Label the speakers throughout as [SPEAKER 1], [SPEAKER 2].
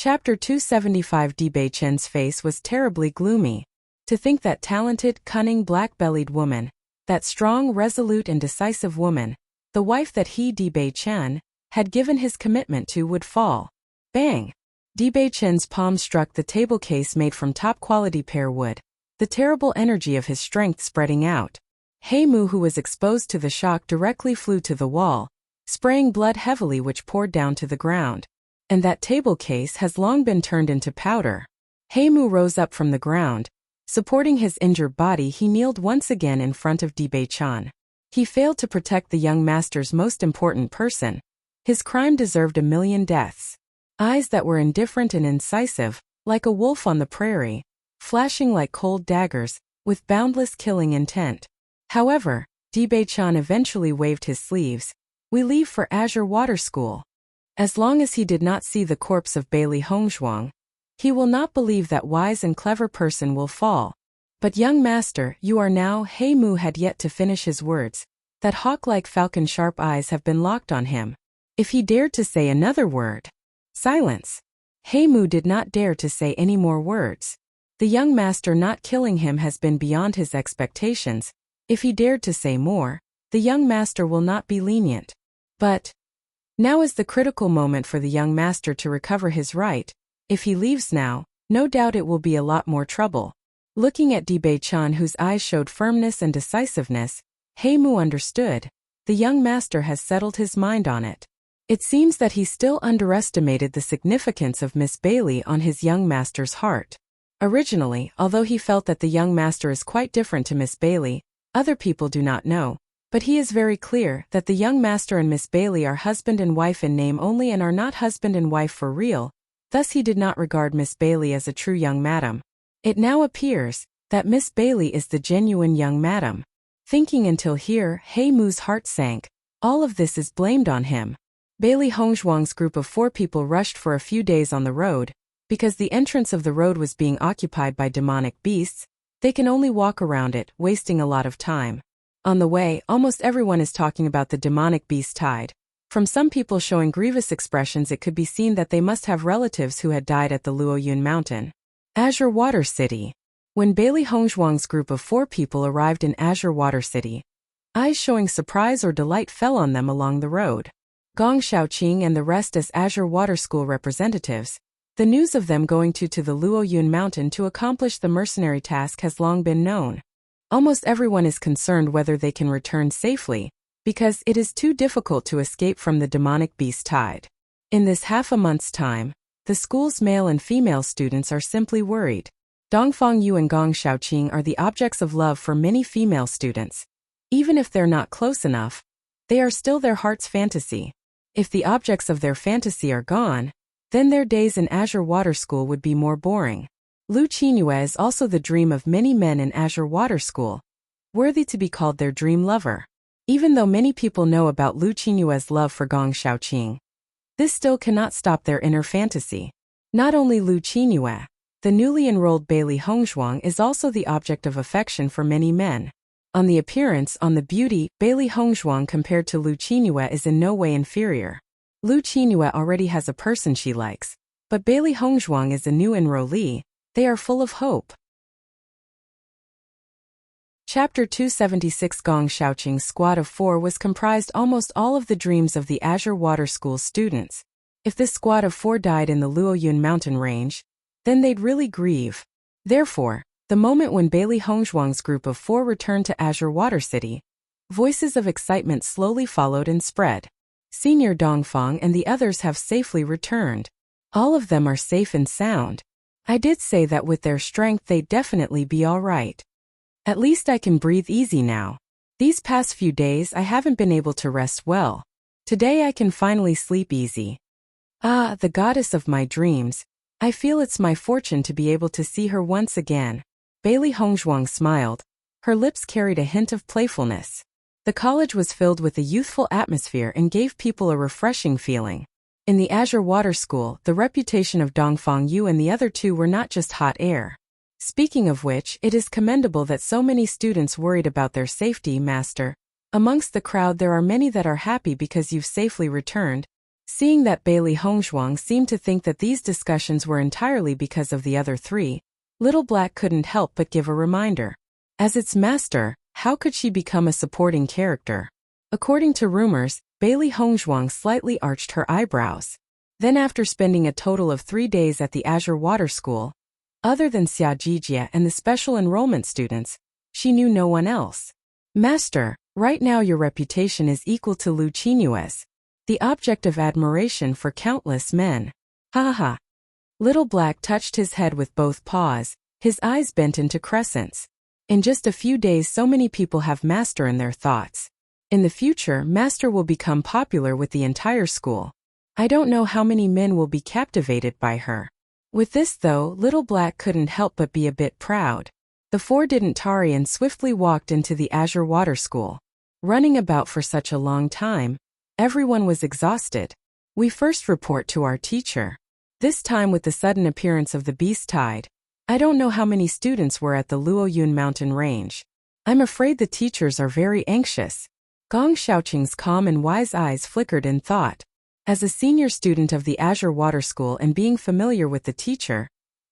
[SPEAKER 1] Chapter 275. Bei Chen's face was terribly gloomy. To think that talented, cunning, black-bellied woman, that strong, resolute and decisive woman, the wife that he, Bei Chen, had given his commitment to would fall. Bang! Bei Chen's palm struck the table case made from top-quality pear wood, the terrible energy of his strength spreading out. He Mu, who was exposed to the shock, directly flew to the wall, spraying blood heavily which poured down to the ground. And that table case has long been turned into powder. He Mu rose up from the ground. Supporting his injured body, he kneeled once again in front of Bei Chen. He failed to protect the young master's most important person. His crime deserved 1,000,000 deaths. Eyes that were indifferent and incisive, like a wolf on the prairie, flashing like cold daggers, with boundless killing intent. However, Bei Chen eventually waved his sleeves. We leave for Azure Water School. As long as he did not see the corpse of Bailey Hongzhuang, he will not believe that wise and clever person will fall. But young master, you are now. He Mu had yet to finish his words. That hawk-like falcon sharp eyes have been locked on him. If he dared to say another word. Silence. He Mu did not dare to say any more words. The young master not killing him has been beyond his expectations. If he dared to say more, the young master will not be lenient. But now is the critical moment for the young master to recover his right. If he leaves now, no doubt it will be a lot more trouble. Looking at Bei Chen, whose eyes showed firmness and decisiveness, He Mu understood. The young master has settled his mind on it. It seems that he still underestimated the significance of Miss Bailey on his young master's heart. Originally, although he felt that the young master is quite different to Miss Bailey, other people do not know. But he is very clear that the young master and Miss Bailey are husband and wife in name only and are not husband and wife for real. Thus he did not regard Miss Bailey as a true young madam. It now appears that Miss Bailey is the genuine young madam. Thinking until here, He Mu's heart sank. All of this is blamed on him. Bailey Hongzhuang's group of 4 people rushed for a few days on the road. Because the entrance of the road was being occupied by demonic beasts, they can only walk around it, wasting a lot of time. On the way, almost everyone is talking about the demonic beast tide. From some people showing grievous expressions, it could be seen that they must have relatives who had died at the Luoyun mountain. Azure Water City. When Bailey Hongzhuang's group of 4 people arrived in Azure Water City, eyes showing surprise or delight fell on them along the road. Gong Shaoqing and the rest as Azure Water School representatives. The news of them going to the Luoyun mountain to accomplish the mercenary task has long been known. Almost everyone is concerned whether they can return safely, because it is too difficult to escape from the demonic beast tide. In this half a month's time, the school's male and female students are simply worried. Dongfang Yu and Gong Shaoqing are the objects of love for many female students. Even if they're not close enough, they are still their heart's fantasy. If the objects of their fantasy are gone, then their days in Azure Water School would be more boring. Lu Qinyue is also the dream of many men in Azure Water School, worthy to be called their dream lover. Even though many people know about Lu Qinyue's love for Gong Shaoqing, this still cannot stop their inner fantasy. Not only Lu Qinyue, the newly enrolled Bailey Hongzhuang is also the object of affection for many men. On the appearance, on the beauty, Bailey Hongzhuang compared to Lu Qinyue is in no way inferior. Lu Qinyue already has a person she likes, but Bailey Hongzhuang is a new enrollee. They are full of hope. Chapter 276. Gong Shaoqing's squad of 4 was comprised almost all of the dreams of the Azure Water School students. If this squad of 4 died in the Luoyun mountain range, then they'd really grieve. Therefore, the moment when Bailey Hongzhuang's group of 4 returned to Azure Water City, voices of excitement slowly followed and spread. Senior Dongfang and the others have safely returned. All of them are safe and sound. I did say that with their strength they'd definitely be all right. At least I can breathe easy now. These past few days I haven't been able to rest well. Today I can finally sleep easy. Ah, the goddess of my dreams. I feel it's my fortune to be able to see her once again. Bailey Hongzhuang smiled. Her lips carried a hint of playfulness. The college was filled with a youthful atmosphere and gave people a refreshing feeling. In the Azure Water School, the reputation of Dongfang Yu and the other 2 were not just hot air. Speaking of which, it is commendable that so many students worried about their safety, master. Amongst the crowd there are many that are happy because you've safely returned. Seeing that Bailey Hongzhuang seemed to think that these discussions were entirely because of the other three, Little Black couldn't help but give a reminder. As its master, how could she become a supporting character? According to rumors, Bailey Hongzhuang slightly arched her eyebrows. Then after spending a total of 3 days at the Azure Water School, other than Xia Jijia and the special enrollment students, she knew no one else. Master, right now your reputation is equal to Lu Qinyue's, the object of admiration for countless men. Ha ha ha. Little Black touched his head with both paws, his eyes bent into crescents. In just a few days so many people have Master in their thoughts. In the future, Master will become popular with the entire school. I don't know how many men will be captivated by her. With this though, Little Black couldn't help but be a bit proud. The four didn't tarry and swiftly walked into the Azure Water School. Running about for such a long time, everyone was exhausted. We first report to our teacher. This time with the sudden appearance of the beast tide. I don't know how many students were at the Luoyun mountain range. I'm afraid the teachers are very anxious. Gong Xiaoqing's calm and wise eyes flickered in thought. As a senior student of the Azure Water School and being familiar with the teacher,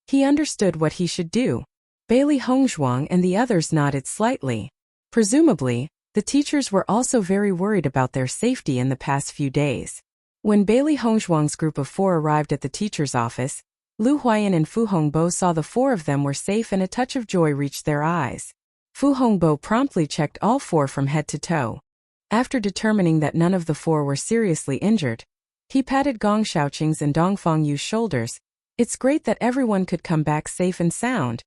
[SPEAKER 1] he understood what he should do. Bailey Hongzhuang and the others nodded slightly. Presumably, the teachers were also very worried about their safety in the past few days. When Bailey Hongzhuang's group of 4 arrived at the teacher's office, Lu Huayan and Fu Hongbo saw the 4 of them were safe and a touch of joy reached their eyes. Fu Hongbo promptly checked all 4 from head to toe. After determining that none of the 4 were seriously injured, he patted Gong Xiaoqing's and Dong Fengyu's shoulders. It's great that everyone could come back safe and sound.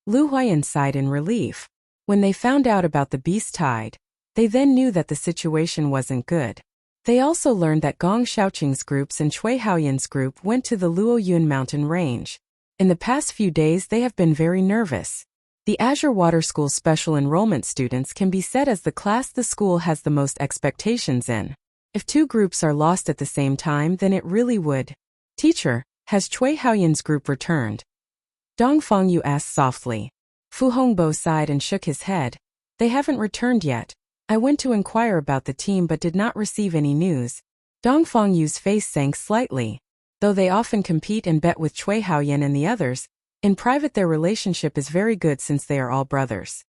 [SPEAKER 1] Lu Huayan sighed in relief. When they found out about the beast tide, they then knew that the situation wasn't good. They also learned that Gong Xiaoqing's groups and Cui Haoyan's group went to the Luoyun mountain range. In the past few days they have been very nervous. The Azure Water School special enrollment students can be said as the class the school has the most expectations in. If 2 groups are lost at the same time, then it really would. Teacher, has Cui Haoyan's group returned? Dong Fengyu asked softly. Fu Hongbo sighed and shook his head. They haven't returned yet. I went to inquire about the team but did not receive any news. Dong Fengyu's face sank slightly. Though they often compete and bet with Cui Haoyan and the others, in private their relationship is very good since they are all brothers.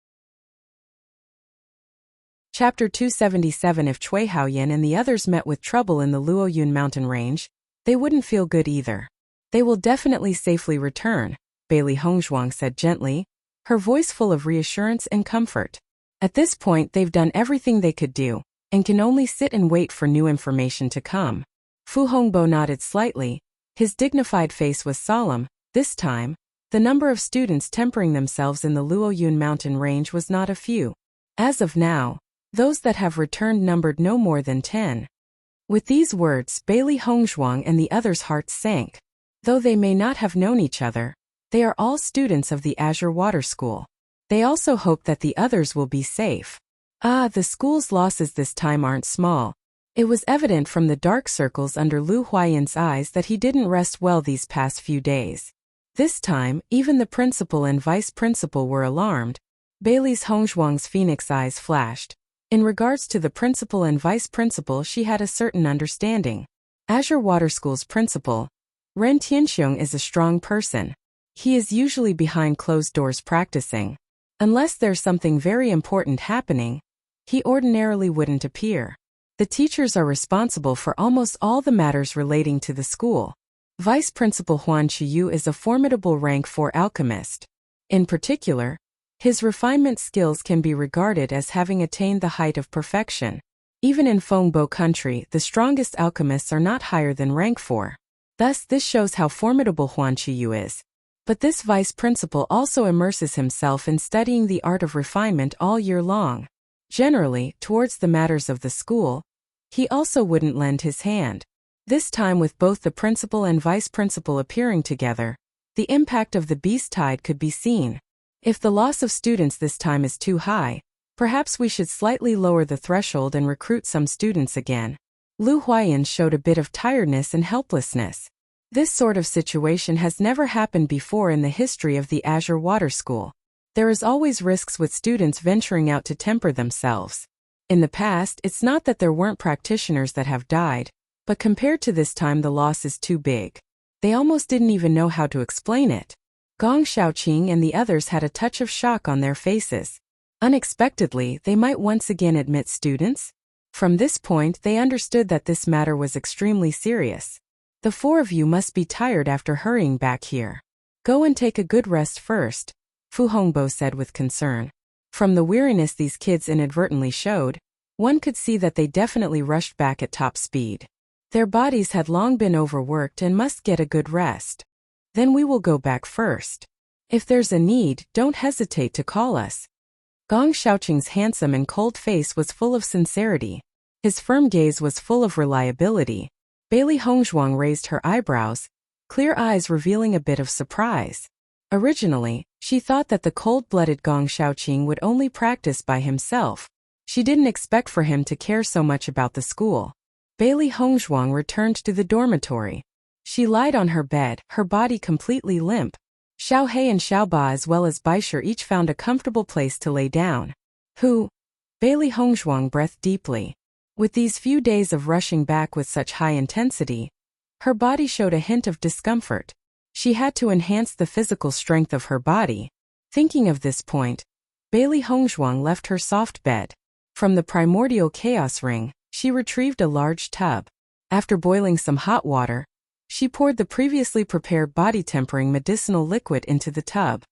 [SPEAKER 1] Chapter 277. If Cui Haoyan and the others met with trouble in the Luoyun mountain range, they wouldn't feel good either. They will definitely safely return, Bailey Hongzhuang said gently, her voice full of reassurance and comfort. At this point they've done everything they could do, and can only sit and wait for new information to come. Fu Hongbo nodded slightly. His dignified face was solemn. This time, the number of students tempering themselves in the Luoyun mountain range was not a few. As of now, those that have returned numbered no more than 10. With these words, Bailey Hongzhuang and the others' hearts sank. Though they may not have known each other, they are all students of the Azure Water School. They also hope that the others will be safe. The school's losses this time aren't small. It was evident from the dark circles under Lu Huayan's eyes that he didn't rest well these past few days. This time, even the principal and vice principal were alarmed. Bailey's Hongzhuang's phoenix eyes flashed. In regards to the principal and vice principal, she had a certain understanding. Azure Water School's principal, Ren Tianxiong, is a strong person. He is usually behind closed doors practicing. Unless there's something very important happening, he ordinarily wouldn't appear. The teachers are responsible for almost all the matters relating to the school. Vice Principal Huan Chiyu is a formidable rank 4 alchemist. In particular, his refinement skills can be regarded as having attained the height of perfection. Even in Fengbo country, the strongest alchemists are not higher than rank 4. Thus, this shows how formidable Huan Chiyu is. But this vice principal also immerses himself in studying the art of refinement all year long. Generally, towards the matters of the school, he also wouldn't lend his hand. This time with both the principal and vice principal appearing together, the impact of the beast tide could be seen. If the loss of students this time is too high, perhaps we should slightly lower the threshold and recruit some students again. Lu Huayan showed a bit of tiredness and helplessness. This sort of situation has never happened before in the history of the Azure Water School. There is always risks with students venturing out to temper themselves. In the past, it's not that there weren't practitioners that have died, But compared to this time, the loss is too big. They almost didn't even know how to explain it. Gong Xiaoqing and the others had a touch of shock on their faces. Unexpectedly, they might once again admit students? From this point, they understood that this matter was extremely serious. The four of you must be tired after hurrying back here. Go and take a good rest first, Fu Hongbo said with concern. From the weariness these kids inadvertently showed, one could see that they definitely rushed back at top speed. Their bodies had long been overworked and must get a good rest. Then we will go back first. If there's a need, don't hesitate to call us. Gong Xiaoqing's handsome and cold face was full of sincerity. His firm gaze was full of reliability. Bailey Hongzhuang raised her eyebrows, clear eyes revealing a bit of surprise. Originally, she thought that the cold-blooded Gong Xiaoqing would only practice by himself. She didn't expect for him to care so much about the school. Bailey Hongzhuang returned to the dormitory. She lied on her bed, her body completely limp. Xiao He and Xiao Ba as well as Baisher each found a comfortable place to lay down. Bailey Hongzhuang breathed deeply. With these few days of rushing back with such high intensity, her body showed a hint of discomfort. She had to enhance the physical strength of her body. Thinking of this point, Bailey Hongzhuang left her soft bed. From the primordial chaos ring, she retrieved a large tub. After boiling some hot water, she poured the previously prepared body-tempering medicinal liquid into the tub.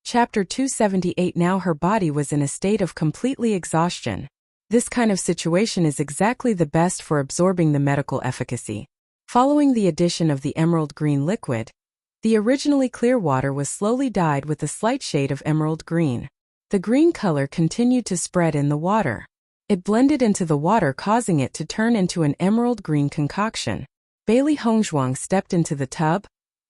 [SPEAKER 1] Chapter 278. Now her body was in a state of completely exhaustion. This kind of situation is exactly the best for absorbing the medical efficacy. Following the addition of the emerald green liquid, the originally clear water was slowly dyed with a slight shade of emerald green. The green color continued to spread in the water. It blended into the water, causing it to turn into an emerald green concoction. Bailey Hongzhuang stepped into the tub,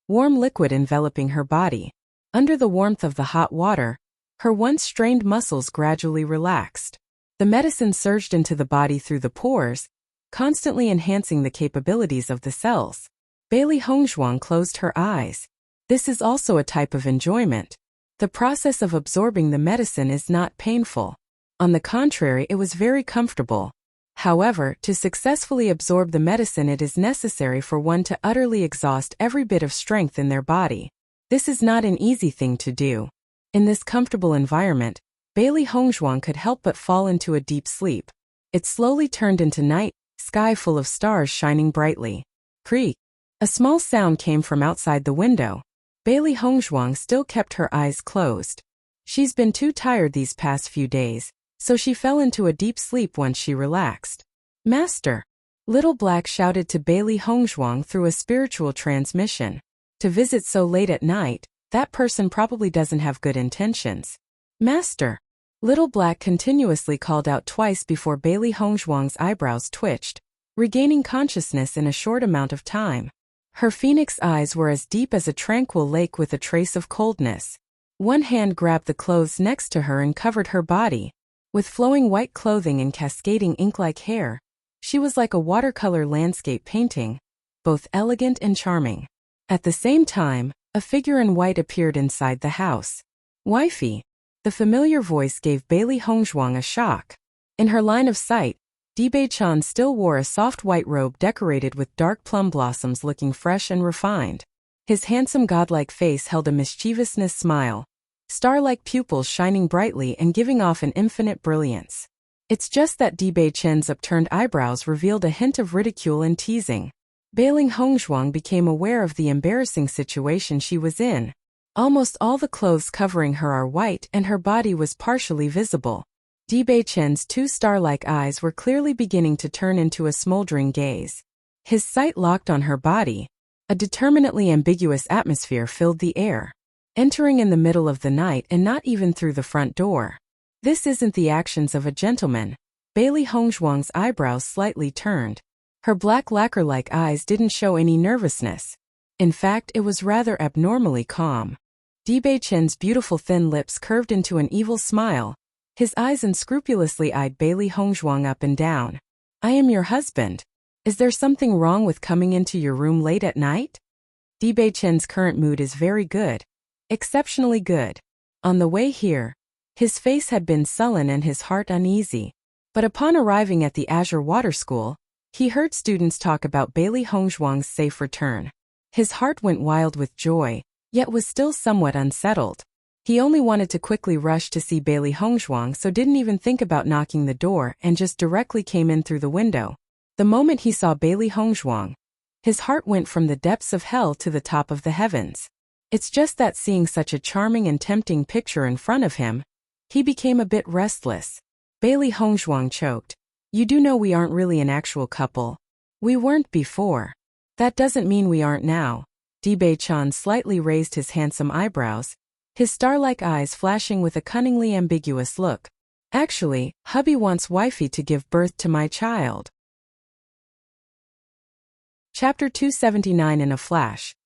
[SPEAKER 1] warm liquid enveloping her body. Under the warmth of the hot water, her once strained muscles gradually relaxed. The medicine surged into the body through the pores, constantly enhancing the capabilities of the cells. Bailey Hongzhuang closed her eyes. This is also a type of enjoyment. The process of absorbing the medicine is not painful. On the contrary, it was very comfortable. However, to successfully absorb the medicine, it is necessary for one to utterly exhaust every bit of strength in their body. This is not an easy thing to do. In this comfortable environment, Bailey Hongzhuang could help but fall into a deep sleep. It slowly turned into night, sky full of stars shining brightly. Creak. A small sound came from outside the window. Bailey Hongzhuang still kept her eyes closed. She's been too tired these past few days, so she fell into a deep sleep once she relaxed. Master! Little Black shouted to Bailey Hongzhuang through a spiritual transmission. To visit so late at night, that person probably doesn't have good intentions. Master! Little Black continuously called out twice before Bailey Hongzhuang's eyebrows twitched, regaining consciousness in a short amount of time. Her phoenix eyes were as deep as a tranquil lake with a trace of coldness. One hand grabbed the clothes next to her and covered her body. With flowing white clothing and cascading ink-like hair, she was like a watercolor landscape painting, both elegant and charming. At the same time, a figure in white appeared inside the house. Wifey! The familiar voice gave Bailey Hongzhuang a shock. In her line of sight, Dibei-chan still wore a soft white robe decorated with dark plum blossoms, looking fresh and refined. His handsome godlike face held a mischievousness smile, star-like pupils shining brightly and giving off an infinite brilliance. It's just that Dibei-chan's upturned eyebrows revealed a hint of ridicule and teasing. Bailey Hongzhuang became aware of the embarrassing situation she was in. Almost all the clothes covering her are white and her body was partially visible. Dibei-chan's two star-like eyes were clearly beginning to turn into a smoldering gaze. His sight locked on her body. A determinately ambiguous atmosphere filled the air. Entering in the middle of the night and not even through the front door. This isn't the actions of a gentleman. Bailey Hongzhuang's eyebrows slightly turned. Her black lacquer-like eyes didn't show any nervousness. In fact, it was rather abnormally calm. Dibei-chan's beautiful thin lips curved into an evil smile. His eyes unscrupulously eyed Bailey Hongzhuang up and down. I am your husband. Is there something wrong with coming into your room late at night? Dibei-chan's current mood is very good. Exceptionally good. On the way here, his face had been sullen and his heart uneasy. But upon arriving at the Azure Water School, he heard students talk about Bailey Hongzhuang's safe return. His heart went wild with joy, yet was still somewhat unsettled. He only wanted to quickly rush to see Bailey Hongzhuang, so didn't even think about knocking the door and just directly came in through the window. The moment he saw Bailey Hongzhuang, his heart went from the depths of hell to the top of the heavens. It's just that seeing such a charming and tempting picture in front of him, he became a bit restless. Bailey Hongzhuang choked. You do know we aren't really an actual couple. We weren't before. That doesn't mean we aren't now. Dibei-chan slightly raised his handsome eyebrows, his star-like eyes flashing with a cunningly ambiguous look. Actually, hubby wants wifey to give birth to my child. Chapter 279. In a flash,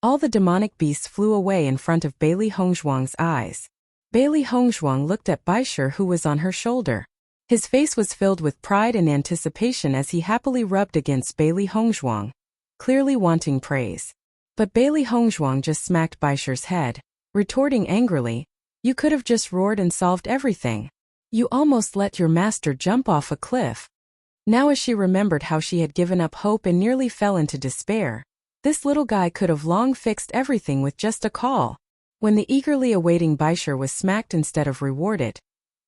[SPEAKER 1] all the demonic beasts flew away in front of Bailey Hongzhuang's eyes. Bailey Hongzhuang looked at Baisher, who was on her shoulder. His face was filled with pride and anticipation as he happily rubbed against Bailey Hongzhuang, clearly wanting praise. But Bailey Hongzhuang just smacked Baisher's head, retorting angrily, "You could have just roared and solved everything. You almost let your master jump off a cliff." Now as she remembered how she had given up hope and nearly fell into despair, this little guy could have long fixed everything with just a call. When the eagerly awaiting Baisher was smacked instead of rewarded,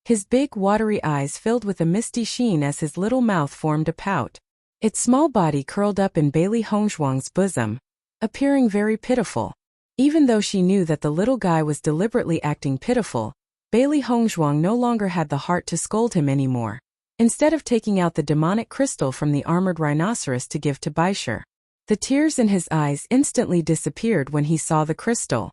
[SPEAKER 1] his big watery eyes filled with a misty sheen as his little mouth formed a pout. Its small body curled up in Bailey Hongzhuang's bosom, appearing very pitiful. Even though she knew that the little guy was deliberately acting pitiful, Bailey Hongzhuang no longer had the heart to scold him anymore. Instead of taking out the demonic crystal from the armored rhinoceros to give to Baisher, the tears in his eyes instantly disappeared when he saw the crystal.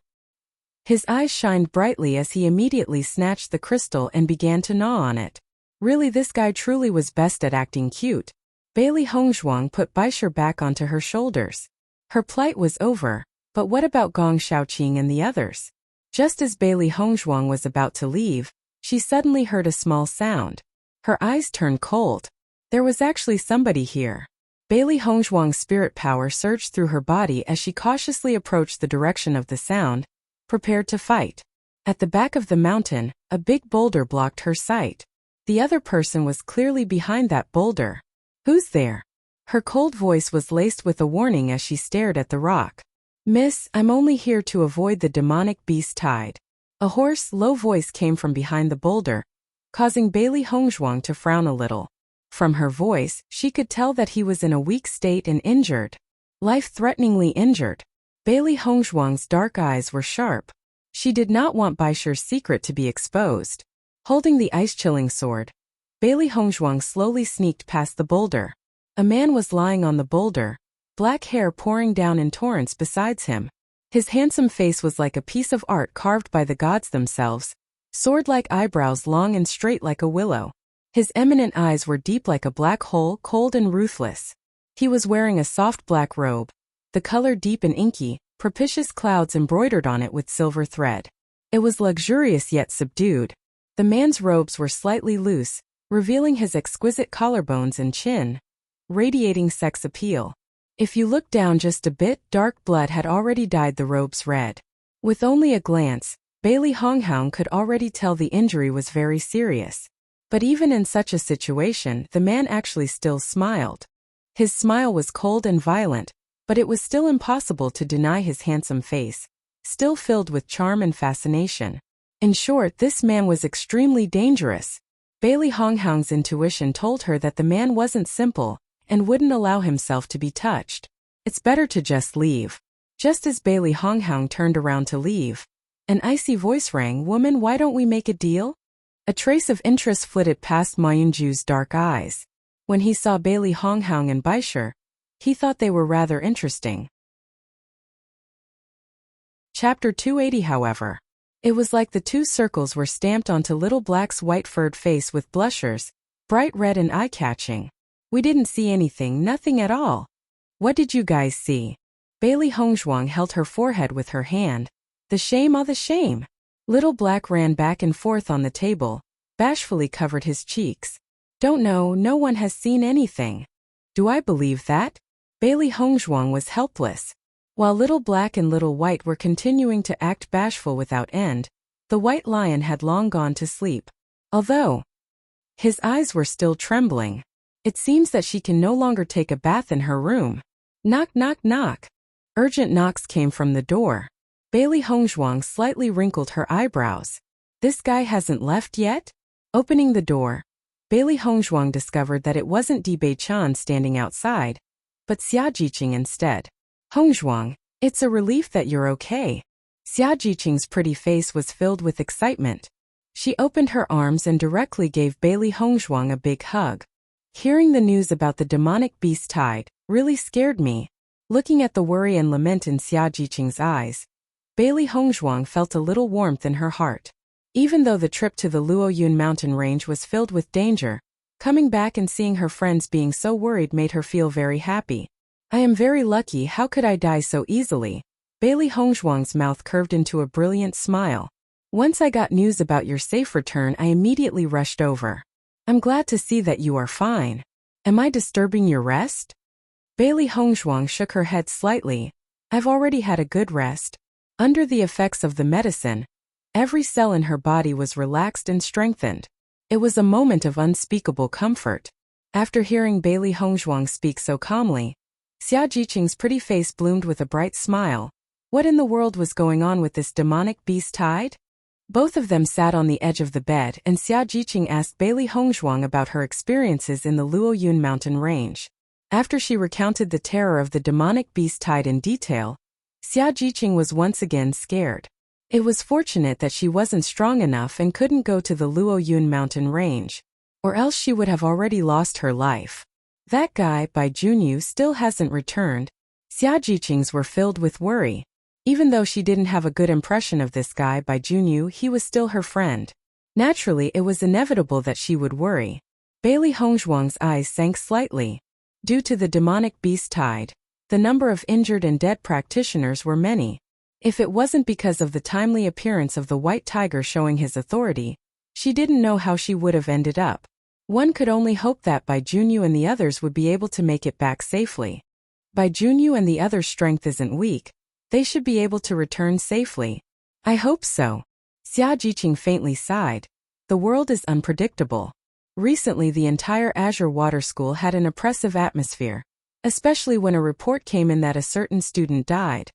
[SPEAKER 1] His eyes shined brightly as he immediately snatched the crystal and began to gnaw on it. Really, this guy truly was best at acting cute. Bailey Hongzhuang put Baisher back onto her shoulders. Her plight was over. But what about Gong Shaoqing and the others? Just as Bailey Hongzhuang was about to leave, she suddenly heard a small sound. Her eyes turned cold. There was actually somebody here. Bailey Hongzhuang's spirit power surged through her body as she cautiously approached the direction of the sound, prepared to fight. At the back of the mountain, a big boulder blocked her sight. The other person was clearly behind that boulder. "Who's there?" Her cold voice was laced with a warning as she stared at the rock. "Miss, I'm only here to avoid the demonic beast tide." A hoarse, low voice came from behind the boulder, causing Bailey Hongzhuang to frown a little. From her voice, she could tell that he was in a weak state and injured. Life-threateningly injured. Bailey Hongzhuang's dark eyes were sharp. She did not want Baisher's secret to be exposed. Holding the ice-chilling sword, Bailey Hongzhuang slowly sneaked past the boulder. A man was lying on the boulder, black hair pouring down in torrents beside him. His handsome face was like a piece of art carved by the gods themselves, sword-like eyebrows long and straight like a willow. His eminent eyes were deep like a black hole, cold and ruthless. He was wearing a soft black robe, the color deep and inky, propitious clouds embroidered on it with silver thread. It was luxurious yet subdued. The man's robes were slightly loose, revealing his exquisite collarbones and chin, radiating sex appeal. If you looked down just a bit, dark blood had already dyed the robes red. With only a glance, Bailey Hongzhuang could already tell the injury was very serious. But even in such a situation, the man actually still smiled. His smile was cold and violent, but it was still impossible to deny his handsome face, still filled with charm and fascination. In short, this man was extremely dangerous. Bailey Hongzhuang's intuition told her that the man wasn't simple and wouldn't allow himself to be touched. It's better to just leave. Just as Bailey Hongzhuang turned around to leave, an icy voice rang, "Woman, why don't we make a deal?" A trace of interest flitted past Ma Yunju's dark eyes. When he saw Bailey Hongzhuang and Baisher, he thought they were rather interesting. Chapter 280. However, it was like the two circles were stamped onto little Black's white-furred face with blushers, bright red and eye-catching. "We didn't see anything, nothing at all." "What did you guys see?" Bailey Hongzhuang held her forehead with her hand. "The shame, all the shame." Little Black ran back and forth on the table, bashfully covered his cheeks. "Don't know, no one has seen anything." "Do I believe that?" Bailey Hongzhuang was helpless. While Little Black and Little White were continuing to act bashful without end, the White Lion had long gone to sleep. Although His eyes were still trembling. It seems that she can no longer take a bath in her room. Knock, knock, knock. Urgent knocks came from the door. Bailey Hongzhuang slightly wrinkled her eyebrows. This guy hasn't left yet? Opening the door, Bailey Hongzhuang discovered that it wasn't Di Beichan standing outside, but Xia Jiqing instead. Hongzhuang, it's a relief that you're okay. Xia Jiqing's pretty face was filled with excitement. She opened her arms and directly gave Bailey Hongzhuang a big hug. Hearing the news about the demonic beast tide really scared me. Looking at the worry and lament in Xia Jiqing's eyes, Bailey Hongzhuang felt a little warmth in her heart. Even though the trip to the Luoyun mountain range was filled with danger, coming back and seeing her friends being so worried made her feel very happy. I am very lucky. How could I die so easily? Bailey Hongzhuang's mouth curved into a brilliant smile. Once I got news about your safe return, I immediately rushed over. I'm glad to see that you are fine. Am I disturbing your rest? Bailey Hongzhuang shook her head slightly. I've already had a good rest. Under the effects of the medicine, every cell in her body was relaxed and strengthened. It was a moment of unspeakable comfort. After hearing Bailey Hongzhuang speak so calmly, Xia Jiqing's pretty face bloomed with a bright smile. What in the world was going on with this demonic beast tide? Both of them sat on the edge of the bed and Xia Jiqing asked Bailey Hongzhuang about her experiences in the Luoyun mountain range. After she recounted the terror of the demonic beast tide in detail, Xia Jiqing was once again scared. It was fortunate that she wasn't strong enough and couldn't go to the Luoyun mountain range, or else she would have already lost her life. That guy, Bai Junyu, still hasn't returned. Xia Jiqing's were filled with worry. Even though she didn't have a good impression of this guy, Bai Junyu, he was still her friend. Naturally, it was inevitable that she would worry. Bailey Hongzhuang's eyes sank slightly. Due to the demonic beast tide, the number of injured and dead practitioners were many. If it wasn't because of the timely appearance of the white tiger showing his authority, she didn't know how she would have ended up. One could only hope that Bai Junyu and the others would be able to make it back safely. Bai Junyu and the others' strength isn't weak. They should be able to return safely. I hope so. Xia Jiqing faintly sighed. The world is unpredictable. Recently, the entire Azure Water School had an oppressive atmosphere, especially when a report came in that a certain student died.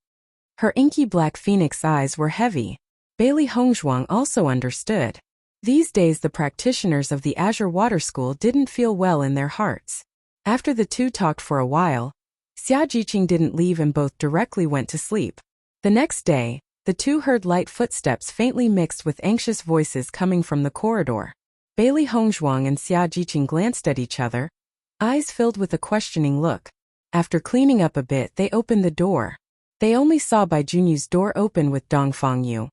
[SPEAKER 1] Her inky black phoenix eyes were heavy. Bailey Hongzhuang also understood. These days the practitioners of the Azure Water School didn't feel well in their hearts. After the two talked for a while, Xia Jiqing didn't leave and both directly went to sleep. The next day, the two heard light footsteps faintly mixed with anxious voices coming from the corridor. Bailey Hongzhuang and Xia Jiqing glanced at each other, eyes filled with a questioning look. After cleaning up a bit, they opened the door. They only saw Bai Junyu's door open with Dong Fengyu,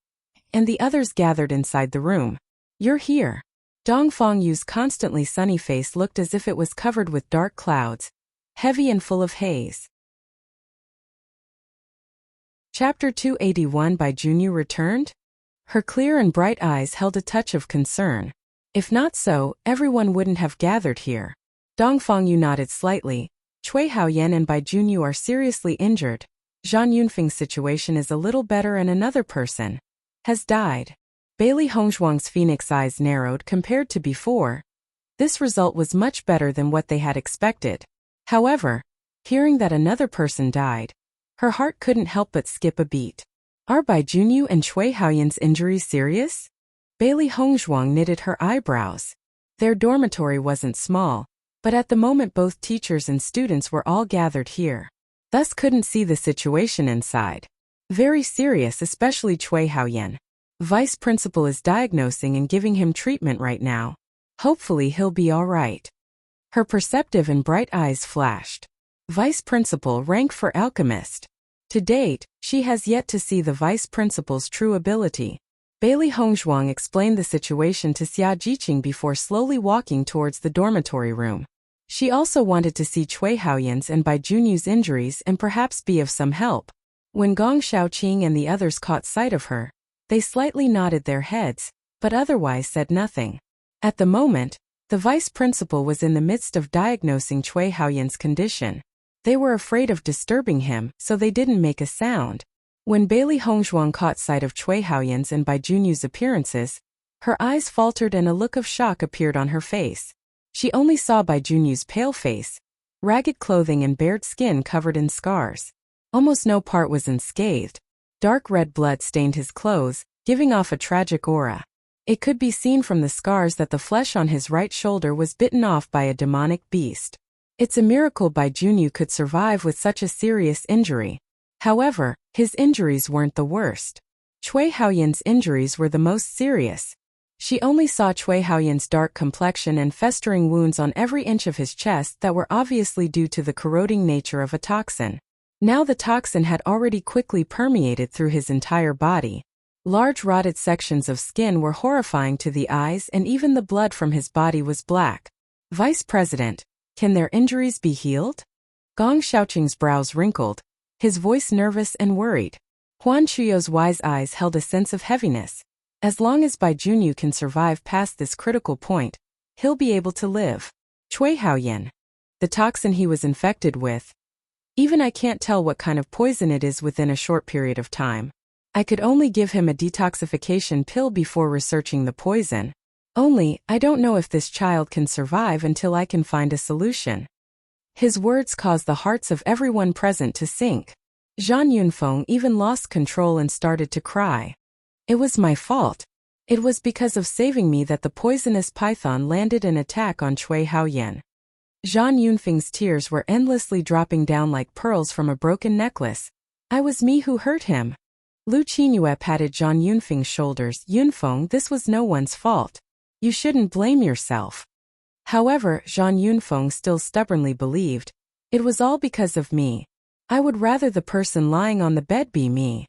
[SPEAKER 1] and the others gathered inside the room. You're here. Dong Fengyu's constantly sunny face looked as if it was covered with dark clouds, heavy and full of haze. Chapter 281. Bai Junyu returned? Her clear and bright eyes held a touch of concern. If not so, everyone wouldn't have gathered here. Dong Fengyu nodded slightly. Cui Haoyan and Bai Junyu are seriously injured. Zhang Yunfeng's situation is a little better and another person has died. Bailey Hongzhuang's phoenix eyes narrowed compared to before. This result was much better than what they had expected. However, hearing that another person died, her heart couldn't help but skip a beat. Are Bai Junyu and Cui Haoyan's injuries serious? Bailey Hongzhuang knitted her eyebrows. Their dormitory wasn't small, but at the moment both teachers and students were all gathered here, thus couldn't see the situation inside. Very serious, especially Cui Haoyan. Vice principal is diagnosing and giving him treatment right now. Hopefully he'll be all right. Her perceptive and bright eyes flashed. Vice principal, rank for alchemist. To date, she has yet to see the vice principal's true ability. Bailey Hongzhuang explained the situation to Xia Jiqing before slowly walking towards the dormitory room. She also wanted to see Cui Haoyan's and Bai Junyu's injuries and perhaps be of some help. When Gong Shaoqing and the others caught sight of her, they slightly nodded their heads, but otherwise said nothing. At the moment, the vice principal was in the midst of diagnosing Cui Haoyan's condition. They were afraid of disturbing him, so they didn't make a sound. When Bailey Hongzhuang caught sight of Cui Haoyan's and Bai Junyu's appearances, Her eyes faltered and a look of shock appeared on her face. She only saw Bai Junyu's pale face, ragged clothing and bared skin covered in scars. Almost no part was unscathed. Dark red blood stained his clothes, giving off a tragic aura. It could be seen from the scars that the flesh on his right shoulder was bitten off by a demonic beast. It's a miracle Bai Junyu could survive with such a serious injury. However, his injuries weren't the worst. Cui Haoyan's injuries were the most serious. She only saw Cui Haoyan's dark complexion and festering wounds on every inch of his chest that were obviously due to the corroding nature of a toxin. Now the toxin had already quickly permeated through his entire body. Large rotted sections of skin were horrifying to the eyes and even the blood from his body was black. Vice President, can their injuries be healed? Gong Xiaoqing's brows wrinkled, his voice nervous and worried. Huan Chuyo's wise eyes held a sense of heaviness. As long as Bai Junyu can survive past this critical point, he'll be able to live. Cui Haoyan. The toxin he was infected with. Even I can't tell what kind of poison it is within a short period of time. I could only give him a detoxification pill before researching the poison. Only, I don't know if this child can survive until I can find a solution. His words caused the hearts of everyone present to sink. Zhang Yunfeng even lost control and started to cry. It was my fault. It was because of saving me that the poisonous python landed an attack on Cui Haoyan. Zhang Yunfeng's tears were endlessly dropping down like pearls from a broken necklace. I was me who hurt him. Lu Qinyue patted Zhang Yunfeng's shoulders. Yunfeng, this was no one's fault. You shouldn't blame yourself. However, Zhang Yunfeng still stubbornly believed. It was all because of me. I would rather the person lying on the bed be me.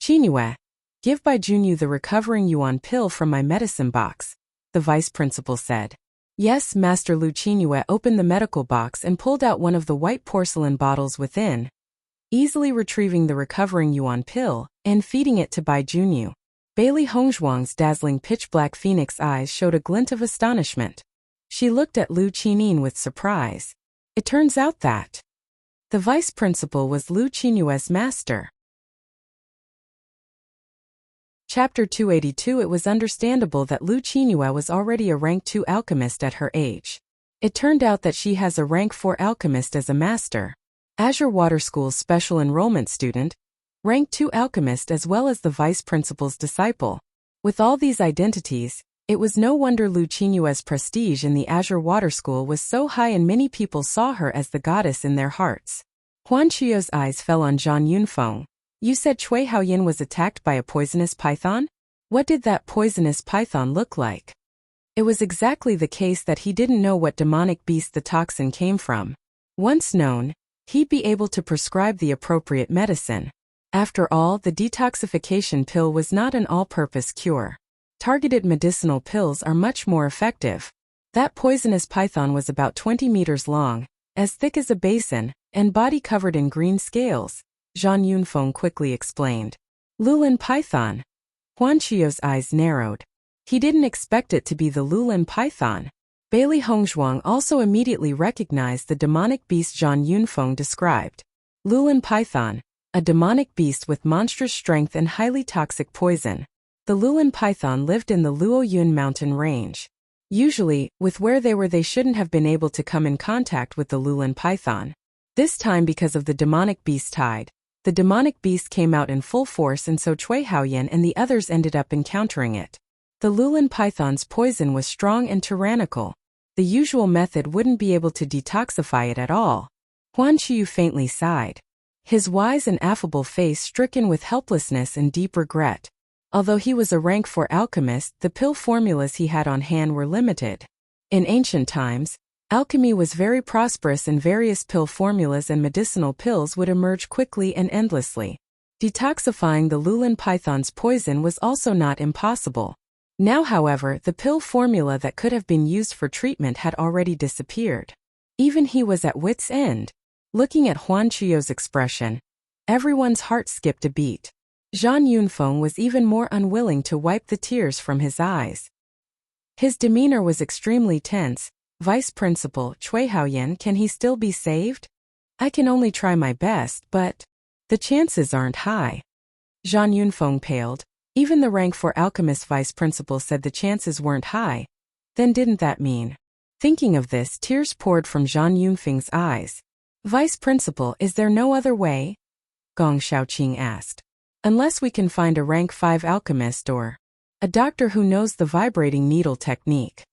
[SPEAKER 1] Qinyue, give Bai Junyu the recovering yuan pill from my medicine box, the vice principal said. Yes, Master. Lu Qinyue opened the medical box and pulled out one of the white porcelain bottles within, easily retrieving the recovering yuan pill and feeding it to Bai Junyu. Bailey Hongzhuang's dazzling pitch-black phoenix eyes showed a glint of astonishment. She looked at Lu Qinin with surprise. It turns out that the vice principal was Lu Qinyue's master. Chapter 282. It was understandable that Lu Qinyue was already a rank 2 alchemist at her age. It turned out that she has a rank 4 alchemist as a master. Azure Water School's special enrollment student, rank 2 alchemist as well as the vice principal's disciple. With all these identities, it was no wonder Lu Qinyue's prestige in the Azure Water School was so high and many people saw her as the goddess in their hearts. Huan Chuyo's eyes fell on Zhang Yunfeng. You said Cui Haoyan was attacked by a poisonous python? What did that poisonous python look like? It was exactly the case that he didn't know what demonic beast the toxin came from. Once known, he'd be able to prescribe the appropriate medicine. After all, the detoxification pill was not an all-purpose cure. Targeted medicinal pills are much more effective. That poisonous python was about 20 meters long, as thick as a basin, and body covered in green scales, Zhang Yunfeng quickly explained. Lulin python. Huan Chuyo's eyes narrowed. He didn't expect it to be the Lulin python. Bailey Hongzhuang also immediately recognized the demonic beast Zhang Yunfeng described. Lulin python, a demonic beast with monstrous strength and highly toxic poison. The Lulin python lived in the Luoyun mountain range. Usually, with where they were they shouldn't have been able to come in contact with the Lulin python. This time because of the demonic beast tide, the demonic beast came out in full force and so Cui Haoyan and the others ended up encountering it. The Lulin python's poison was strong and tyrannical. The usual method wouldn't be able to detoxify it at all. Huan Chuyu faintly sighed. His wise and affable face stricken with helplessness and deep regret. Although he was a rank 4 alchemist, the pill formulas he had on hand were limited. In ancient times, alchemy was very prosperous and various pill formulas and medicinal pills would emerge quickly and endlessly. Detoxifying the Lulin python's poison was also not impossible. Now, however, the pill formula that could have been used for treatment had already disappeared. Even he was at wit's end. Looking at Huan Chuyo's expression, everyone's heart skipped a beat. Zhang Yunfeng was even more unwilling to wipe the tears from his eyes. His demeanor was extremely tense. Vice Principal, Cui Haoyan, can he still be saved? I can only try my best, but the chances aren't high. Zhang Yunfeng paled. Even the rank 4 alchemist vice principal said the chances weren't high. Then didn't that mean? Thinking of this, tears poured from Zhang Yunfeng's eyes. Vice principal, is there no other way? Gong Shaoqing asked. Unless we can find a rank 5 alchemist or a doctor who knows the vibrating needle technique.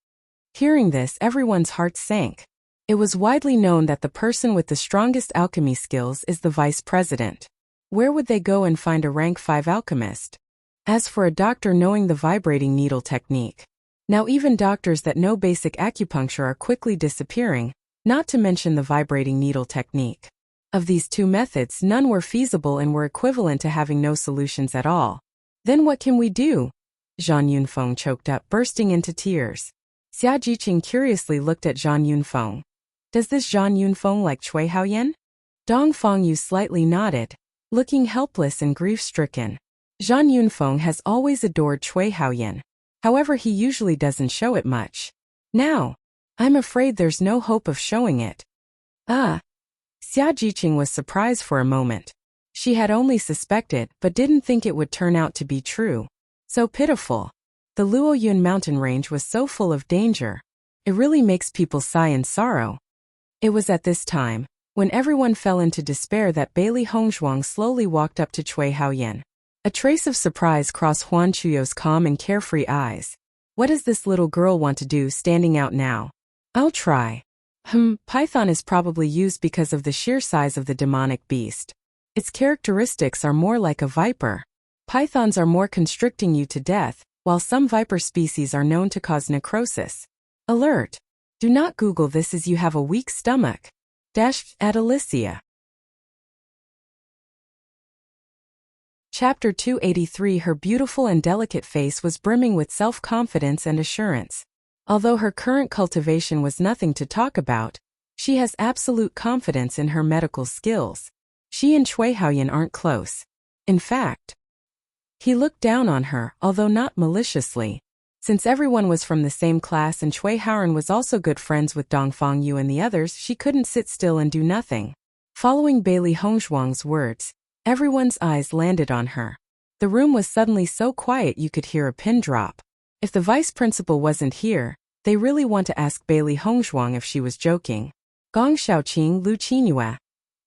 [SPEAKER 1] Hearing this, everyone's hearts sank. It was widely known that the person with the strongest alchemy skills is the vice president. Where would they go and find a rank 5 alchemist? As for a doctor knowing the vibrating needle technique. Now even doctors that know basic acupuncture are quickly disappearing, not to mention the vibrating needle technique. Of these two methods, none were feasible and were equivalent to having no solutions at all. Then what can we do? Zhang Yunfeng choked up, bursting into tears. Xia Jiqing curiously looked at Zhang Yunfeng. Does this Zhang Yunfeng like Cui Haoyan? Dong Fengyu slightly nodded, looking helpless and grief-stricken. Zhang Yunfeng has always adored Cui Haoyan. However, he usually doesn't show it much. Now, I'm afraid there's no hope of showing it. Xia Jiqing was surprised for a moment. She had only suspected, but didn't think it would turn out to be true. So pitiful. The Luoyun mountain range was so full of danger. It really makes people sigh in sorrow. It was at this time, when everyone fell into despair, that Bailey Hongzhuang slowly walked up to Cui Haoyan. A trace of surprise crossed Huan Chuyo's calm and carefree eyes. What does this little girl want to do standing out now? I'll try. Python is probably used because of the sheer size of the demonic beast. Its characteristics are more like a viper. Pythons are more constricting you to death, while some viper species are known to cause necrosis. Alert! Do not Google this as you have a weak stomach. At Alicia. Chapter 283. Her beautiful and delicate face was brimming with self-confidence and assurance. Although her current cultivation was nothing to talk about, she has absolute confidence in her medical skills. She and Cui Haoyan aren't close. In fact, he looked down on her, although not maliciously. Since everyone was from the same class and Cui Haoyan was also good friends with Dong Fengyu and the others, she couldn't sit still and do nothing. Following Bailey Hongzhuang's words, everyone's eyes landed on her. The room was suddenly so quiet you could hear a pin drop. If the vice principal wasn't here, they really want to ask Bailey Hongzhuang if she was joking. Gong Shaoqing, Lu Qingyue,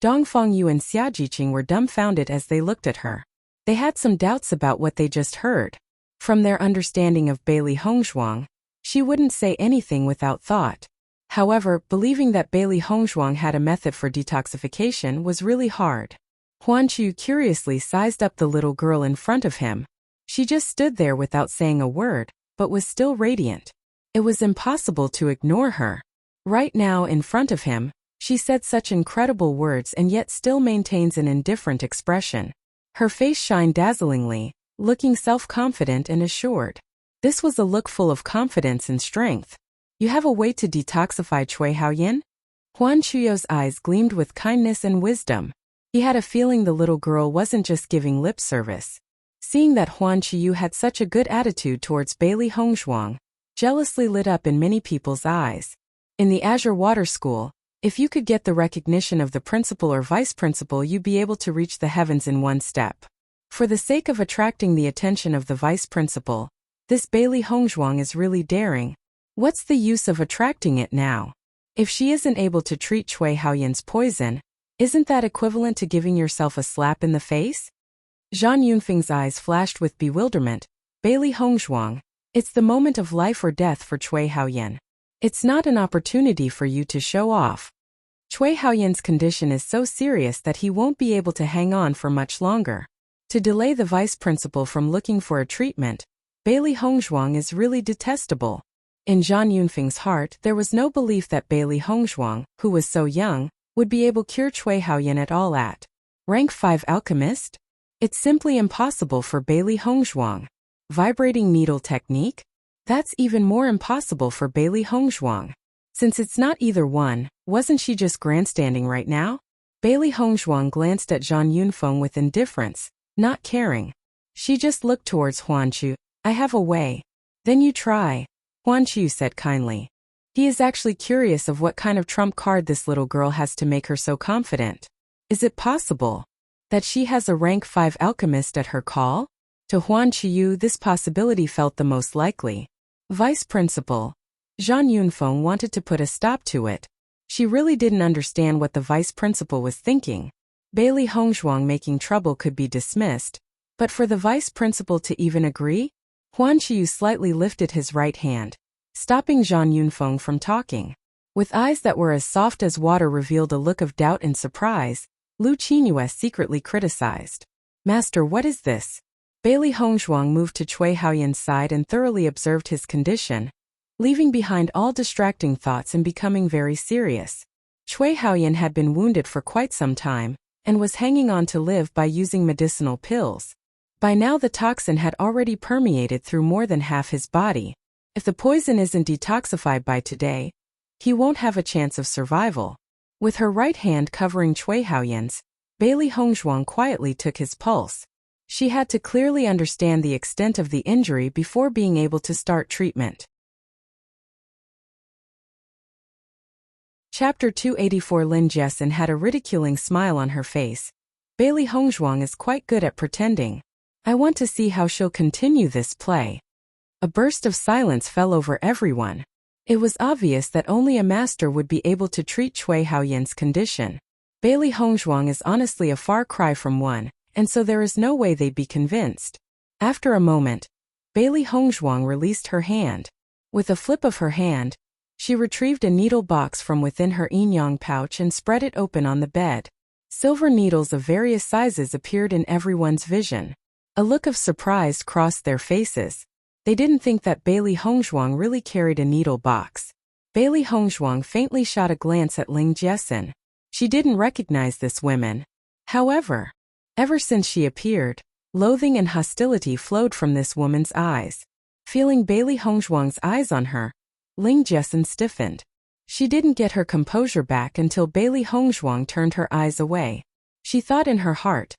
[SPEAKER 1] Dong Fengyu and Xia Jiqing were dumbfounded as they looked at her. They had some doubts about what they just heard. From their understanding of Bailey Hongzhuang, she wouldn't say anything without thought. However, believing that Bailey Hongzhuang had a method for detoxification was really hard. Huan Chu curiously sized up the little girl in front of him. She just stood there without saying a word, but was still radiant. It was impossible to ignore her. Right now, in front of him, she said such incredible words and yet still maintains an indifferent expression. Her face shined dazzlingly, looking self-confident and assured. This was a look full of confidence and strength. You have a way to detoxify Cui Haoyan? Huan Chuyo's eyes gleamed with kindness and wisdom. He had a feeling the little girl wasn't just giving lip service. Seeing that Huan Chuyu had such a good attitude towards Bailey Hongzhuang, jealously lit up in many people's eyes. In the Azure Water School, if you could get the recognition of the principal or vice principal, you'd be able to reach the heavens in one step. For the sake of attracting the attention of the vice principal, this Bailey Hongzhuang is really daring. What's the use of attracting it now? If she isn't able to treat Cui Haoyan's poison, isn't that equivalent to giving yourself a slap in the face? Zhang Yunfeng's eyes flashed with bewilderment. Bailey Hongzhuang, it's the moment of life or death for Cui Haoyan. It's not an opportunity for you to show off. Cui Haoyan's condition is so serious that he won't be able to hang on for much longer. To delay the vice principal from looking for a treatment, Bailey Hongzhuang is really detestable. In Zhang Yunfeng's heart, there was no belief that Bailey Hongzhuang, who was so young, would be able to cure Cui Haoyan at all at rank 5 alchemist? It's simply impossible for Bailey Hongzhuang. Vibrating needle technique? That's even more impossible for Bailey Hongzhuang. Since it's not either one, wasn't she just grandstanding right now? Bailey Hongzhuang glanced at Zhang Yunfeng with indifference, not caring. She just looked towards Huan Chu. I have a way. Then you try, Huan Chu said kindly. He is actually curious of what kind of trump card this little girl has to make her so confident. Is it possible that she has a rank 5 alchemist at her call? To Huan Qiyu, this possibility felt the most likely. Vice Principal Zhang Yunfeng wanted to put a stop to it. She really didn't understand what the vice principal was thinking. Bailey Hongzhuang making trouble could be dismissed, but for the vice principal to even agree? Huan Qiyu slightly lifted his right hand, stopping Zhang Yunfeng from talking. With eyes that were as soft as water revealed a look of doubt and surprise, Lu Qinyue secretly criticized. Master, what is this? Bailey Hongzhuang moved to Cui Haoyan's side and thoroughly observed his condition, leaving behind all distracting thoughts and becoming very serious. Cui Haoyan had been wounded for quite some time, and was hanging on to live by using medicinal pills. By now the toxin had already permeated through more than half his body. If the poison isn't detoxified by today, he won't have a chance of survival. With her right hand covering Cui Haoyan's, Bailey Hongzhuang quietly took his pulse. She had to clearly understand the extent of the injury before being able to start treatment. Chapter 284. Lin Jiesin had a ridiculing smile on her face. Bailey Hongzhuang is quite good at pretending. I want to see how she'll continue this play. A burst of silence fell over everyone. It was obvious that only a master would be able to treat Cui Haoyan's condition. Bailey Hongzhuang is honestly a far cry from one, and so there is no way they'd be convinced. After a moment, Bailey Hongzhuang released her hand. With a flip of her hand, she retrieved a needle box from within her yin-yang pouch and spread it open on the bed. Silver needles of various sizes appeared in everyone's vision. A look of surprise crossed their faces. They didn't think that Bailey Hongzhuang really carried a needle box. Bailey Hongzhuang faintly shot a glance at Ling Jiesin. She didn't recognize this woman. However, ever since she appeared, loathing and hostility flowed from this woman's eyes. Feeling Bailey Hongzhuang's eyes on her, Ling Jiesin stiffened. She didn't get her composure back until Bailey Hongzhuang turned her eyes away. She thought in her heart,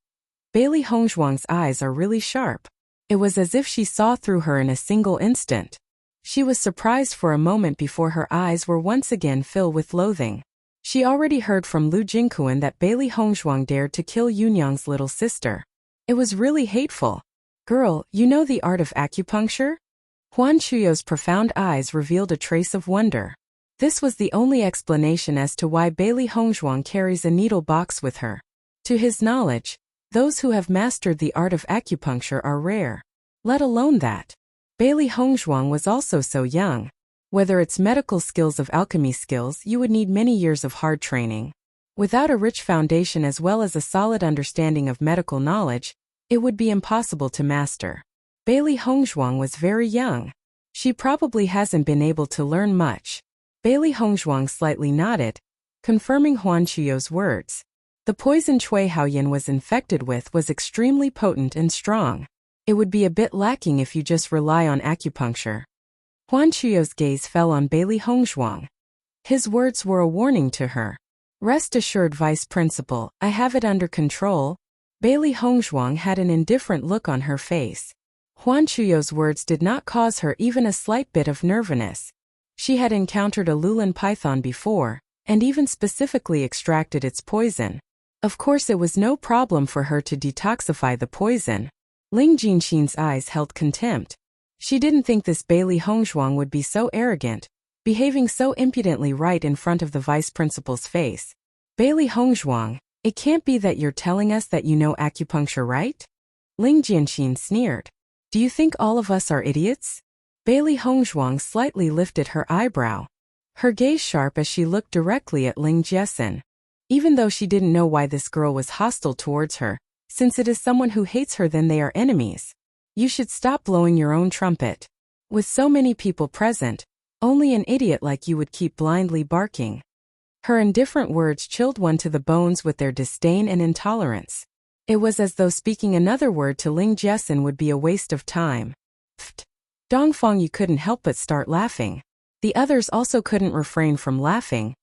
[SPEAKER 1] Bailey Hongzhuang's eyes are really sharp. It was as if she saw through her in a single instant. She was surprised for a moment before her eyes were once again filled with loathing. She already heard from Lu Jingquan that Bailey Hongzhuang dared to kill Yunyang's little sister. It was really hateful. Girl, you know the art of acupuncture? Huan Chuyo's profound eyes revealed a trace of wonder. This was the only explanation as to why Bailey Hongzhuang carries a needle box with her. To his knowledge, those who have mastered the art of acupuncture are rare. Let alone that Bailey Hongzhuang was also so young. Whether it's medical skills of alchemy skills, you would need many years of hard training. Without a rich foundation as well as a solid understanding of medical knowledge, it would be impossible to master. Bailey Hongzhuang was very young. She probably hasn't been able to learn much. Bailey Hongzhuang slightly nodded, confirming Huan Chuyo's words. The poison Cui Haoyan was infected with was extremely potent and strong. It would be a bit lacking if you just rely on acupuncture. Huan Chuyo's gaze fell on Bailey Hongzhuang. His words were a warning to her. Rest assured, Vice Principal, I have it under control. Bailey Hongzhuang had an indifferent look on her face. Huan Chuyo's words did not cause her even a slight bit of nervousness. She had encountered a Lulin python before, and even specifically extracted its poison. Of course it was no problem for her to detoxify the poison. Ling Jinxin's eyes held contempt. She didn't think this Bailey Hongzhuang would be so arrogant, behaving so impudently right in front of the vice principal's face. Bailey Hongzhuang, it can't be that you're telling us that you know acupuncture, right? Ling Jinxin sneered. Do you think all of us are idiots? Bailey Hongzhuang slightly lifted her eyebrow. Her gaze sharp as she looked directly at Ling Jiesin. Even though she didn't know why this girl was hostile towards her, since it is someone who hates her then they are enemies. You should stop blowing your own trumpet. With so many people present, only an idiot like you would keep blindly barking. Her indifferent words chilled one to the bones with their disdain and intolerance. It was as though speaking another word to Ling Jiesin would be a waste of time. Pfft. Dongfang, you couldn't help but start laughing. The others also couldn't refrain from laughing,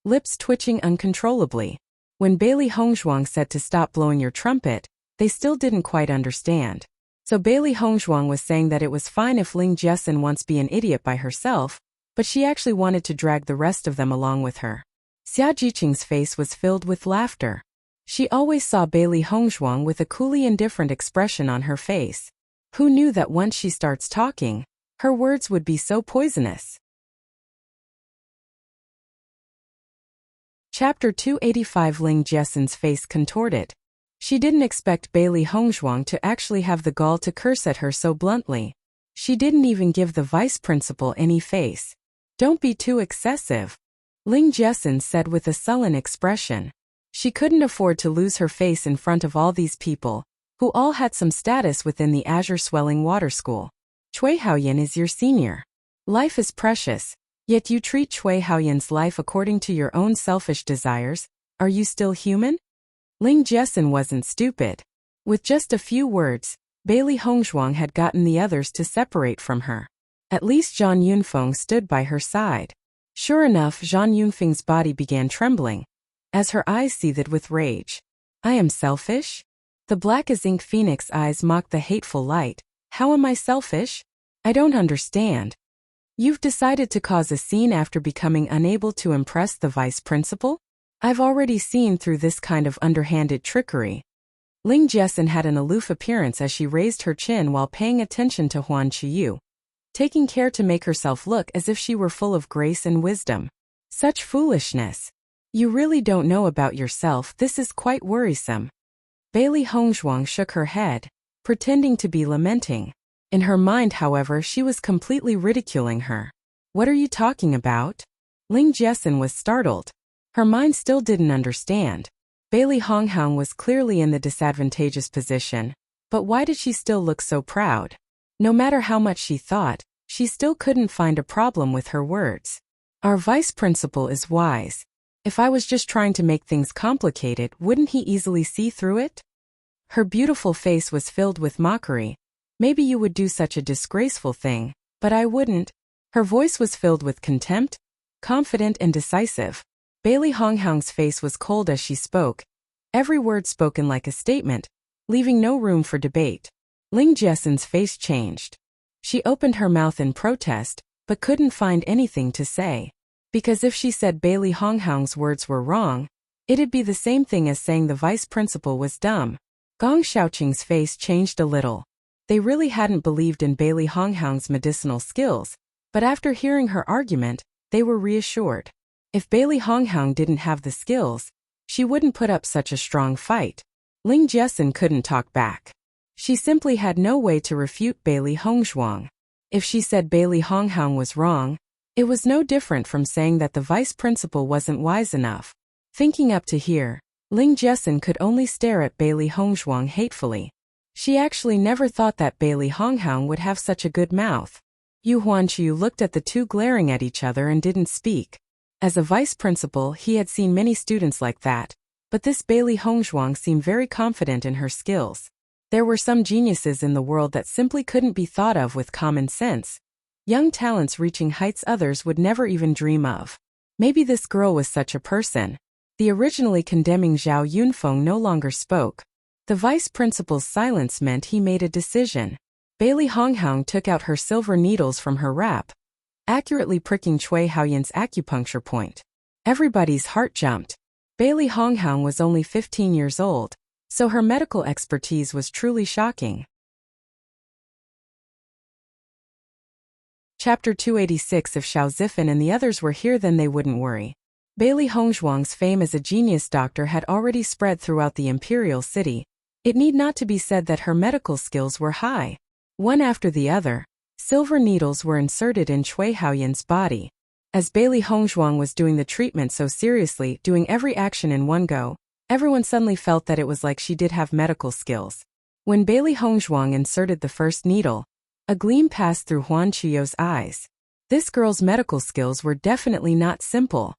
[SPEAKER 1] lips twitching uncontrollably. When Bailey Hongzhuang said to stop blowing your trumpet, they still didn't quite understand. So Bailey Hongzhuang was saying that it was fine if Ling Jiesin wants to be an idiot by herself, but she actually wanted to drag the rest of them along with her. Xia Jiqing's face was filled with laughter. She always saw Bailey Hongzhuang with a coolly indifferent expression on her face. Who knew that once she starts talking, her words would be so poisonous? Chapter 285. Ling Jiasen's face contorted. She didn't expect Bailey Hongzhuang to actually have the gall to curse at her so bluntly. She didn't even give the vice principal any face. Don't be too excessive, Ling Jiasen said with a sullen expression. She couldn't afford to lose her face in front of all these people, who all had some status within the Azure Swelling Water School. Cui Haoyan is your senior. Life is precious, yet you treat Cui Haoyan's life according to your own selfish desires. Are you still human? Ling Jiasen wasn't stupid. With just a few words, Bailey Hongzhuang had gotten the others to separate from her. At least Zhang Yunfeng stood by her side. Sure enough, Zhang Yunfeng's body began trembling, as her eyes seethed with rage. I am selfish? The black as ink phoenix eyes mocked the hateful light. How am I selfish? I don't understand. You've decided to cause a scene after becoming unable to impress the vice principal? I've already seen through this kind of underhanded trickery. Ling Jiasen had an aloof appearance as she raised her chin while paying attention to Huan Qiyu, taking care to make herself look as if she were full of grace and wisdom. Such foolishness. You really don't know about yourself. This is quite worrisome. Bailey Hongzhuang shook her head, pretending to be lamenting. In her mind, however, she was completely ridiculing her. What are you talking about? Ling Jiasen was startled. Her mind still didn't understand. Bailey Hongzhuang was clearly in the disadvantageous position, but why did she still look so proud? No matter how much she thought, she still couldn't find a problem with her words. Our vice principal is wise. If I was just trying to make things complicated, wouldn't he easily see through it? Her beautiful face was filled with mockery. Maybe you would do such a disgraceful thing, but I wouldn't. Her voice was filled with contempt, confident and decisive. Bailey Hongzhuang's face was cold as she spoke, every word spoken like a statement, leaving no room for debate. Ling Jiasen's face changed. She opened her mouth in protest, but couldn't find anything to say. Because if she said Bailey Hongzhuang's words were wrong, it'd be the same thing as saying the vice principal was dumb. Gong Xiaoqing's face changed a little. They really hadn't believed in Bailey Hongzhuang's medicinal skills, but after hearing her argument, they were reassured. If Bailey Hongzhuang didn't have the skills, she wouldn't put up such a strong fight. Ling Jiasen couldn't talk back. She simply had no way to refute Bailey Hongzhuang. If she said Bailey Hongzhuang was wrong, it was no different from saying that the vice principal wasn't wise enough. Thinking up to here, Ling Jiasen could only stare at Bailey Hongzhuang hatefully. She actually never thought that Bailey Hongzhuang would have such a good mouth. Yu Huanqiu looked at the two glaring at each other and didn't speak. As a vice principal, he had seen many students like that, but this Bailey Hongzhuang seemed very confident in her skills. There were some geniuses in the world that simply couldn't be thought of with common sense. Young talents reaching heights others would never even dream of. Maybe this girl was such a person. The originally condemning Zhao Yunfeng no longer spoke. The vice principal's silence meant he made a decision. Bailey Hongzhuang took out her silver needles from her wrap, accurately pricking Cui Haoyan's acupuncture point. Everybody's heart jumped. Bailey Hongzhuang was only 15 years old, so her medical expertise was truly shocking. Chapter 286. If Xiao Zifan and the others were here, then they wouldn't worry. Bailey Hongzhuang's fame as a genius doctor had already spread throughout the imperial city. It need not to be said that her medical skills were high. One after the other, silver needles were inserted in Cui Haoyan's body. As Bailey Hongzhuang was doing the treatment so seriously, doing every action in one go, everyone suddenly felt that it was like she did have medical skills. When Bailey Hongzhuang inserted the first needle, a gleam passed through Huan Qiyou's eyes. This girl's medical skills were definitely not simple.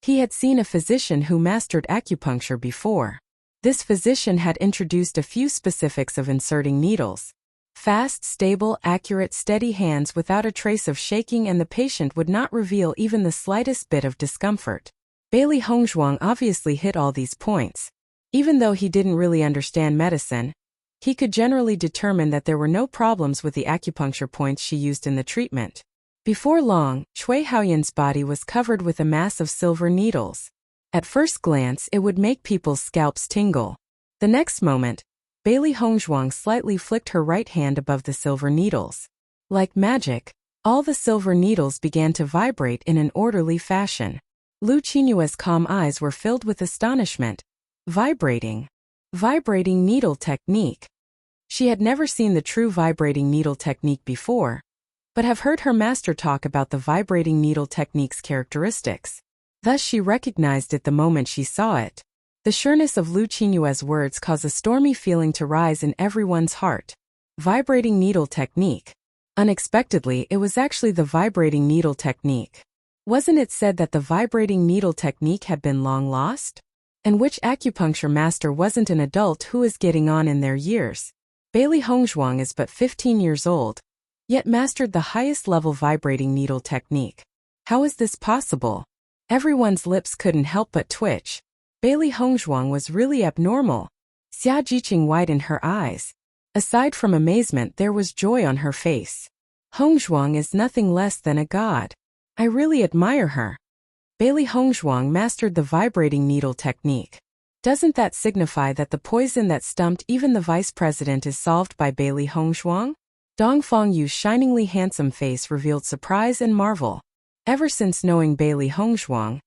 [SPEAKER 1] He had seen a physician who mastered acupuncture before. This physician had introduced a few specifics of inserting needles. Fast, stable, accurate, steady hands without a trace of shaking, and the patient would not reveal even the slightest bit of discomfort. Bailey Hongzhuang obviously hit all these points. Even though he didn't really understand medicine, he could generally determine that there were no problems with the acupuncture points she used in the treatment. Before long, Cui Haoyan's body was covered with a mass of silver needles. At first glance, it would make people's scalps tingle. The next moment, Bailey Hongzhuang slightly flicked her right hand above the silver needles. Like magic, all the silver needles began to vibrate in an orderly fashion. Lu Qinyue's calm eyes were filled with astonishment. Vibrating needle technique. She had never seen the true vibrating needle technique before, but have heard her master talk about the vibrating needle technique's characteristics. Thus she recognized it the moment she saw it. The sureness of Lu Qinyue's words caused a stormy feeling to rise in everyone's heart. Vibrating needle technique. Unexpectedly, it was actually the vibrating needle technique. Wasn't it said that the vibrating needle technique had been long lost? And which acupuncture master wasn't an adult who is getting on in their years? Bailey Hongzhuang is but 15 years old, yet mastered the highest level vibrating needle technique. How is this possible? Everyone's lips couldn't help but twitch. Bailey Hongzhuang was really abnormal. Xia Jiqing widened her eyes. Aside from amazement, there was joy on her face. Hongzhuang is nothing less than a god. I really admire her. Bailey Hongzhuang mastered the vibrating needle technique. Doesn't that signify that the poison that stumped even the vice president is solved by Bailey Hongzhuang? Dong Fengyu's shiningly handsome face revealed surprise and marvel. Ever since knowing Bailey Hongzhuang,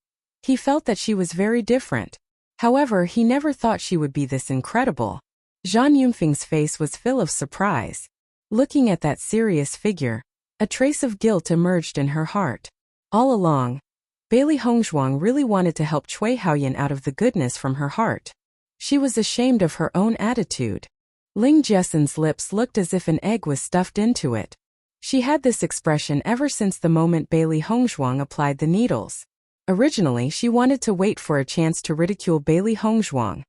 [SPEAKER 1] he felt that she was very different. However, he never thought she would be this incredible. Zhan Yunfeng's face was full of surprise. Looking at that serious figure, a trace of guilt emerged in her heart. All along, Bailey Hongzhuang really wanted to help Cui Haoyan out of the goodness from her heart. She was ashamed of her own attitude. Ling Jessen's lips looked as if an egg was stuffed into it. She had this expression ever since the moment Bailey Hongzhuang applied the needles. Originally, she wanted to wait for a chance to ridicule Bailey Hongzhuang,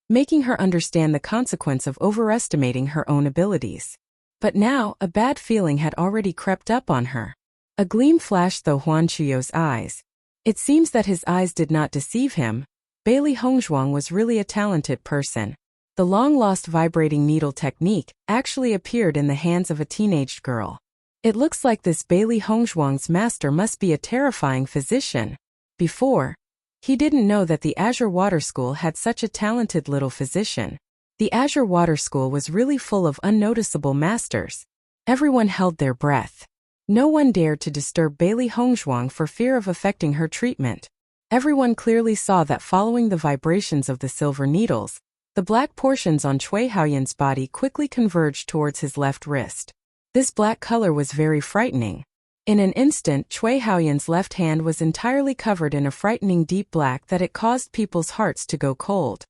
[SPEAKER 1] making her understand the consequence of overestimating her own abilities. But now, a bad feeling had already crept up on her. A gleam flashed through Huan Chuyo's eyes. It seems that his eyes did not deceive him. Bailey Hongzhuang was really a talented person. The long-lost vibrating needle technique actually appeared in the hands of a teenaged girl. It looks like this Bailey Hongzhuang's master must be a terrifying physician. Before, he didn't know that the Azure Water School had such a talented little physician. The Azure Water School was really full of unnoticeable masters. Everyone held their breath. No one dared to disturb Bailey Hongzhuang for fear of affecting her treatment. Everyone clearly saw that following the vibrations of the silver needles, the black portions on Cui Haoyan's body quickly converged towards his left wrist. This black color was very frightening. In an instant, Cui Haoyan's left hand was entirely covered in a frightening deep black that it caused people's hearts to go cold.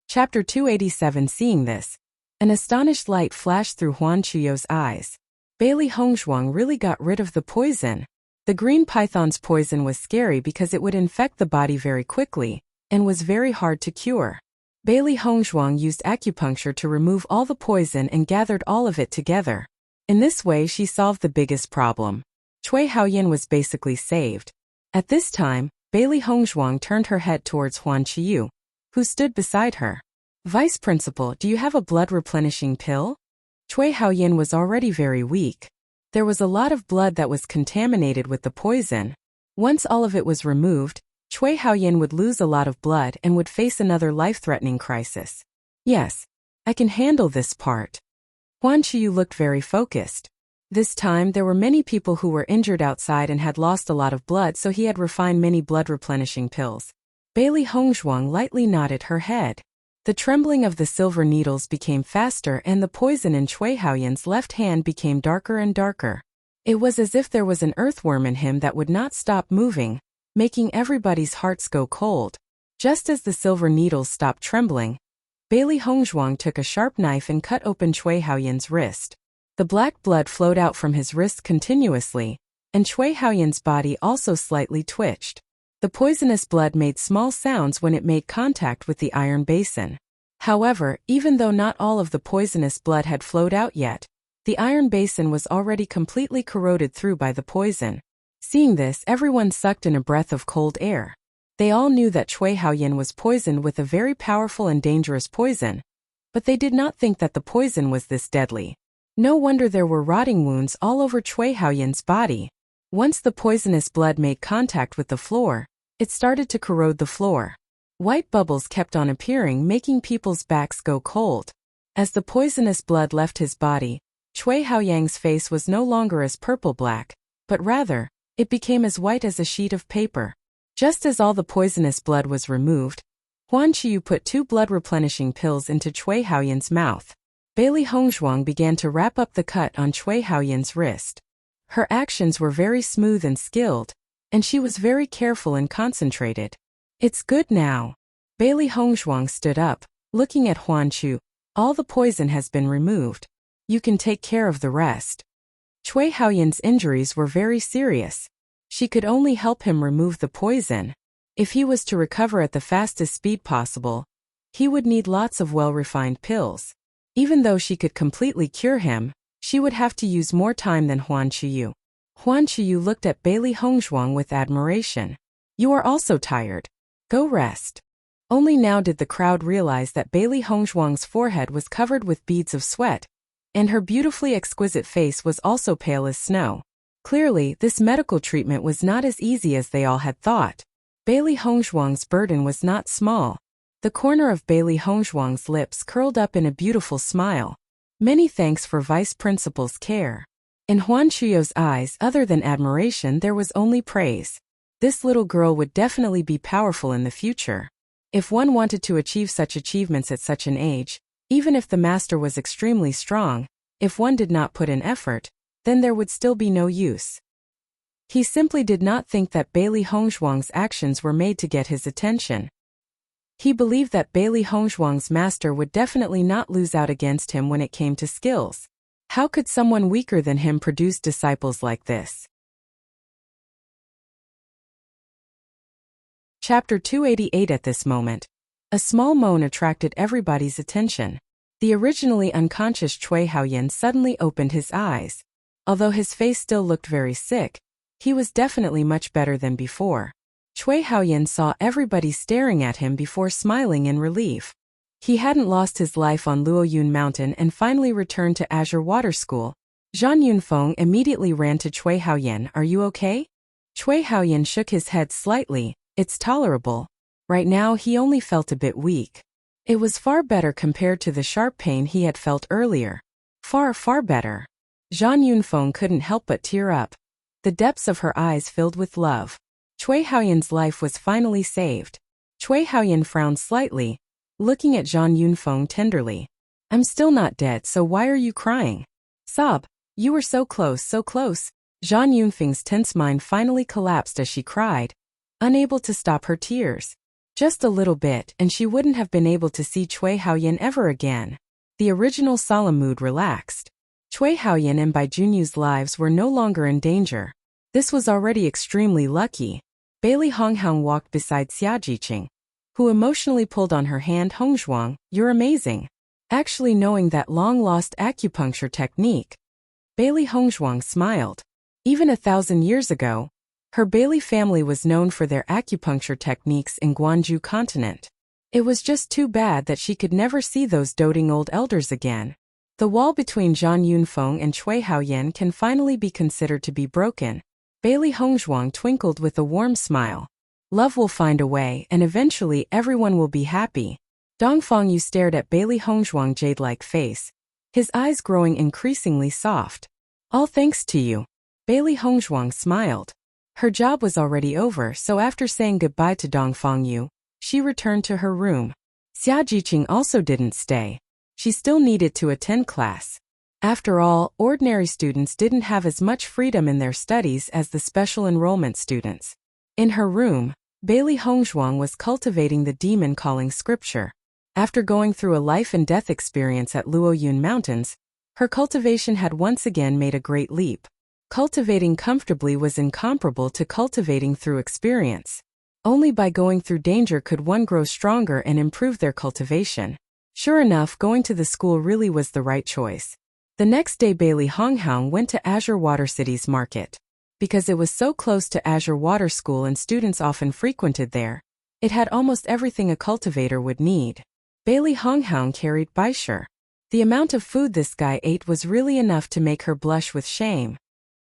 [SPEAKER 1] Chapter 287. Seeing this, an astonished light flashed through Huan Chuyo's eyes. Bailey Hongzhuang really got rid of the poison. The green python's poison was scary because it would infect the body very quickly, and was very hard to cure. Bailey Hongzhuang used acupuncture to remove all the poison and gathered all of it together. In this way she solved the biggest problem. Cui Haoyan was basically saved. At this time, Bailey Hongzhuang turned her head towards Huan Chuyu, who stood beside her. Vice Principal, do you have a blood replenishing pill? Cui Haoyan was already very weak. There was a lot of blood that was contaminated with the poison. Once all of it was removed, Cui Haoyan would lose a lot of blood and would face another life-threatening crisis. Yes, I can handle this part. Huan Chuyu looked very focused. This time there were many people who were injured outside and had lost a lot of blood, so he had refined many blood replenishing pills. Bailey Hongzhuang lightly nodded her head. The trembling of the silver needles became faster and the poison in Cui Haoyan's left hand became darker and darker. It was as if there was an earthworm in him that would not stop moving, making everybody's hearts go cold. Just as the silver needles stopped trembling, Bailey Hongzhuang took a sharp knife and cut open Cui Haoyan's wrist. The black blood flowed out from his wrist continuously, and Cui Haoyan's body also slightly twitched. The poisonous blood made small sounds when it made contact with the iron basin. However, even though not all of the poisonous blood had flowed out yet, the iron basin was already completely corroded through by the poison. Seeing this, everyone sucked in a breath of cold air. They all knew that Cui Haoyan was poisoned with a very powerful and dangerous poison, but they did not think that the poison was this deadly. No wonder there were rotting wounds all over Cui Haoyan's body. Once the poisonous blood made contact with the floor, it started to corrode the floor. White bubbles kept on appearing, making people's backs go cold. As the poisonous blood left his body, Cui Haoyang's face was no longer as purple-black, but rather, it became as white as a sheet of paper. Just as all the poisonous blood was removed, Huan Qiyu put 2 blood-replenishing pills into Cui Haoyan's mouth. Bailey Hongzhuang began to wrap up the cut on Cui Haoyan's wrist. Her actions were very smooth and skilled, and she was very careful and concentrated. It's good now. Bailey Hongzhuang stood up, looking at Huan Qiyu. All the poison has been removed. You can take care of the rest. Cui Haoyan's injuries were very serious. She could only help him remove the poison. If he was to recover at the fastest speed possible, he would need lots of well-refined pills. Even though she could completely cure him, she would have to use more time than Huan Qiyu. Huan Qiyu looked at Bailey Hongzhuang with admiration. You are also tired. Go rest. Only now did the crowd realize that Bailey Hongzhuang's forehead was covered with beads of sweat, and her beautifully exquisite face was also pale as snow. Clearly, this medical treatment was not as easy as they all had thought. Bailey Hongzhuang's burden was not small. The corner of Bailey Hongzhuang's lips curled up in a beautiful smile. Many thanks for Vice Principal's care. In Huan Qiyu's eyes, other than admiration, there was only praise. This little girl would definitely be powerful in the future. If one wanted to achieve such achievements at such an age, even if the master was extremely strong, if one did not put in effort, then there would still be no use. He simply did not think that Bailey Hongzhuang's actions were made to get his attention. He believed that Bailey Hongzhuang's master would definitely not lose out against him when it came to skills. How could someone weaker than him produce disciples like this? Chapter 288. At this moment, a small moan attracted everybody's attention. The originally unconscious Cui Haoyan suddenly opened his eyes. Although his face still looked very sick, he was definitely much better than before. Cui Haoyan saw everybody staring at him before smiling in relief. He hadn't lost his life on Luoyun Mountain and finally returned to Azure Water School. Zhan Yunfeng immediately ran to Cui Haoyan. Are you okay? Cui Haoyan shook his head slightly. It's tolerable. Right now he only felt a bit weak. It was far better compared to the sharp pain he had felt earlier. Far, far better. Zhan Yunfeng couldn't help but tear up. The depths of her eyes filled with love. Cui Haoyan's life was finally saved. Cui Haoyan frowned slightly, looking at Zhan Yunfeng tenderly. I'm still not dead, so why are you crying? Sob, you were so close, so close. Zhan Yunfeng's tense mind finally collapsed as she cried, unable to stop her tears. Just a little bit, and she wouldn't have been able to see Cui Haoyan ever again. The original solemn mood relaxed. Cui Haoyan and Bai Junyu's lives were no longer in danger. This was already extremely lucky. Bailey Hongzhuang walked beside Xia Jiqing, who emotionally pulled on her hand. Hongzhuang, you're amazing. Actually knowing that long-lost acupuncture technique. Bailey Hongzhuang smiled. Even 1,000 years ago, her Bailey family was known for their acupuncture techniques in Guanju continent. It was just too bad that she could never see those doting old elders again. The wall between Zhan Yunfeng and Cui Haoyan can finally be considered to be broken. Bailey Hongzhuang twinkled with a warm smile. Love will find a way, and eventually everyone will be happy. Dongfang Yu stared at Bailey Hongzhuang's jade-like face, his eyes growing increasingly soft. All thanks to you. Bailey Hongzhuang smiled. Her job was already over, so after saying goodbye to Dongfang Yu, she returned to her room. Xia Jiqing also didn't stay. She still needed to attend class. After all, ordinary students didn't have as much freedom in their studies as the special enrollment students. In her room, Bailey Hongzhuang was cultivating the demon calling scripture. After going through a life and death experience at Luoyun Mountains, her cultivation had once again made a great leap. Cultivating comfortably was incomparable to cultivating through experience. Only by going through danger could one grow stronger and improve their cultivation. Sure enough, going to the school really was the right choice. The next day Bailey Hongzhuang went to Azure Water City's market. Because it was so close to Azure Water School and students often frequented there, it had almost everything a cultivator would need. Bailey Hongzhuang carried Baishur. The amount of food this guy ate was really enough to make her blush with shame.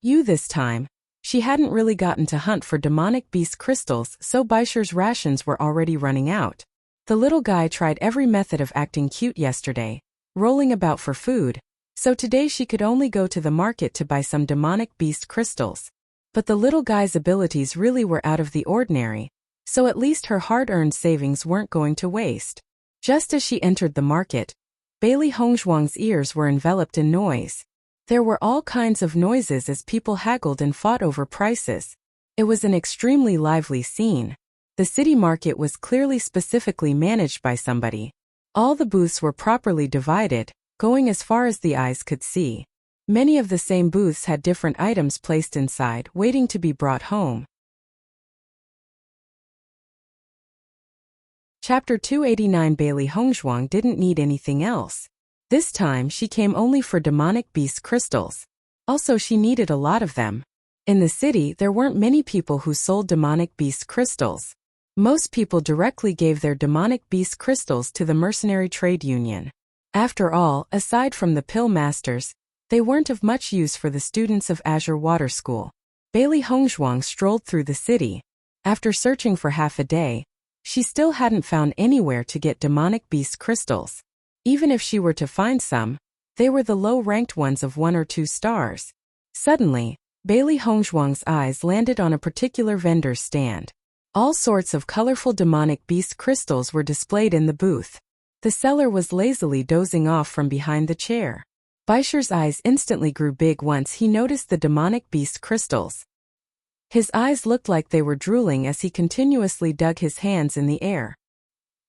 [SPEAKER 1] You this time. She hadn't really gotten to hunt for demonic beast crystals, so Baisher's rations were already running out. The little guy tried every method of acting cute yesterday, rolling about for food, so today she could only go to the market to buy some demonic beast crystals. But the little guy's abilities really were out of the ordinary, so at least her hard-earned savings weren't going to waste. Just as she entered the market, Bailey Hongzhuang's ears were enveloped in noise. There were all kinds of noises as people haggled and fought over prices. It was an extremely lively scene. The city market was clearly specifically managed by somebody. All the booths were properly divided, going as far as the eyes could see. Many of the same booths had different items placed inside, waiting to be brought home. Chapter 289. Bailey Hongzhuang didn't need anything else. This time she came only for demonic beast crystals. Also, she needed a lot of them. In the city, there weren't many people who sold demonic beast crystals. Most people directly gave their demonic beast crystals to the mercenary trade union. After all, aside from the pill masters, they weren't of much use for the students of Azure Water School. Bailey Hongzhuang strolled through the city. After searching for half a day, she still hadn't found anywhere to get demonic beast crystals. Even if she were to find some, they were the low-ranked ones of 1 or 2 stars. Suddenly, Bailey Hongzhuang's eyes landed on a particular vendor's stand. All sorts of colorful demonic beast crystals were displayed in the booth. The seller was lazily dozing off from behind the chair. Baisher's eyes instantly grew big once he noticed the demonic beast crystals. His eyes looked like they were drooling as he continuously dug his hands in the air.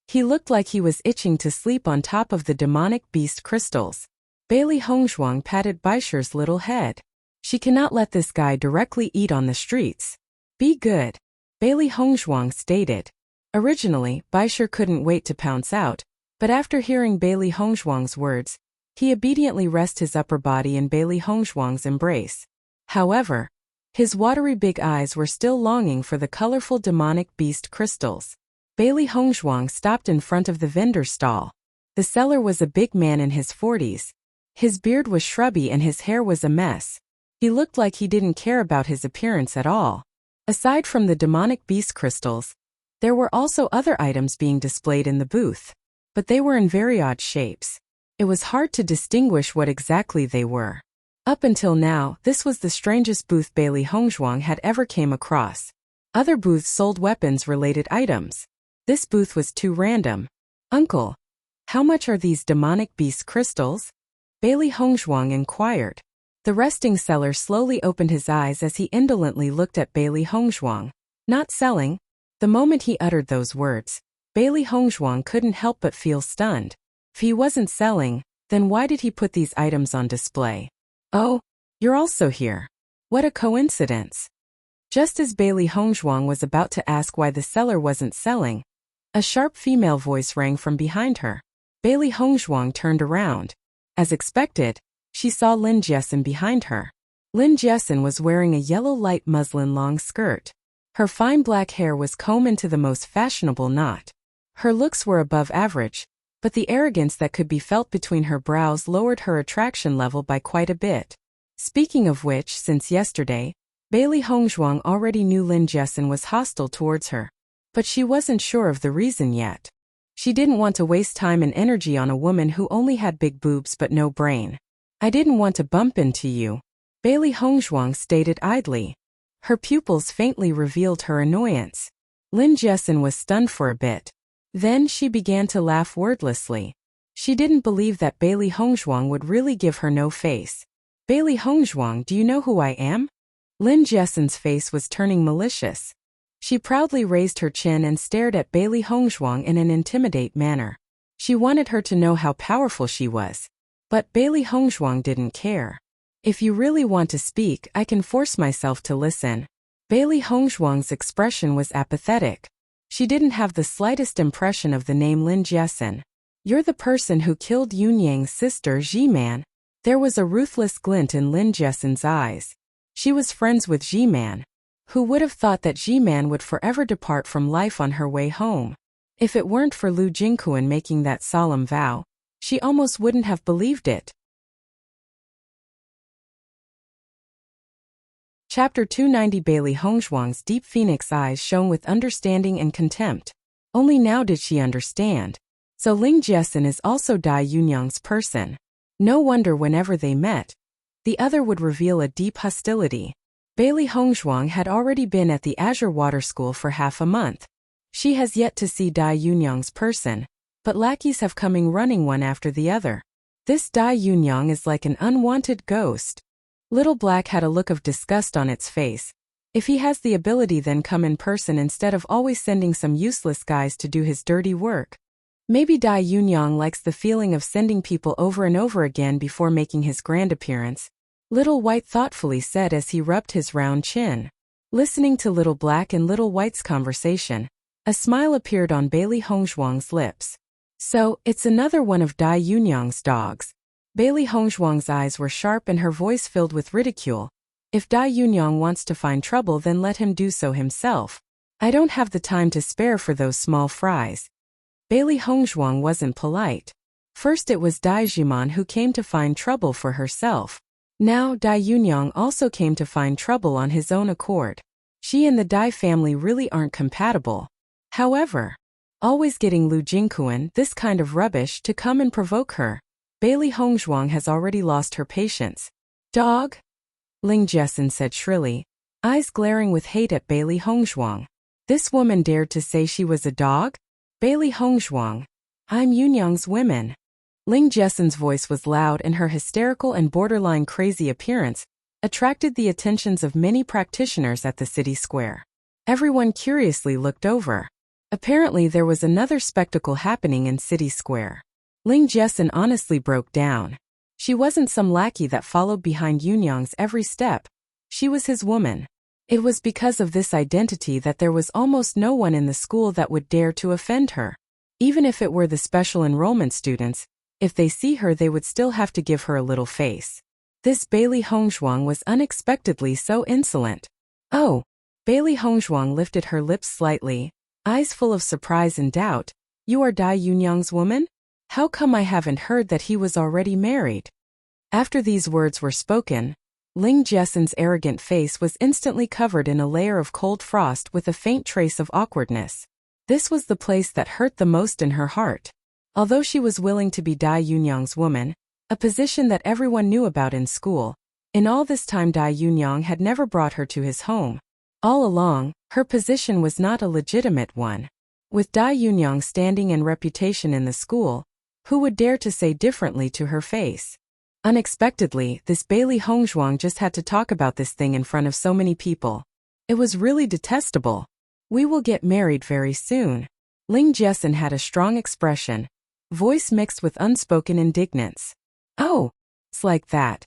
[SPEAKER 1] He looked like he was itching to sleep on top of the demonic beast crystals. Bailey Hongzhuang patted Baisher's little head. She cannot let this guy directly eat on the streets. Be good, Bailey Hongzhuang stated. Originally, Baisher couldn't wait to pounce out, but after hearing Bailey Hongzhuang's words, he obediently rested his upper body in Bailey Hongzhuang's embrace. However, his watery big eyes were still longing for the colorful demonic beast crystals. Bailey Hongzhuang stopped in front of the vendor's stall. The seller was a big man in his 40s. His beard was shrubby and his hair was a mess. He looked like he didn't care about his appearance at all. Aside from the demonic beast crystals, there were also other items being displayed in the booth, but they were in very odd shapes. It was hard to distinguish what exactly they were. Up until now, this was the strangest booth Bailey Hongzhuang had ever came across. Other booths sold weapons-related items. This booth was too random. "Uncle, how much are these demonic beast crystals?" Bailey Hongzhuang inquired. The resting seller slowly opened his eyes as he indolently looked at Bailey Hongzhuang. "Not selling?" The moment he uttered those words, Bailey Hongzhuang couldn't help but feel stunned. If he wasn't selling, then why did he put these items on display? "Oh, you're also here. What a coincidence." Just as Bailey Hongzhuang was about to ask why the seller wasn't selling, a sharp female voice rang from behind her. Bailey Hongzhuang turned around. As expected, she saw Lin Jiesin behind her. Lin Jiesin was wearing a yellow light muslin long skirt. Her fine black hair was combed into the most fashionable knot. Her looks were above average, but the arrogance that could be felt between her brows lowered her attraction level by quite a bit. Speaking of which, since yesterday, Bailey Hongzhuang already knew Lin Jiesin was hostile towards her. But she wasn't sure of the reason yet. She didn't want to waste time and energy on a woman who only had big boobs but no brain. "I didn't want to bump into you," Bailey Hongzhuang stated idly. Her pupils faintly revealed her annoyance. Lin Jiesin was stunned for a bit. Then she began to laugh wordlessly. She didn't believe that Bailey Hongzhuang would really give her no face. "Bailey Hongzhuang, do you know who I am?" Lin Jiesin's face was turning malicious. She proudly raised her chin and stared at Bailey Hongzhuang in an intimidate manner. She wanted her to know how powerful she was. But Bailey Hongzhuang didn't care. "If you really want to speak, I can force myself to listen." Bailey Hongzhuang's expression was apathetic. She didn't have the slightest impression of the name Lin Jiesin. "You're the person who killed Yun Yang's sister Ji-man." There was a ruthless glint in Lin Jiesin's eyes. She was friends with Ji-man. Who would have thought that Ji-man would forever depart from life on her way home? If it weren't for Lu Jingquan making that solemn vow, she almost wouldn't have believed it. Chapter 290. Bailey Hongzhuang's deep phoenix eyes shone with understanding and contempt. Only now did she understand. So Ling Jiesin is also Dai Yunyang's person. No wonder whenever they met, the other would reveal a deep hostility. Bailey Hongzhuang had already been at the Azure Water School for half a month. She has yet to see Dai Yunyang's person, but lackeys have coming running one after the other. This Dai Yunyang is like an unwanted ghost. Little Black had a look of disgust on its face. If he has the ability, then come in person instead of always sending some useless guys to do his dirty work. Maybe Dai Yunyang likes the feeling of sending people over and over again before making his grand appearance, Little White thoughtfully said as he rubbed his round chin. Listening to Little Black and Little White's conversation, a smile appeared on Bailey Hongzhuang's lips. So, it's another one of Dai Yunyang's dogs. Bailey Hongzhuang's eyes were sharp and her voice filled with ridicule. If Dai Yunyang wants to find trouble, then let him do so himself. I don't have the time to spare for those small fries. Bailey Hongzhuang wasn't polite. First it was Dai Jiman who came to find trouble for herself. Now Dai Yunyang also came to find trouble on his own accord. She and the Dai family really aren't compatible. However, always getting Lu Jingquan, this kind of rubbish, to come and provoke her. Bailey Hongzhuang has already lost her patience. Dog? Ling Jiesin said shrilly, eyes glaring with hate at Bailey Hongzhuang. This woman dared to say she was a dog? Bailey Hongzhuang. I'm Yunyang's women. Ling Jiesin's voice was loud and her hysterical and borderline crazy appearance attracted the attentions of many practitioners at the city square. Everyone curiously looked over. Apparently there was another spectacle happening in City Square. Ling Jiesin honestly broke down. She wasn't some lackey that followed behind Yunyang's every step. She was his woman. It was because of this identity that there was almost no one in the school that would dare to offend her. Even if it were the special enrollment students, if they see her they would still have to give her a little face. This Bailey Hongzhuang was unexpectedly so insolent. Oh! Bailey Hongzhuang lifted her lips slightly, eyes full of surprise and doubt. You are Dai Yunyang's woman? How come I haven't heard that he was already married? After these words were spoken, Ling Jiesin's arrogant face was instantly covered in a layer of cold frost with a faint trace of awkwardness. This was the place that hurt the most in her heart. Although she was willing to be Dai Yunyang's woman, a position that everyone knew about in school, in all this time Dai Yunyang had never brought her to his home. All along, her position was not a legitimate one. With Dai Yunyang's standing and reputation in the school, who would dare to say differently to her face? Unexpectedly, this Bailey Hongzhuang just had to talk about this thing in front of so many people. It was really detestable. We will get married very soon. Ling Jiesin had a strong expression, voice mixed with unspoken indignance. Oh, it's like that.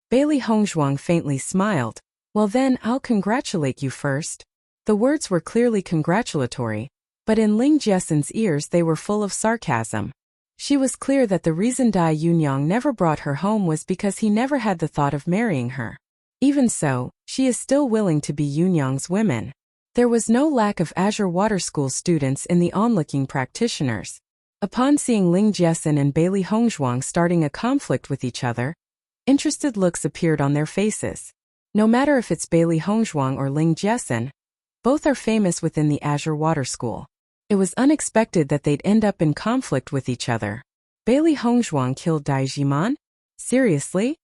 [SPEAKER 1] Bailey Hongzhuang faintly smiled. Well then, I'll congratulate you first. The words were clearly congratulatory, but in Ling Jiesin's ears they were full of sarcasm. She was clear that the reason Dai Yunyang never brought her home was because he never had the thought of marrying her. Even so, she is still willing to be Yunyang's woman. There was no lack of Azure Water School students in the onlooking practitioners. Upon seeing Ling Jiesin and Bailey Hongzhuang starting a conflict with each other, interested looks appeared on their faces. No matter if it's Bailey Hongzhuang or Ling Jiesin, both are famous within the Azure Water School. It was unexpected that they'd end up in conflict with each other. Bailey Hongzhuang killed Dai Jiman? Seriously?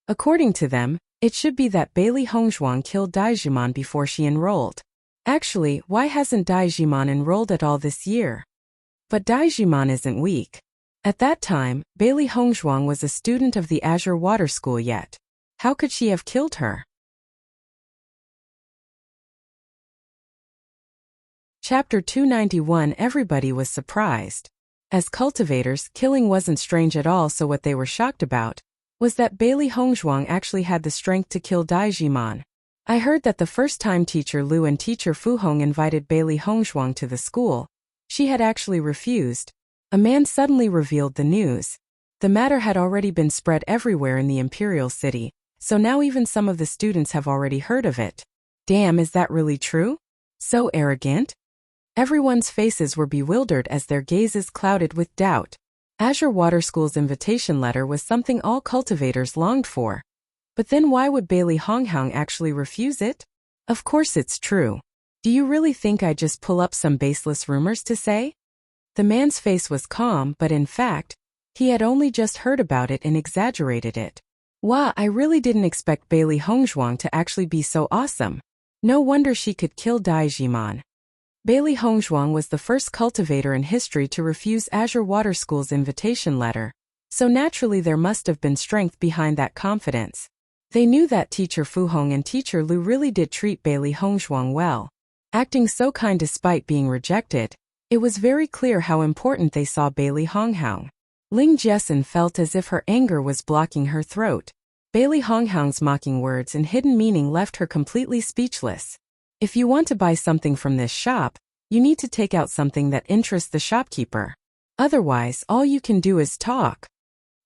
[SPEAKER 1] According to them, it should be that Bailey Hongzhuang killed Dai Jiman before she enrolled. Actually, why hasn't Dai Jiman enrolled at all this year? But Dai Jiman isn't weak. At that time, Bailey Hongzhuang was a student of the Azure Water School yet. How could she have killed her? Chapter 291. Everybody was surprised. As cultivators, killing wasn't strange at all, so what they were shocked about was that Bailey Hongzhuang actually had the strength to kill Dai Jiman. I heard that the first time Teacher Lu and Teacher Fu Hong invited Bailey Hongzhuang to the school, she had actually refused. A man suddenly revealed the news. The matter had already been spread everywhere in the Imperial City, so now even some of the students have already heard of it. Damn, is that really true? So arrogant? Everyone's faces were bewildered as their gazes clouded with doubt. Azure Water School's invitation letter was something all cultivators longed for. But then why would Bailey Honghang actually refuse it? Of course it's true. Do you really think I just pull up some baseless rumors to say? The man's face was calm, but in fact, he had only just heard about it and exaggerated it. Wow, I really didn't expect Bailey Hongzhuang to actually be so awesome. No wonder she could kill Dai Jiman. Bailey Hongzhuang was the first cultivator in history to refuse Azure Water School's invitation letter, so naturally there must have been strength behind that confidence. They knew that Teacher Fu Hong and Teacher Lu really did treat Bailey Hongzhuang well. Acting so kind despite being rejected, it was very clear how important they saw Bailey Honghang. Ling Jiesin felt as if her anger was blocking her throat. Bailey Honghang's mocking words and hidden meaning left her completely speechless. If you want to buy something from this shop, you need to take out something that interests the shopkeeper. Otherwise, all you can do is talk.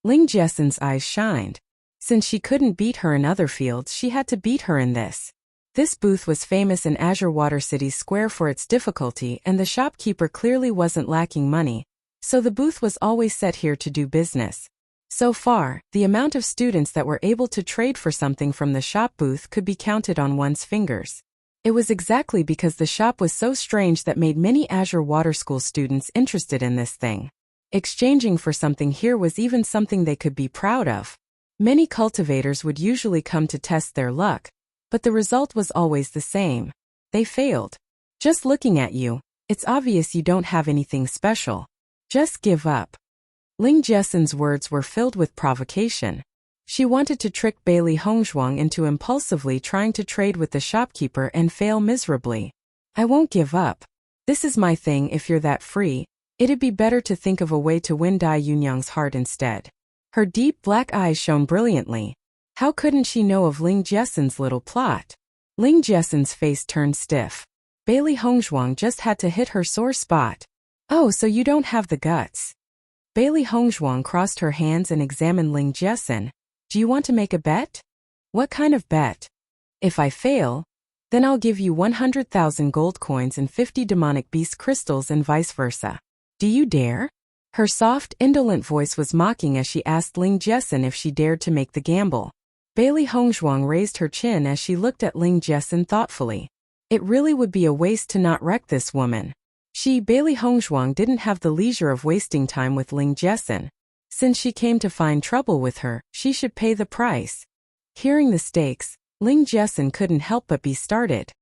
[SPEAKER 1] Ling Jiesin's eyes shined. Since she couldn't beat her in other fields, she had to beat her in this. This booth was famous in Azure Water City Square for its difficulty, and the shopkeeper clearly wasn't lacking money, so the booth was always set here to do business. So far, the amount of students that were able to trade for something from the shop booth could be counted on one's fingers. It was exactly because the shop was so strange that made many Azure Water School students interested in this thing. Exchanging for something here was even something they could be proud of. Many cultivators would usually come to test their luck, but the result was always the same. They failed. Just looking at you, it's obvious you don't have anything special. Just give up. Ling Jiesin's words were filled with provocation. She wanted to trick Bailey Hongzhuang into impulsively trying to trade with the shopkeeper and fail miserably. I won't give up. This is my thing. If you're that free, it'd be better to think of a way to win Dai Yunyang's heart instead. Her deep black eyes shone brilliantly. How couldn't she know of Ling Jiesin's little plot? Ling Jiesin's face turned stiff. Bailey Hongzhuang just had to hit her sore spot. Oh, so you don't have the guts. Bailey Hongzhuang crossed her hands and examined Ling Jiesin. Do you want to make a bet? What kind of bet? If I fail, then I'll give you 100,000 gold coins and 50 demonic beast crystals and vice versa. Do you dare? Her soft, indolent voice was mocking as she asked Ling Jiesin if she dared to make the gamble. Bailey Hongzhuang raised her chin as she looked at Ling Jiesin thoughtfully. It really would be a waste to not wreck this woman. Bailey Hongzhuang didn't have the leisure of wasting time with Ling Jiesin. Since she came to find trouble with her, she should pay the price. Hearing the stakes, Ling Jiesin couldn't help but be started.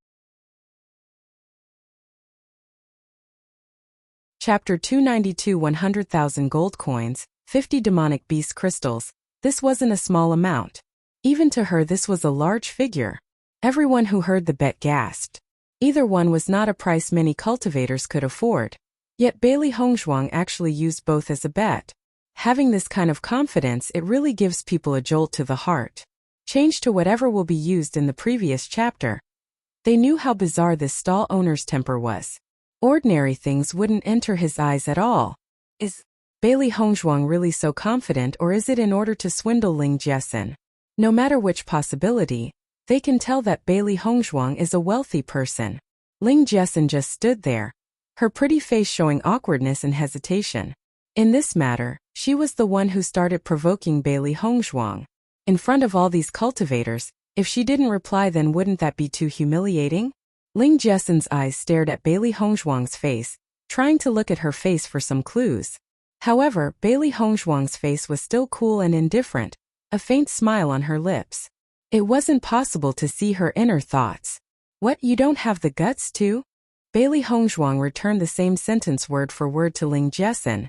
[SPEAKER 1] Chapter 292 100,000 gold coins, 50 demonic beast crystals. This wasn't a small amount. Even to her this was a large figure. Everyone who heard the bet gasped. Either one was not a price many cultivators could afford. Yet Bailey Hongzhuang actually used both as a bet. Having this kind of confidence, it really gives people a jolt to the heart. Change to whatever will be used in the previous chapter. They knew how bizarre this stall owner's temper was. Ordinary things wouldn't enter his eyes at all. Is Bailey Hongzhuang really so confident, or is it in order to swindle Ling Jiesin? No matter which possibility, they can tell that Bailey Hongzhuang is a wealthy person. Ling Jiesin just stood there, her pretty face showing awkwardness and hesitation. In this matter, she was the one who started provoking Bailey Hongzhuang. In front of all these cultivators, if she didn't reply, then wouldn't that be too humiliating? Ling Jiesin's eyes stared at Bailey Hongzhuang's face, trying to look at her face for some clues. However, Bailey Hongzhuang's face was still cool and indifferent, a faint smile on her lips. It wasn't possible to see her inner thoughts. What, you don't have the guts to? Bailey Hongzhuang returned the same sentence word for word to Ling Jiesin,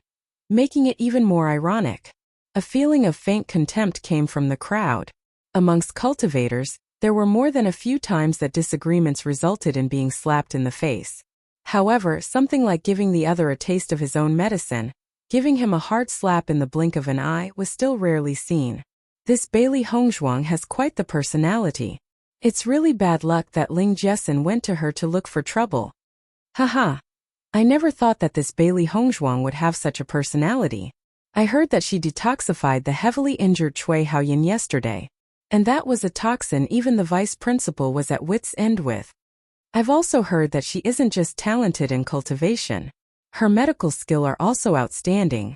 [SPEAKER 1] making it even more ironic. A feeling of faint contempt came from the crowd. Amongst cultivators, there were more than a few times that disagreements resulted in being slapped in the face. However, something like giving the other a taste of his own medicine, giving him a hard slap in the blink of an eye, was still rarely seen. This Bailey Hongzhuang has quite the personality. It's really bad luck that Ling Jiesin went to her to look for trouble. Haha. I never thought that this Bailey Hongzhuang would have such a personality. I heard that she detoxified the heavily injured Cui Haoyan yesterday. And that was a toxin even the vice principal was at wit's end with. I've also heard that she isn't just talented in cultivation. Her medical skill are also outstanding.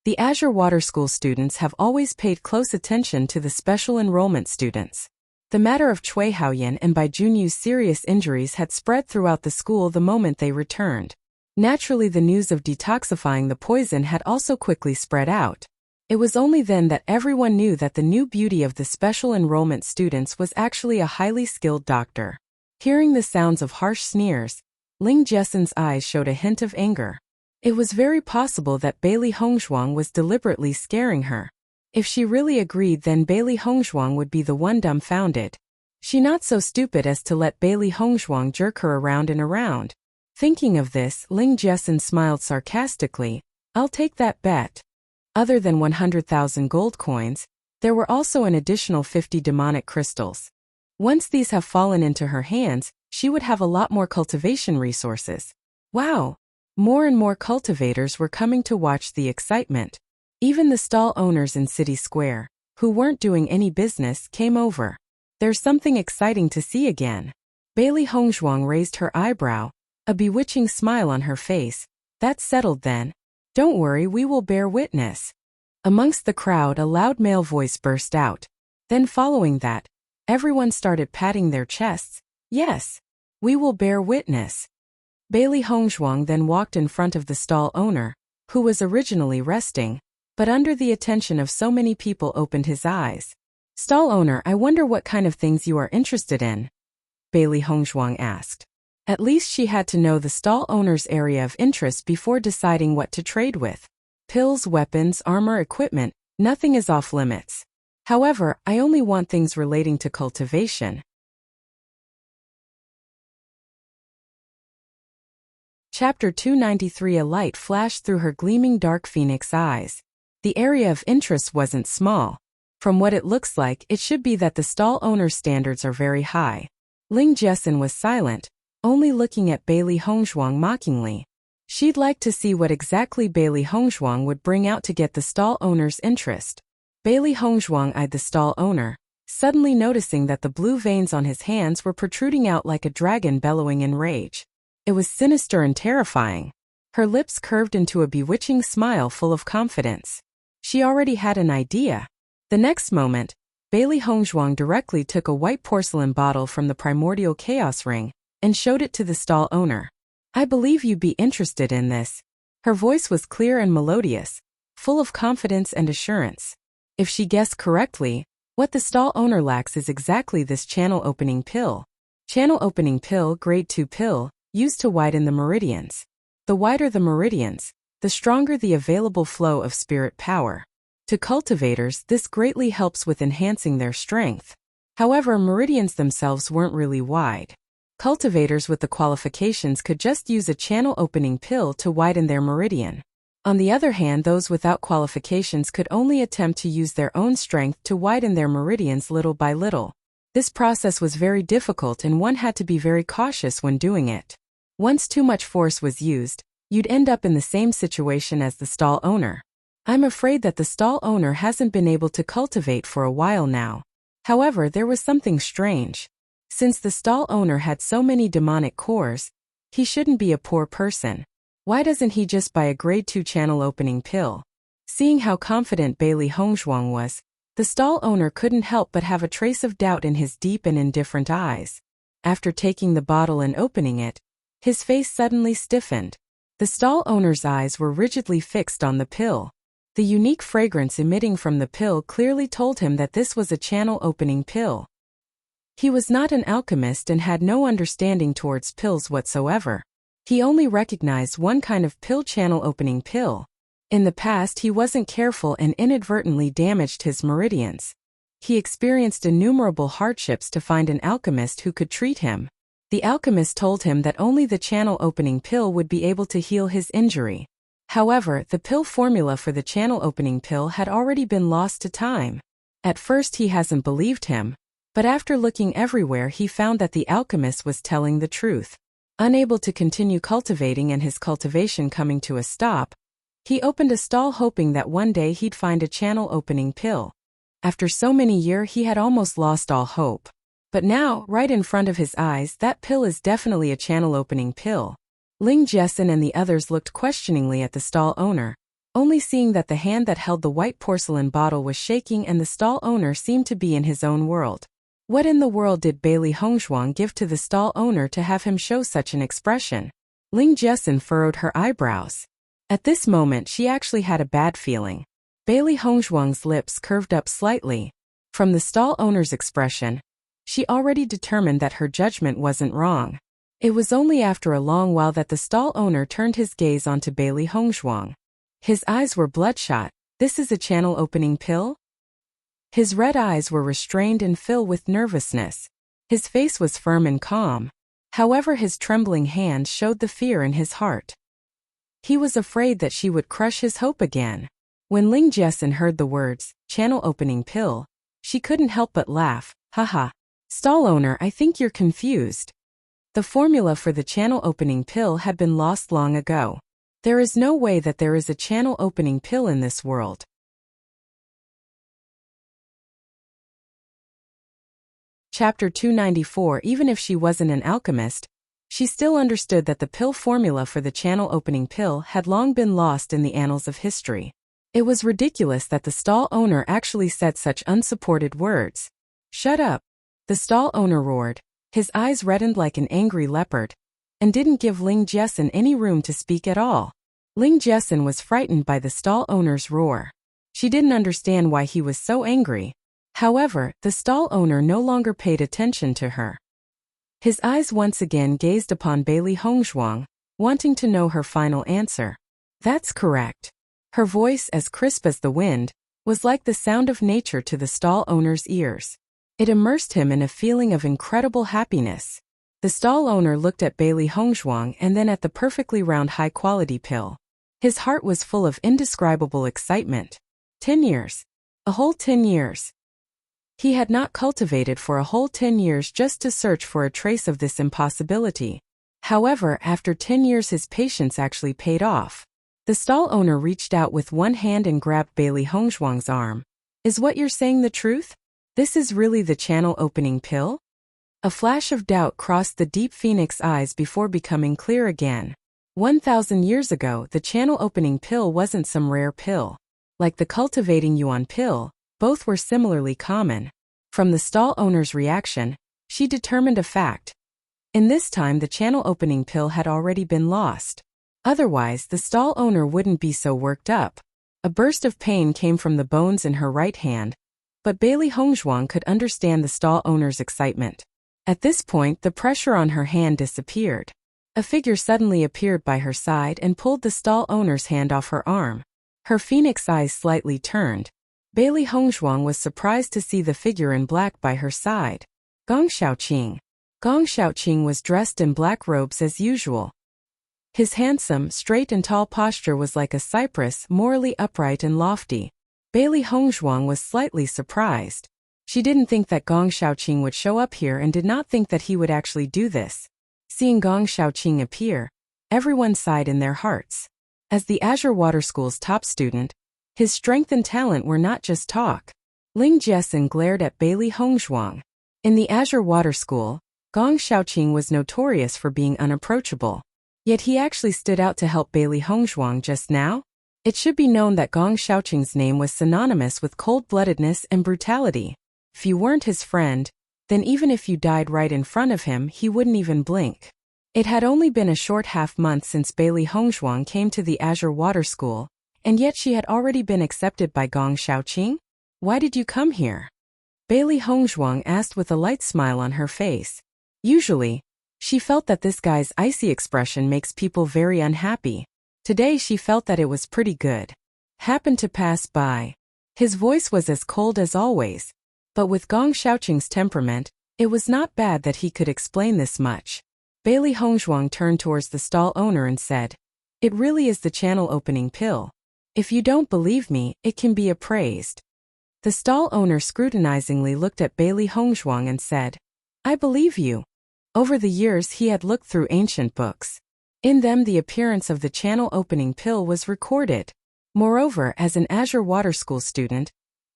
[SPEAKER 1] The Azure Water School students have always paid close attention to the special enrollment students. The matter of Cui Haoyan and Bai Junyu's serious injuries had spread throughout the school the moment they returned. Naturally, the news of detoxifying the poison had also quickly spread out. It was only then that everyone knew that the new beauty of the special enrollment students was actually a highly skilled doctor. Hearing the sounds of harsh sneers, Ling Jessen's eyes showed a hint of anger. It was very possible that Bailey Hongzhuang was deliberately scaring her. If she really agreed, then Bailey Hongzhuang would be the one dumbfounded. She not so stupid as to let Bailey Hongzhuang jerk her around and around. Thinking of this, Ling Jessen smiled sarcastically. I'll take that bet. Other than 100,000 gold coins, there were also an additional 50 demonic crystals. Once these have fallen into her hands, she would have a lot more cultivation resources. Wow! More and more cultivators were coming to watch the excitement. Even the stall owners in City Square, who weren't doing any business, came over. There's something exciting to see again. Bailey Hongzhuang raised her eyebrow, a bewitching smile on her face. That's settled then. Don't worry, we will bear witness. Amongst the crowd, a loud male voice burst out. Then following that, everyone started patting their chests. Yes, we will bear witness. Bailey Hongzhuang then walked in front of the stall owner, who was originally resting, but under the attention of so many people opened his eyes. Stall owner, I wonder what kind of things you are interested in? Bailey Hongzhuang asked. At least she had to know the stall owner's area of interest before deciding what to trade with. Pills, weapons, armor, equipment, nothing is off limits. However, I only want things relating to cultivation. Chapter 293. A light flashed through her gleaming dark phoenix eyes. The area of interest wasn't small. From what it looks like, it should be that the stall owner's standards are very high. Ling Jessen was silent, only looking at Bailey Hongzhuang mockingly. She'd like to see what exactly Bailey Hongzhuang would bring out to get the stall owner's interest. Bailey Hongzhuang eyed the stall owner, suddenly noticing that the blue veins on his hands were protruding out like a dragon bellowing in rage. It was sinister and terrifying. Her lips curved into a bewitching smile full of confidence. She already had an idea. The next moment, Bailey Hongzhuang directly took a white porcelain bottle from the primordial chaos ring and showed it to the stall owner. I believe you'd be interested in this. Her voice was clear and melodious, full of confidence and assurance. If she guessed correctly, what the stall owner lacks is exactly this channel opening pill. Channel opening pill, grade 2 pill, used to widen the meridians. The wider the meridians, the stronger the available flow of spirit power. To cultivators, this greatly helps with enhancing their strength. However, meridians themselves weren't really wide. Cultivators with the qualifications could just use a channel opening pill to widen their meridian. On the other hand, those without qualifications could only attempt to use their own strength to widen their meridians little by little. This process was very difficult and one had to be very cautious when doing it. Once too much force was used, you'd end up in the same situation as the stall owner. I'm afraid that the stall owner hasn't been able to cultivate for a while now. However, there was something strange. Since the stall owner had so many demonic cores, he shouldn't be a poor person. Why doesn't he just buy a grade 2 channel opening pill? Seeing how confident Bailey Hongzhuang was, the stall owner couldn't help but have a trace of doubt in his deep and indifferent eyes. After taking the bottle and opening it, his face suddenly stiffened. The stall owner's eyes were rigidly fixed on the pill. The unique fragrance emitting from the pill clearly told him that this was a channel opening pill. He was not an alchemist and had no understanding towards pills whatsoever. He only recognized one kind of pill, channel opening pill. In the past, he wasn't careful and inadvertently damaged his meridians. He experienced innumerable hardships to find an alchemist who could treat him. The alchemist told him that only the channel opening pill would be able to heal his injury. However, the pill formula for the channel opening pill had already been lost to time. At first he hasn't believed him, but after looking everywhere he found that the alchemist was telling the truth. Unable to continue cultivating and his cultivation coming to a stop, he opened a stall hoping that one day he'd find a channel opening pill. After so many years he had almost lost all hope. But now, right in front of his eyes, that pill is definitely a channel opening pill. Ling Jessen and the others looked questioningly at the stall owner. only seeing that the hand that held the white porcelain bottle was shaking and the stall owner seemed to be in his own world. What in the world did Bailey Hongzhuang give to the stall owner to have him show such an expression? Ling Jessen furrowed her eyebrows. At this moment she actually had a bad feeling. Bailey Hongzhuang's lips curved up slightly. From the stall owner's expression, she already determined that her judgment wasn't wrong. It was only after a long while that the stall owner turned his gaze onto Bailey Hongzhuang. His eyes were bloodshot. This is a channel opening pill? His red eyes were restrained and filled with nervousness. His face was firm and calm. However, his trembling hands showed the fear in his heart. He was afraid that she would crush his hope again. When Ling Jessen heard the words, channel opening pill, she couldn't help but laugh. Haha. Stall owner, I think you're confused. The formula for the channel opening pill had been lost long ago. There is no way that there is a channel opening pill in this world. Chapter 294. Even if she wasn't an alchemist, she still understood that the pill formula for the channel opening pill had long been lost in the annals of history. It was ridiculous that the stall owner actually said such unsupported words. Shut up! The stall owner roared. His eyes reddened like an angry leopard, and didn't give Ling Jessen any room to speak at all. Ling Jessen was frightened by the stall owner's roar. She didn't understand why he was so angry. However, the stall owner no longer paid attention to her. His eyes once again gazed upon Bailey Hongzhuang, wanting to know her final answer. That's correct. Her voice, as crisp as the wind, was like the sound of nature to the stall owner's ears. It immersed him in a feeling of incredible happiness. The stall owner looked at Bailey Hongzhuang and then at the perfectly round high-quality pill. His heart was full of indescribable excitement. 10 years. A whole 10 years. He had not cultivated for a whole 10 years just to search for a trace of this impossibility. However, after 10 years his patience actually paid off. The stall owner reached out with one hand and grabbed Bailey Hongzhuang's arm. Is what you're saying the truth? This is really the channel opening pill? A flash of doubt crossed the deep phoenix eyes before becoming clear again. 1,000 years ago, the channel opening pill wasn't some rare pill. Like the cultivating yuan pill, both were similarly common. From the stall owner's reaction, she determined a fact. In this time the channel opening pill had already been lost. Otherwise, the stall owner wouldn't be so worked up. A burst of pain came from the bones in her right hand, but Bailey Hongzhuang could understand the stall owner's excitement. At this point, the pressure on her hand disappeared. A figure suddenly appeared by her side and pulled the stall owner's hand off her arm. Her phoenix eyes slightly turned. Bailey Hongzhuang was surprised to see the figure in black by her side. Gong Shaoqing. Gong Shaoqing was dressed in black robes as usual. His handsome, straight and tall posture was like a cypress, morally upright and lofty. Bailey Hongzhuang was slightly surprised. She didn't think that Gong Shaoqing would show up here and did not think that he would actually do this. Seeing Gong Shaoqing appear, everyone sighed in their hearts. As the Azure Water School's top student, his strength and talent were not just talk. Ling Jessen glared at Bailey Hongzhuang. In the Azure Water School, Gong Shaoqing was notorious for being unapproachable. Yet he actually stood out to help Bailey Hongzhuang just now. It should be known that Gong Shaoqing's name was synonymous with cold-bloodedness and brutality. If you weren't his friend, then even if you died right in front of him, he wouldn't even blink. It had only been a short half-month since Bailey Hongzhuang came to the Azure Water School, and yet she had already been accepted by Gong Shaoqing? Why did you come here? Bailey Hongzhuang asked with a light smile on her face. Usually, she felt that this guy's icy expression makes people very unhappy. Today she felt that it was pretty good. Happened to pass by. His voice was as cold as always. But with Gong Shaoqing's temperament, it was not bad that he could explain this much. Bailey Hongzhuang turned towards the stall owner and said, "It really is the channel opening pill. If you don't believe me, it can be appraised." The stall owner scrutinizingly looked at Bailey Hongzhuang and said, "I believe you." Over the years he had looked through ancient books. In them the appearance of the channel opening pill was recorded. Moreover, as an Azure Water School student,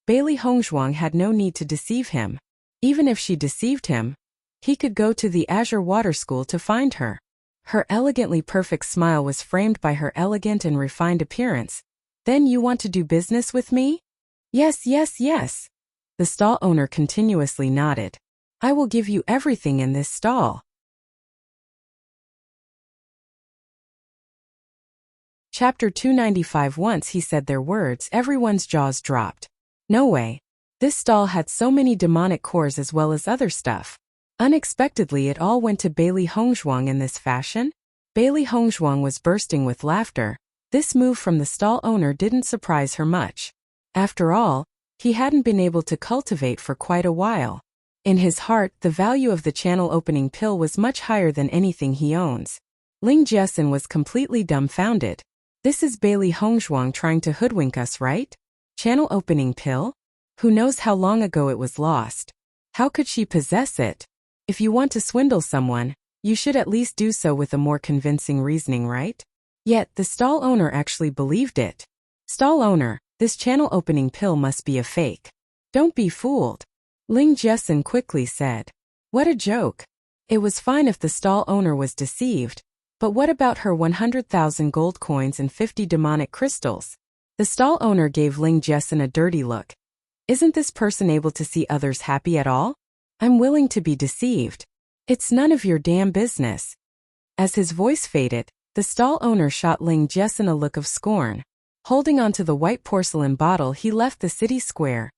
[SPEAKER 1] Bailey Hongzhuang had no need to deceive him. Even if she deceived him, he could go to the Azure Water School to find her. Her elegantly perfect smile was framed by her elegant and refined appearance, Then you want to do business with me? Yes, yes, yes. The stall owner continuously nodded. I will give you everything in this stall. Chapter 295. Once he said their words, everyone's jaws dropped. No way. This stall had so many demonic cores as well as other stuff. Unexpectedly, it all went to Bailey Hongzhuang in this fashion. Bailey Hongzhuang was bursting with laughter. This move from the stall owner didn't surprise her much. After all, he hadn't been able to cultivate for quite a while. In his heart, the value of the channel opening pill was much higher than anything he owns. Ling Jiesin was completely dumbfounded. This is Bailey Hongzhuang trying to hoodwink us, right? Channel opening pill? Who knows how long ago it was lost? How could she possess it? If you want to swindle someone, you should at least do so with a more convincing reasoning, right? Yet, the stall owner actually believed it. Stall owner, this channel opening pill must be a fake. Don't be fooled. Ling Jiesin quickly said. What a joke. It was fine if the stall owner was deceived, but what about her 100,000 gold coins and 50 demonic crystals? The stall owner gave Ling Jiesin a dirty look. Isn't this person able to see others happy at all? I'm willing to be deceived. It's none of your damn business. As his voice faded, the stall owner shot Ling Jiesin a look of scorn. Holding onto the white porcelain bottle, he left the city square,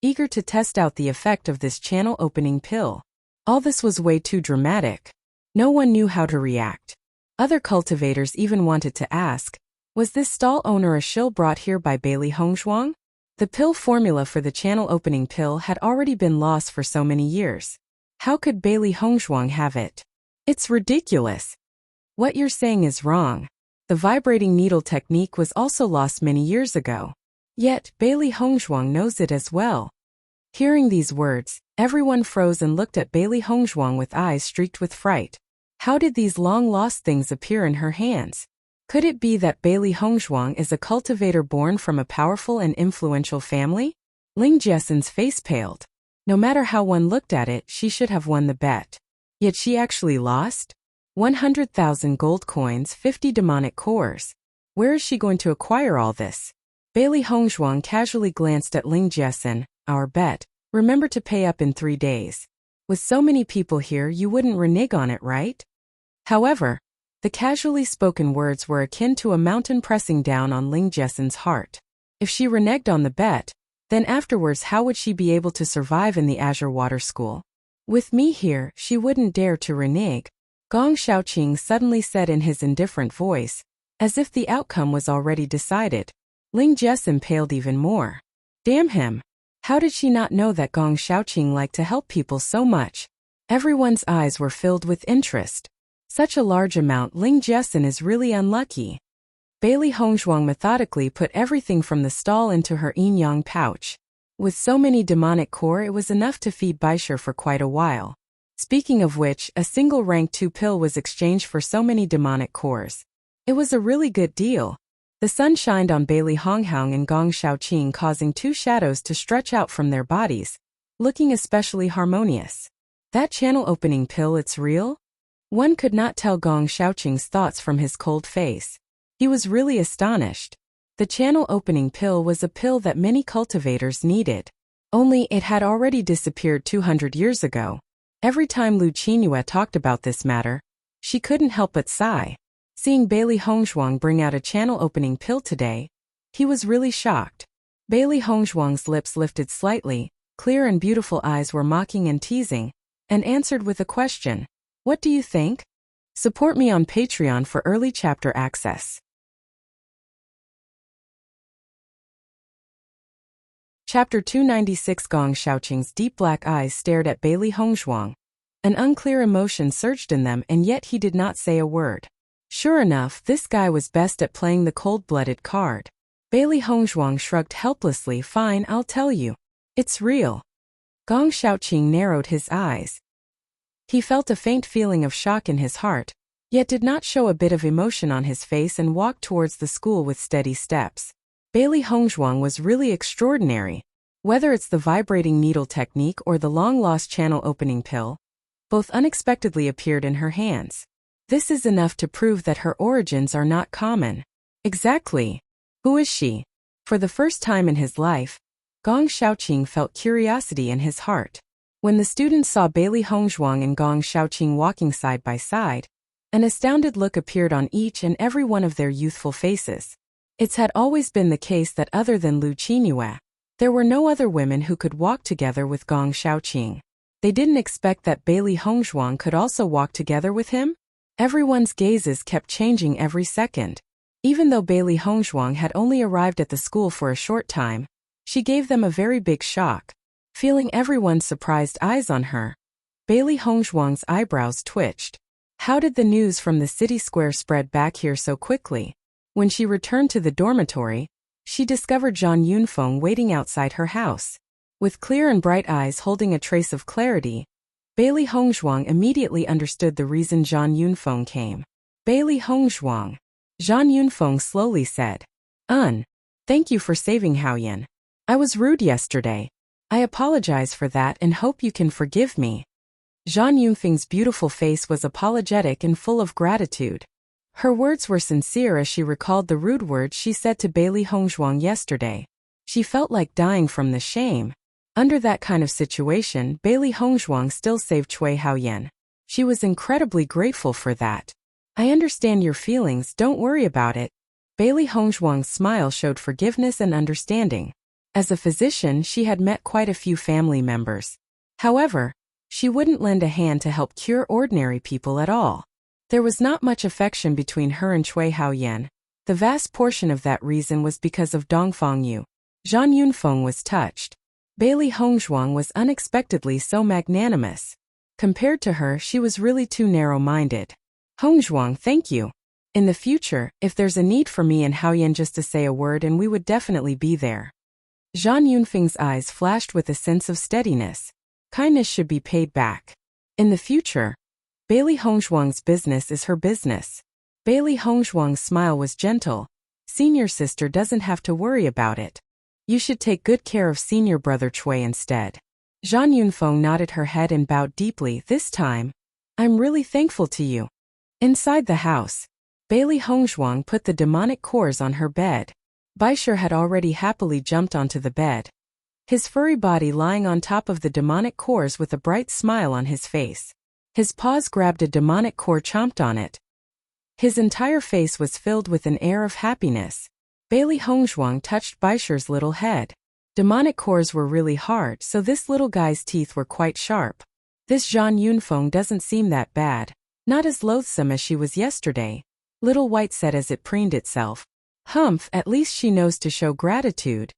[SPEAKER 1] eager to test out the effect of this channel opening pill. All this was way too dramatic. No one knew how to react. Other cultivators even wanted to ask, was this stall owner a shill brought here by Bailey Hongzhuang? The pill formula for the channel opening pill had already been lost for so many years. How could Bailey Hongzhuang have it? It's ridiculous. What you're saying is wrong. The vibrating needle technique was also lost many years ago. Yet, Bailey Hongzhuang knows it as well. Hearing these words, everyone froze and looked at Bailey Hongzhuang with eyes streaked with fright. How did these long-lost things appear in her hands? Could it be that Bailey Hongzhuang is a cultivator born from a powerful and influential family? Ling Jiesin's face paled. No matter how one looked at it, she should have won the bet. Yet she actually lost? 100,000 gold coins, 50 demonic cores. Where is she going to acquire all this? Bailey Hongzhuang casually glanced at Ling Jiesin. Our bet. Remember to pay up in 3 days. With so many people here, you wouldn't renege on it, right? However, the casually spoken words were akin to a mountain pressing down on Ling Jiesin's heart. If she reneged on the bet, then afterwards how would she be able to survive in the Azure Water School? With me here, she wouldn't dare to renege, Gong Xiaoqing suddenly said in his indifferent voice, as if the outcome was already decided. Ling Jiesin paled even more. Damn him! How did she not know that Gong Xiaoqing liked to help people so much? Everyone's eyes were filled with interest. Such a large amount. Ling Jiesin is really unlucky. Bailey Hongzhuang methodically put everything from the stall into her yin-yang pouch. With so many demonic core, it was enough to feed Baisher for quite a while. Speaking of which, a single rank 2 pill was exchanged for so many demonic cores. It was a really good deal. The sun shined on Bailey Hongzhuang and Gong Xiaoqing, causing 2 shadows to stretch out from their bodies, looking especially harmonious. That channel opening pill, it's real? One could not tell Gong Xiaoqing's thoughts from his cold face. He was really astonished. The channel opening pill was a pill that many cultivators needed. Only it had already disappeared 200 years ago. Every time Lu Qingyue talked about this matter, she couldn't help but sigh. Seeing Bailey Hongzhuang bring out a channel opening pill today, he was really shocked. Bailey Hongzhuang's lips lifted slightly, clear and beautiful eyes were mocking and teasing, and answered with a question. What do you think? Support me on Patreon for early chapter access. Chapter 296. Gong Xiaoqing's deep black eyes stared at Bailey Hongzhuang. An unclear emotion surged in them, and yet he did not say a word. Sure enough, this guy was best at playing the cold-blooded card. Bailey Hongzhuang shrugged helplessly. Fine, I'll tell you. It's real. Gong Xiaoqing narrowed his eyes. He felt a faint feeling of shock in his heart, yet did not show a bit of emotion on his face and walked towards the school with steady steps. Bailey Hongzhuang was really extraordinary. Whether it's the vibrating needle technique or the long-lost channel opening pill, both unexpectedly appeared in her hands. This is enough to prove that her origins are not common. Exactly. Who is she? For the first time in his life, Gong Xiaoqing felt curiosity in his heart. When the students saw Bailey Hongzhuang and Gong Xiaoqing walking side by side, an astounded look appeared on each and every one of their youthful faces. It had always been the case that other than Lu Qingyue, there were no other women who could walk together with Gong Xiaoqing. They didn't expect that Bailey Hongzhuang could also walk together with him. Everyone's gazes kept changing every second. Even though Bailey Hongzhuang had only arrived at the school for a short time, she gave them a very big shock. Feeling everyone's surprised eyes on her, Bailey Hongzhuang's eyebrows twitched. How did the news from the city square spread back here so quickly? When she returned to the dormitory, she discovered Zhang Yunfeng waiting outside her house. With clear and bright eyes holding a trace of clarity, Bailey Hongzhuang immediately understood the reason Zhang Yunfeng came. Bailey Hongzhuang. Zhang Yunfeng slowly said. Thank you for saving Haoyan. I was rude yesterday. I apologize for that and hope you can forgive me. Zhang Yunfeng's beautiful face was apologetic and full of gratitude. Her words were sincere as she recalled the rude words she said to Bailey Hongzhuang yesterday. She felt like dying from the shame. Under that kind of situation, Bailey Hongzhuang still saved Cui Haoyan. She was incredibly grateful for that. I understand your feelings, don't worry about it. Bailey Hongzhuang's smile showed forgiveness and understanding. As a physician, she had met quite a few family members. However, she wouldn't lend a hand to help cure ordinary people at all. There was not much affection between her and Cui Haoyan. The vast portion of that reason was because of Dongfang Yu. Zhang Yunfeng was touched. Bailey Hongzhuang was unexpectedly so magnanimous. Compared to her, she was really too narrow-minded. Hongzhuang, thank you. In the future, if there's a need for me and Haoyan just to say a word and we would definitely be there. Zhang Yunfeng's eyes flashed with a sense of steadiness. Kindness should be paid back. In the future, Bailey Hongzhuang's business is her business. Bailey Hongzhuang's smile was gentle. Senior sister doesn't have to worry about it. You should take good care of senior brother Cui instead. Zhang Yunfeng nodded her head and bowed deeply. This time, I'm really thankful to you. Inside the house, Bailey Hongzhuang put the demonic cores on her bed. Baishir had already happily jumped onto the bed, his furry body lying on top of the demonic cores with a bright smile on his face. His paws grabbed a demonic core, chomped on it. His entire face was filled with an air of happiness. Bailey Hongzhuang touched Baishir's little head. Demonic cores were really hard, so this little guy's teeth were quite sharp. This Zhang Yunfeng doesn't seem that bad. Not as loathsome as she was yesterday. Little White said as it preened itself. Humph, at least she knows to show gratitude.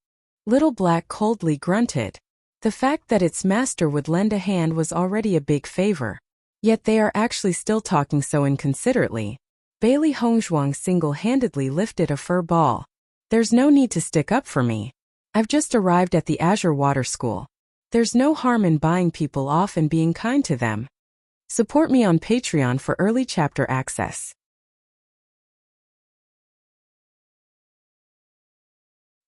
[SPEAKER 1] Little Black coldly grunted. The fact that its master would lend a hand was already a big favor. Yet they are actually still talking so inconsiderately. Bailey Hongzhuang single-handedly lifted a fur ball. There's no need to stick up for me. I've just arrived at the Azure Water School. There's no harm in buying people off and being kind to them. Support me on Patreon for early chapter access.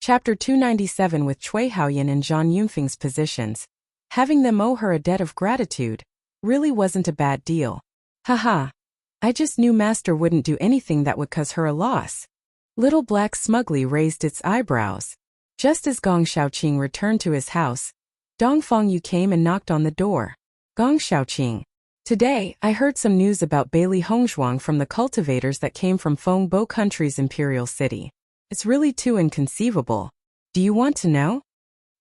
[SPEAKER 1] Chapter 297. With Cui Haoyan in Zhang Yunfeng's positions, having them owe her a debt of gratitude really wasn't a bad deal. Haha. I just knew Master wouldn't do anything that would cause her a loss. Little Black smugly raised its eyebrows. Just as Gong Xiaoqing returned to his house, Dongfang Yu came and knocked on the door. Gong Xiaoqing. Today, I heard some news about Bailey Hongzhuang from the cultivators that came from Fengbo Country's imperial city. It's really too inconceivable. Do you want to know?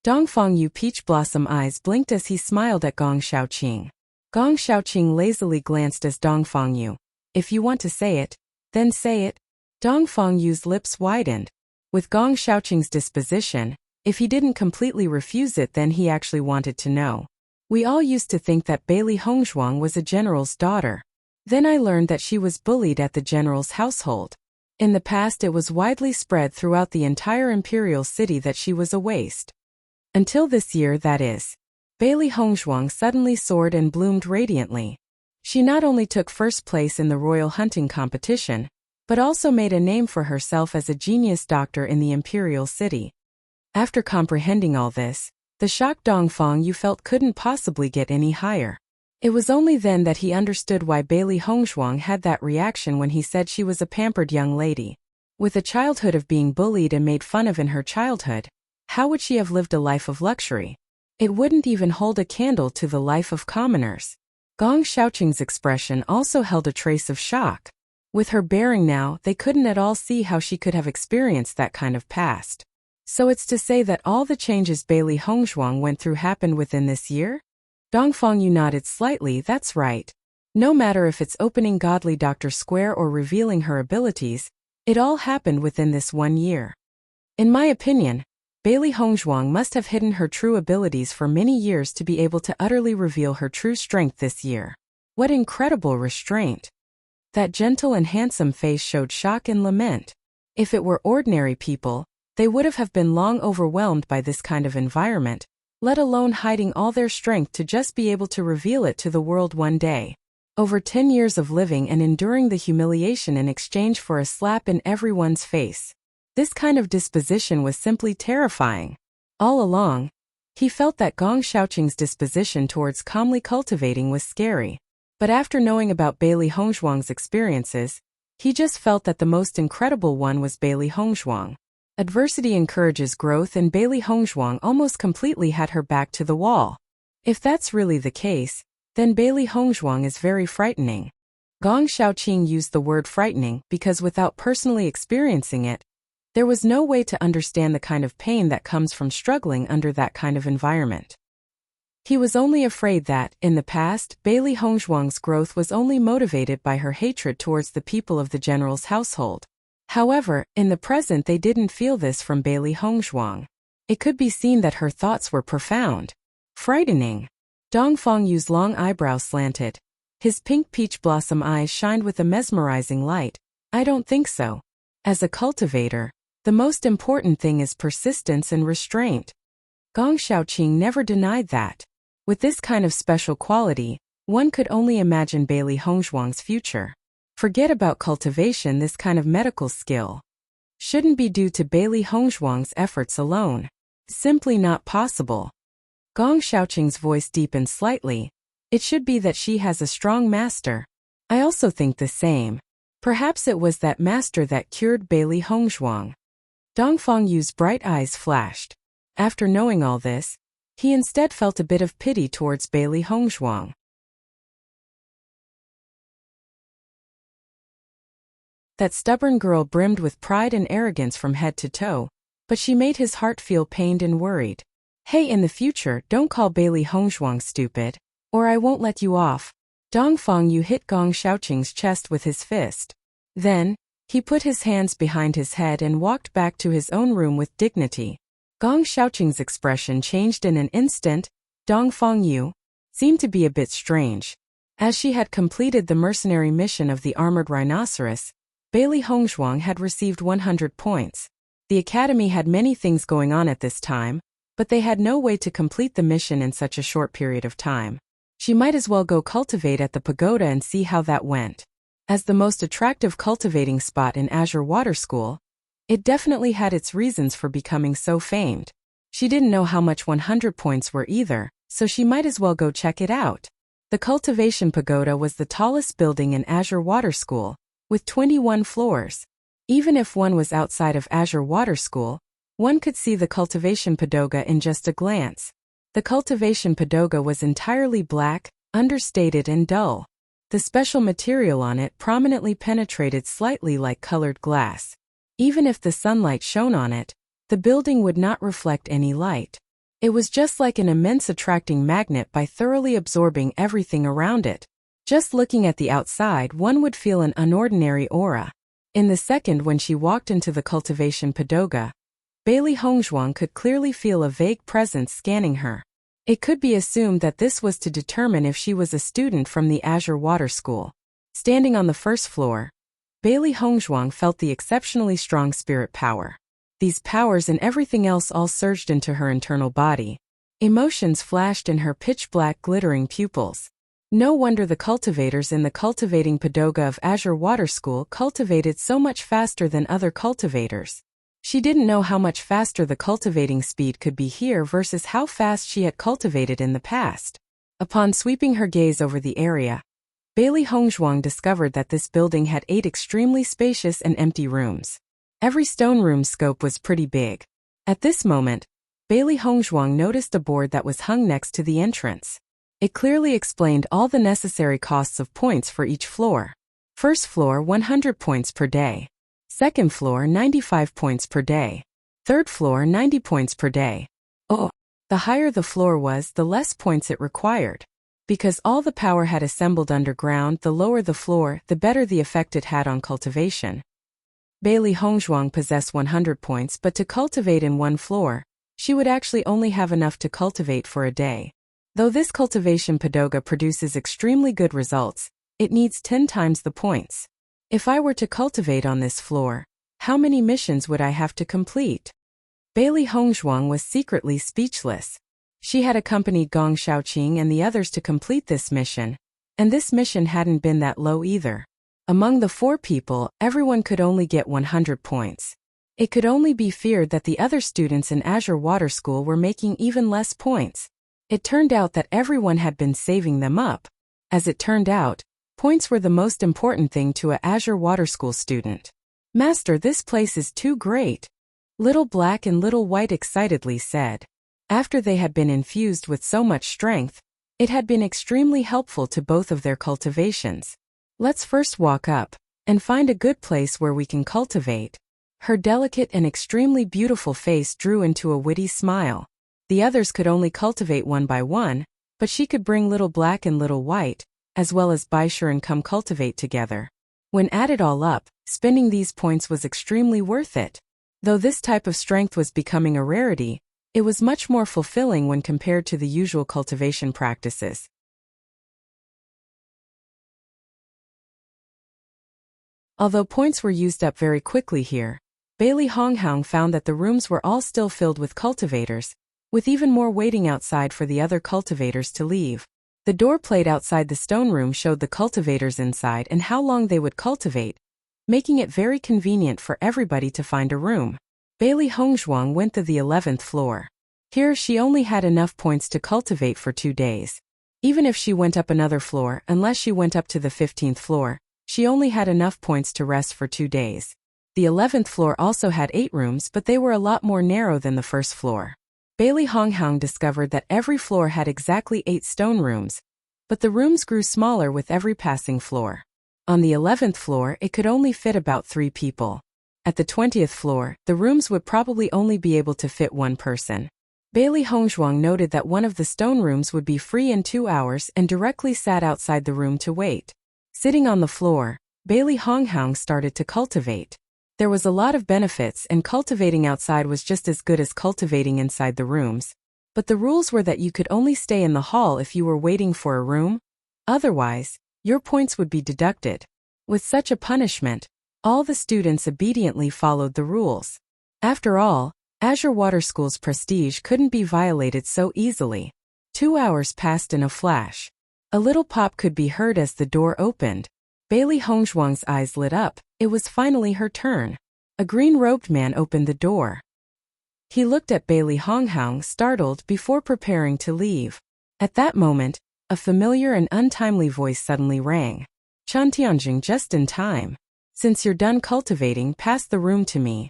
[SPEAKER 1] Dongfang Yu peach blossom eyes blinked as he smiled at Gong Xiaoqing. Gong Xiaoqing lazily glanced as Dongfang Yu. If you want to say it, then say it. Dongfang Yu's lips widened. With Gong Xiaoqing's disposition, if he didn't completely refuse it, then he actually wanted to know. We all used to think that Bailey Hongzhuang was a general's daughter. Then I learned that she was bullied at the general's household. In the past, it was widely spread throughout the entire imperial city that she was a waste. Until this year, that is. Bailey Hongzhuang suddenly soared and bloomed radiantly. She not only took first place in the royal hunting competition, but also made a name for herself as a genius doctor in the imperial city. After comprehending all this, the shocked Dongfang Yu felt couldn't possibly get any higher. It was only then that he understood why Bailey Hongzhuang had that reaction when he said she was a pampered young lady. With a childhood of being bullied and made fun of in her childhood, how would she have lived a life of luxury? It wouldn't even hold a candle to the life of commoners. Gong Xiaoqing's expression also held a trace of shock. With her bearing now, they couldn't at all see how she could have experienced that kind of past. So it's to say that all the changes Bailey Hongzhuang went through happened within this year? Dong Fengyu nodded slightly. That's right. No matter if it's opening Godly Doctor Square or revealing her abilities, it all happened within this 1 year. In my opinion, Bailey Hongzhuang must have hidden her true abilities for many years to be able to utterly reveal her true strength this year. What incredible restraint! That gentle and handsome face showed shock and lament. If it were ordinary people, they would have been long overwhelmed by this kind of environment, let alone hiding all their strength to just be able to reveal it to the world one day. Over 10 years of living and enduring the humiliation in exchange for a slap in everyone's face. This kind of disposition was simply terrifying. All along, he felt that Gong Xiaoqing's disposition towards calmly cultivating was scary. But after knowing about Bailey Hongzhuang's experiences, he just felt that the most incredible one was Bailey Hongzhuang. Adversity encourages growth, and Bailey Hongzhuang almost completely had her back to the wall. If that's really the case, then Bailey Hongzhuang is very frightening. Gong Xiaoqing used the word frightening because without personally experiencing it, there was no way to understand the kind of pain that comes from struggling under that kind of environment. He was only afraid that, in the past, Bailey Hongzhuang's growth was only motivated by her hatred towards the people of the general's household. However, in the present they didn't feel this from Bailey Hongzhuang. It could be seen that her thoughts were profound. Frightening. Dong Fengyu's long eyebrows slanted. His pink peach blossom eyes shined with a mesmerizing light. I don't think so. As a cultivator, the most important thing is persistence and restraint. Gong Xiaoqing never denied that. With this kind of special quality, one could only imagine Bailey Hongzhuang's future. Forget about cultivation, this kind of medical skill shouldn't be due to Bailey Hongzhuang's efforts alone. Simply not possible. Gong Xiaoqing's voice deepened slightly. It should be that she has a strong master. I also think the same. Perhaps it was that master that cured Bailey Hongzhuang. Dong Fengyu's bright eyes flashed. After knowing all this, he instead felt a bit of pity towards Bailey Hongzhuang. That stubborn girl brimmed with pride and arrogance from head to toe, but she made his heart feel pained and worried. Hey, in the future, don't call Bailey Hongzhuang stupid, or I won't let you off. Dong Fengyu hit Gong Xiaoqing's chest with his fist. Then, he put his hands behind his head and walked back to his own room with dignity. Gong Xiaoqing's expression changed in an instant. Dong Fengyu seemed to be a bit strange. As she had completed the mercenary mission of the armored rhinoceros, Bailey Hongzhuang had received 100 points. The academy had many things going on at this time, but they had no way to complete the mission in such a short period of time. She might as well go cultivate at the pagoda and see how that went. As the most attractive cultivating spot in Azure Water School, it definitely had its reasons for becoming so famed. She didn't know how much 100 points were either, so she might as well go check it out. The Cultivation Pagoda was the tallest building in Azure Water School, with 21 floors. Even if one was outside of Azure Water School, one could see the Cultivation Pagoda in just a glance. The Cultivation Pagoda was entirely black, understated and dull. The special material on it prominently penetrated slightly like colored glass. Even if the sunlight shone on it, the building would not reflect any light. It was just like an immense attracting magnet by thoroughly absorbing everything around it. Just looking at the outside, one would feel an unordinary aura. In the second when she walked into the Cultivation Pagoda, Bailey Hongzhuang could clearly feel a vague presence scanning her. It could be assumed that this was to determine if she was a student from the Azure Water School. Standing on the first floor, Bailey Hongzhuang felt the exceptionally strong spirit power. These powers and everything else all surged into her internal body. Emotions flashed in her pitch-black glittering pupils. No wonder the cultivators in the Cultivating Pagoda of Azure Water School cultivated so much faster than other cultivators. She didn't know how much faster the cultivating speed could be here versus how fast she had cultivated in the past. Upon sweeping her gaze over the area, Bailey Hongzhuang discovered that this building had 8 extremely spacious and empty rooms. Every stone room's scope was pretty big. At this moment, Bailey Hongzhuang noticed a board that was hung next to the entrance. It clearly explained all the necessary costs of points for each floor. First floor 100 points per day. Second floor 95 points per day. Third floor 90 points per day. Oh, the higher the floor was, the less points it required. Because all the power had assembled underground, the lower the floor, the better the effect it had on cultivation. Bailey Hongzhuang possessed 100 points, but to cultivate in one floor, she would actually only have enough to cultivate for a day. Though this cultivation pagoda produces extremely good results, it needs 10 times the points. If I were to cultivate on this floor, how many missions would I have to complete? Bailey Hongzhuang was secretly speechless. She had accompanied Gong Shaoqing and the others to complete this mission, and this mission hadn't been that low either. Among the 4 people, everyone could only get 100 points. It could only be feared that the other students in Azure Water School were making even less points. It turned out that everyone had been saving them up. As it turned out, points were the most important thing to a Azure Water School student. "Master, this place is too great," Little Black and Little White excitedly said. After they had been infused with so much strength, it had been extremely helpful to both of their cultivations. "Let's first walk up and find a good place where we can cultivate." Her delicate and extremely beautiful face drew into a witty smile. The others could only cultivate one by one, but she could bring Little Black and Little White, as well as Baisher, and come cultivate together. When added all up, spending these points was extremely worth it. Though this type of strength was becoming a rarity, it was much more fulfilling when compared to the usual cultivation practices. Although points were used up very quickly here, Bailey Hongzhuang found that the rooms were all still filled with cultivators, with even more waiting outside for the other cultivators to leave. The door plate outside the stone room showed the cultivators inside and how long they would cultivate, making it very convenient for everybody to find a room. Bailey Hongzhuang went to the 11th floor. Here she only had enough points to cultivate for 2 days. Even if she went up another floor, unless she went up to the 15th floor, she only had enough points to rest for 2 days. The 11th floor also had 8 rooms, but they were a lot more narrow than the first floor. Bailey Hongzhuang discovered that every floor had exactly 8 stone rooms, but the rooms grew smaller with every passing floor. On the 11th floor, it could only fit about 3 people. At the 20th floor, the rooms would probably only be able to fit 1 person. Bailey Hongzhuang noted that one of the stone rooms would be free in 2 hours and directly sat outside the room to wait. Sitting on the floor, Bailey Hongzhuang started to cultivate. There was a lot of benefits, and cultivating outside was just as good as cultivating inside the rooms. But the rules were that you could only stay in the hall if you were waiting for a room. Otherwise, your points would be deducted. With such a punishment, all the students obediently followed the rules. After all, Azure Water School's prestige couldn't be violated so easily. 2 hours passed in a flash. A little pop could be heard as the door opened. Bailey Hongzhuang's eyes lit up. It was finally her turn. A green-robed man opened the door. He looked at Bailey Hongzhuang, startled, before preparing to leave. At that moment, a familiar and untimely voice suddenly rang. "Enchanting, just in time. Since you're done cultivating, pass the room to me."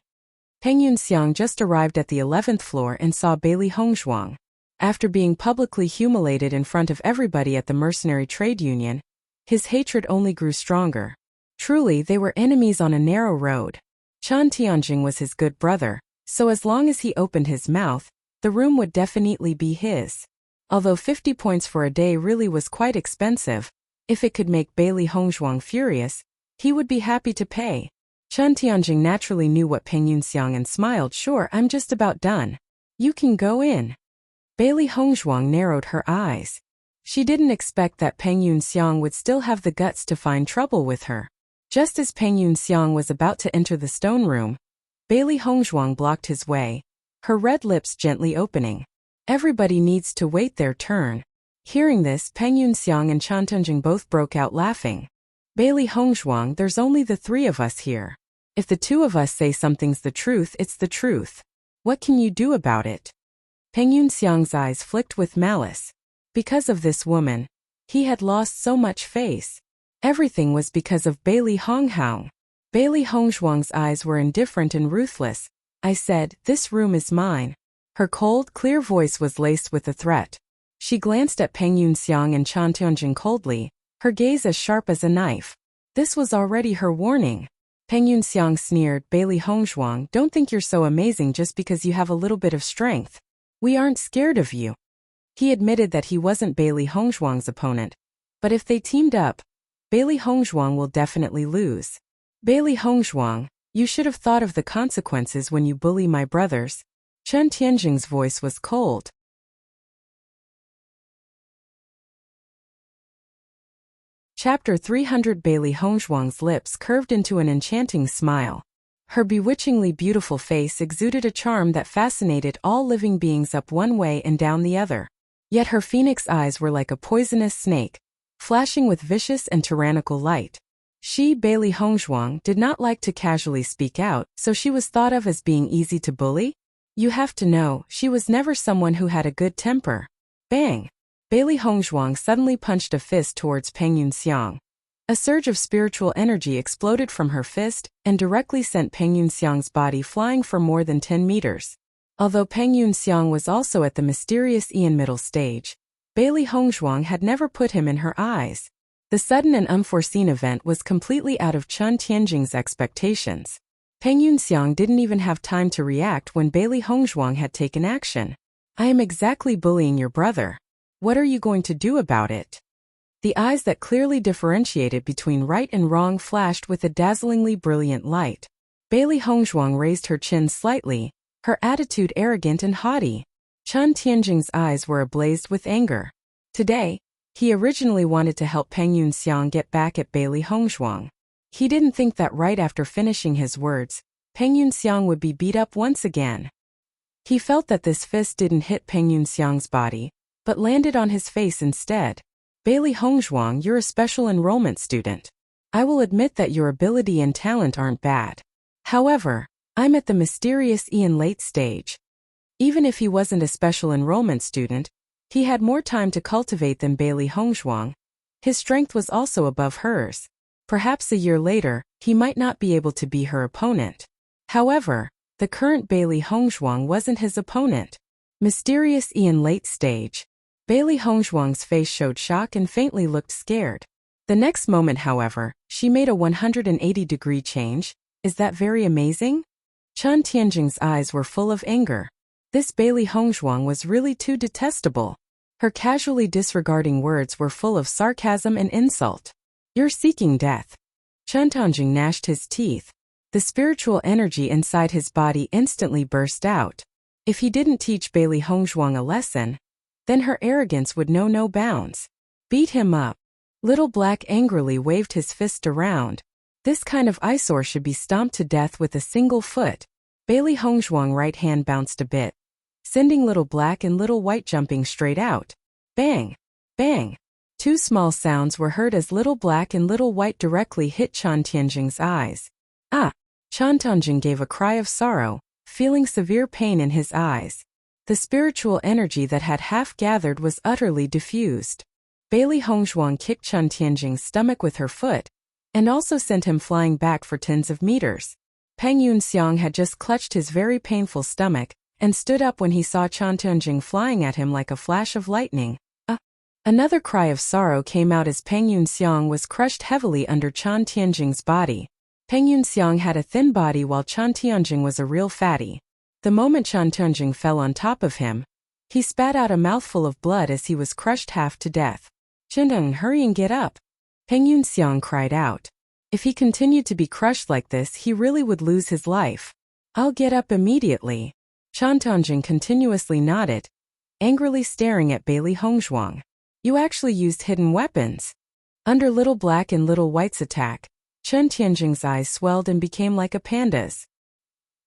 [SPEAKER 1] Peng Yunxiang just arrived at the 11th floor and saw Bailey Hongzhuang. After being publicly humiliated in front of everybody at the mercenary trade union, his hatred only grew stronger. Truly, they were enemies on a narrow road. Enchanting was his good brother, so as long as he opened his mouth, the room would definitely be his. Although 50 points for a day really was quite expensive, if it could make Bailey Hongzhuang furious, he would be happy to pay. Enchanting naturally knew what Peng Yunxiang and smiled. "Sure, I'm just about done. You can go in." Bailey Hongzhuang narrowed her eyes. She didn't expect that Peng Yunxiang would still have the guts to find trouble with her. Just as Peng Yunxiang was about to enter the stone room, Bailey Hongzhuang blocked his way, her red lips gently opening. Everybody needs to wait their turn. Hearing this, Peng Yunxiang and Enchanting both broke out laughing. "Bailey Hongzhuang, there's only the 3 of us here. If the 2 of us say something's the truth, it's the truth. What can you do about it?" Peng Yunxiang's eyes flicked with malice. Because of this woman, he had lost so much face. Everything was because of Bailey Hongzhuang. Bailey Hongshuang's eyes were indifferent and ruthless. I said, "This room is mine." Her cold, clear voice was laced with a threat. She glanced at Peng Yunxiang and Chan Tianjing coldly, her gaze as sharp as a knife. This was already her warning. Peng Yunxiang sneered, "Bailey Hongshuang, don't think you're so amazing just because you have a little bit of strength. We aren't scared of you." He admitted that he wasn't Bailey Hongshuang's opponent. But if they teamed up, Bailey Hongshuang will definitely lose. "Bailey Hongshuang, you should have thought of the consequences when you bully my brothers." Chen Tianjing's voice was cold. Chapter 300. Bailey Hongshuang's lips curved into an enchanting smile. Her bewitchingly beautiful face exuded a charm that fascinated all living beings up one way and down the other. Yet her phoenix eyes were like a poisonous snake, flashing with vicious and tyrannical light. She, Bailey Hongshuang, did not like to casually speak out, so she was thought of as being easy to bully? You have to know, she was never someone who had a good temper. Bang! Bailey Hongshuang suddenly punched a fist towards Peng Yunxiang. A surge of spiritual energy exploded from her fist and directly sent Peng Yunxiang's body flying for more than 10 meters. Although Peng Yunxiang was also at the mysterious Ian middle stage, Bailey Hongshuang had never put him in her eyes. The sudden and unforeseen event was completely out of Chen Tianjing's expectations. Peng Yunxiang didn't even have time to react when Bailey Hongshuang had taken action. "I am exactly bullying your brother. What are you going to do about it?" The eyes that clearly differentiated between right and wrong flashed with a dazzlingly brilliant light. Bailey Hongshuang raised her chin slightly, her attitude arrogant and haughty. Chen Tianjing's eyes were ablaze with anger. Today, he originally wanted to help Peng Yunxiang get back at Bailey Hongshuang. He didn't think that right after finishing his words, Peng Yunxiang would be beat up once again. He felt that this fist didn't hit Peng Yunxiang's body, but landed on his face instead. "Bailey Hongshuang, you're a special enrollment student. I will admit that your ability and talent aren't bad. However, I'm at the mysterious Ian late stage." Even if he wasn't a special enrollment student, he had more time to cultivate than Bailey Hongshuang. His strength was also above hers. Perhaps a year later, he might not be able to be her opponent. However, the current Bailey Hongshuang wasn't his opponent. Mysterious Ian late stage. Bailey Hongshuang's face showed shock and faintly looked scared. The next moment, however, she made a 180-degree change. "Is that very amazing?" Chen Tianjing's eyes were full of anger. This Bailey Hongshuang was really too detestable. Her casually disregarding words were full of sarcasm and insult. "You're seeking death." Chen Tianjing gnashed his teeth. The spiritual energy inside his body instantly burst out. If he didn't teach Bailey Hongshuang a lesson, then her arrogance would know no bounds. "Beat him up." Little Black angrily waved his fist around. This kind of eyesore should be stomped to death with a single foot. Bailey Hongshuang's right hand bounced a bit, sending Little Black and Little White jumping straight out. Bang! Bang! Two small sounds were heard as Little Black and Little White directly hit Chen Tianjing's eyes. "Ah!" Chen Tianjing gave a cry of sorrow, feeling severe pain in his eyes. The spiritual energy that had half gathered was utterly diffused. Bailey Hongshuang kicked Chen Tianjing's stomach with her foot, and also sent him flying back for tens of meters. Peng Yunxiang had just clutched his very painful stomach, and stood up when he saw Chen Tianjing flying at him like a flash of lightning. Another cry of sorrow came out as Peng Yunxiang was crushed heavily under Chen Tianjing's body. Peng Yunxiang had a thin body while Chen Tianjing was a real fatty. The moment Chen Tianjing fell on top of him, he spat out a mouthful of blood as he was crushed half to death. "Chindeng, hurry and get up!" Peng Yunxiang cried out. If he continued to be crushed like this, he really would lose his life. "I'll get up immediately." Chen Tianjing continuously nodded, angrily staring at Bailey Hongshuang. "You actually used hidden weapons." Under Little Black and Little White's attack, Chen Tianjing's eyes swelled and became like a panda's.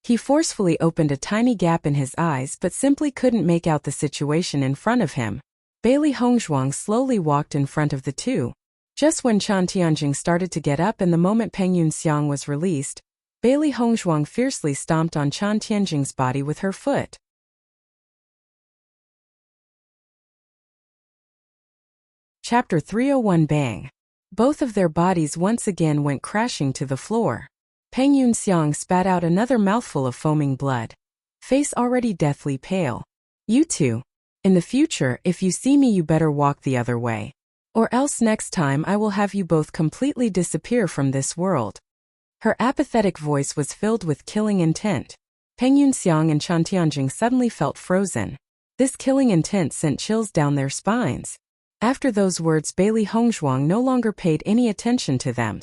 [SPEAKER 1] He forcefully opened a tiny gap in his eyes but simply couldn't make out the situation in front of him. Bailey Hongshuang slowly walked in front of the two. Just when Chen Tianjing started to get up and the moment Peng Yunxiang was released, Bailey Hongshuang fiercely stomped on Chen Tianjing's body with her foot. Chapter 301. Bang! Both of their bodies once again went crashing to the floor. Peng Yunxiang spat out another mouthful of foaming blood. Face already deathly pale. You two. In the future, if you see me, you better walk the other way. Or else next time I will have you both completely disappear from this world. Her apathetic voice was filled with killing intent. Peng Yunxiang and Chan Tianjing suddenly felt frozen. This killing intent sent chills down their spines. After those words, Bailey Hongzhuang no longer paid any attention to them.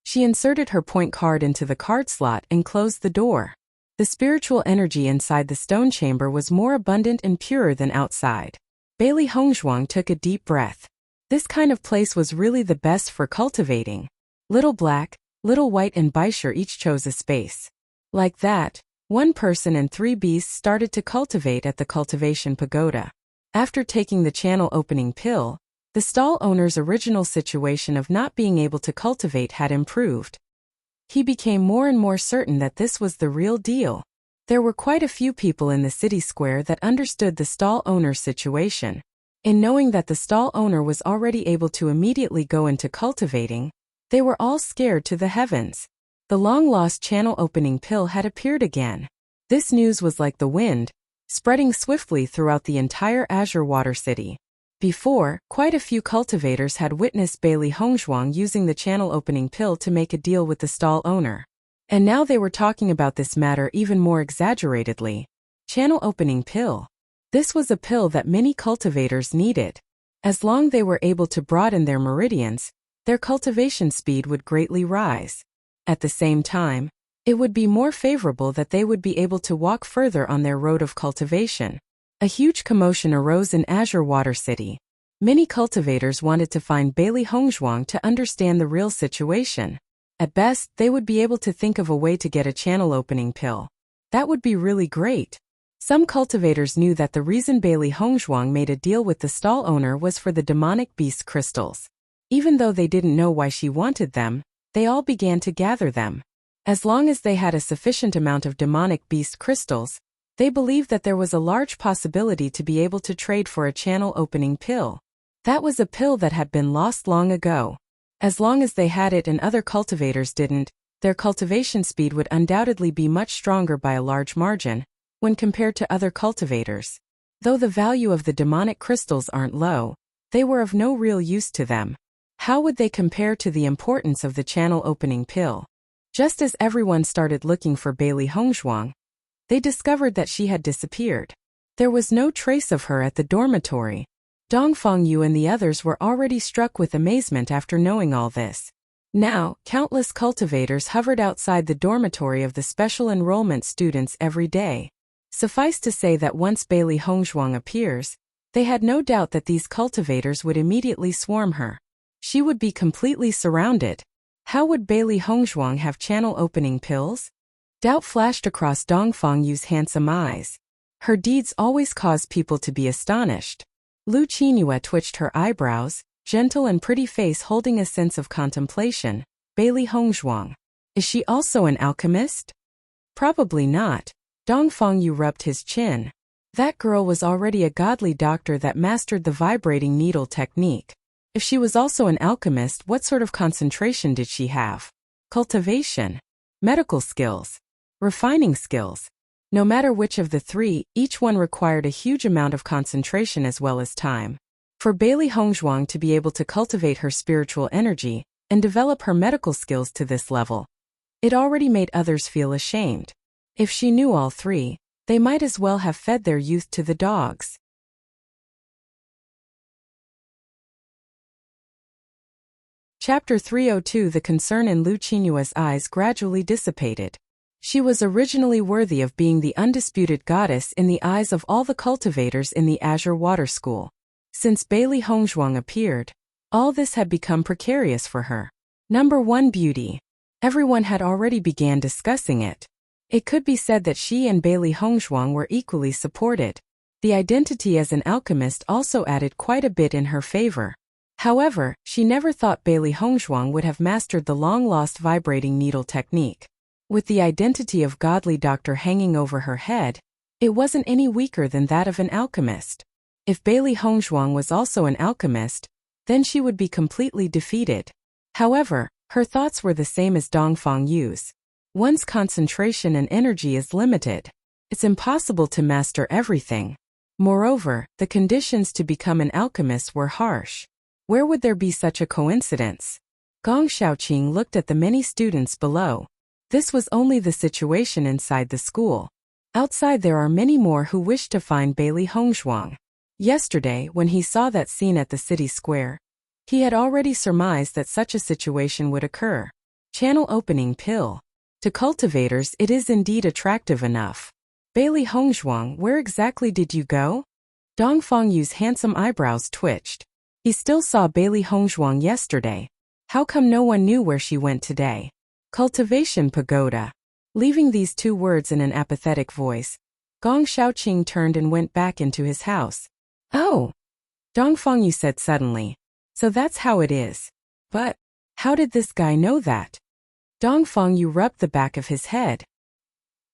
[SPEAKER 1] She inserted her point card into the card slot and closed the door. The spiritual energy inside the stone chamber was more abundant and purer than outside. Bailey Hongzhuang took a deep breath. This kind of place was really the best for cultivating. Little Black, Little White and Baisher each chose a space. Like that, one person and 3 beasts started to cultivate at the cultivation pagoda. After taking the channel opening pill, the stall owner's original situation of not being able to cultivate had improved. He became more and more certain that this was the real deal. There were quite a few people in the city square that understood the stall owner's situation. In knowing that the stall owner was already able to immediately go into cultivating, they were all scared to the heavens. The long-lost channel opening pill had appeared again. This news was like the wind, spreading swiftly throughout the entire Azure Water City. Before, quite a few cultivators had witnessed Bailey Hongzhuang using the channel opening pill to make a deal with the stall owner. And now they were talking about this matter even more exaggeratedly. Channel opening pill. This was a pill that many cultivators needed. As long as they were able to broaden their meridians, their cultivation speed would greatly rise. At the same time, it would be more favorable that they would be able to walk further on their road of cultivation. A huge commotion arose in Azure Water City. Many cultivators wanted to find Bailey Hongzhuang to understand the real situation. At best, they would be able to think of a way to get a channel opening pill. That would be really great. Some cultivators knew that the reason Bailey Hongzhuang made a deal with the stall owner was for the demonic beast crystals. Even though they didn't know why she wanted them, they all began to gather them. As long as they had a sufficient amount of demonic beast crystals, they believed that there was a large possibility to be able to trade for a channel opening pill. That was a pill that had been lost long ago. As long as they had it and other cultivators didn't, their cultivation speed would undoubtedly be much stronger by a large margin when compared to other cultivators. Though the value of the demonic crystals aren't low, they were of no real use to them. How would they compare to the importance of the channel opening pill? Just as everyone started looking for Bailey Hongzhuang, they discovered that she had disappeared. There was no trace of her at the dormitory. Dongfang Yu and the others were already struck with amazement after knowing all this. Now, countless cultivators hovered outside the dormitory of the special enrollment students every day. Suffice to say that once Bailey Hongzhuang appears, they had no doubt that these cultivators would immediately swarm her. She would be completely surrounded. How would Bailey Hongzhuang have channel opening pills? Doubt flashed across Dongfang Yu's handsome eyes. Her deeds always cause people to be astonished. Lu Qinghua twitched her eyebrows, gentle and pretty face holding a sense of contemplation. Bailey Hongzhuang. Is she also an alchemist? Probably not. Dongfang Yu rubbed his chin. That girl was already a godly doctor that mastered the vibrating needle technique. If she was also an alchemist, what sort of concentration did she have? Cultivation. Medical skills. Refining skills. No matter which of the three, each one required a huge amount of concentration as well as time. For Bailey Hongzhuang to be able to cultivate her spiritual energy and develop her medical skills to this level, it already made others feel ashamed. If she knew all three, they might as well have fed their youth to the dogs. Chapter 302. The concern in Lu Qinghua's eyes gradually dissipated. She was originally worthy of being the undisputed goddess in the eyes of all the cultivators in the Azure Water School. Since Bailey Hongzhuang appeared, all this had become precarious for her. Number 1, beauty. Everyone had already began discussing it. It could be said that she and Bailey Hongzhuang were equally supported. The identity as an alchemist also added quite a bit in her favor. However, she never thought Bailey Hongzhuang would have mastered the long-lost vibrating needle technique. With the identity of godly doctor hanging over her head, it wasn't any weaker than that of an alchemist. If Bailey Hongzhuang was also an alchemist, then she would be completely defeated. However, her thoughts were the same as Dongfang Yu's. One's concentration and energy is limited. It's impossible to master everything. Moreover, the conditions to become an alchemist were harsh. Where would there be such a coincidence? Gong Xiaoqing looked at the many students below. This was only the situation inside the school. Outside there are many more who wish to find Bailey Hongzhuang. Yesterday, when he saw that scene at the city square, he had already surmised that such a situation would occur. Channel opening pill. To cultivators it is indeed attractive enough. Bailey Hongzhuang, where exactly did you go? Dong Fengyu's handsome eyebrows twitched. He still saw Bailey Hongzhuang yesterday. How come no one knew where she went today? Cultivation pagoda. Leaving these two words in an apathetic voice, Gong Xiaoqing turned and went back into his house. Oh! Dong Fengyu said suddenly. So that's how it is. But how did this guy know that? Dong Fengyu rubbed the back of his head.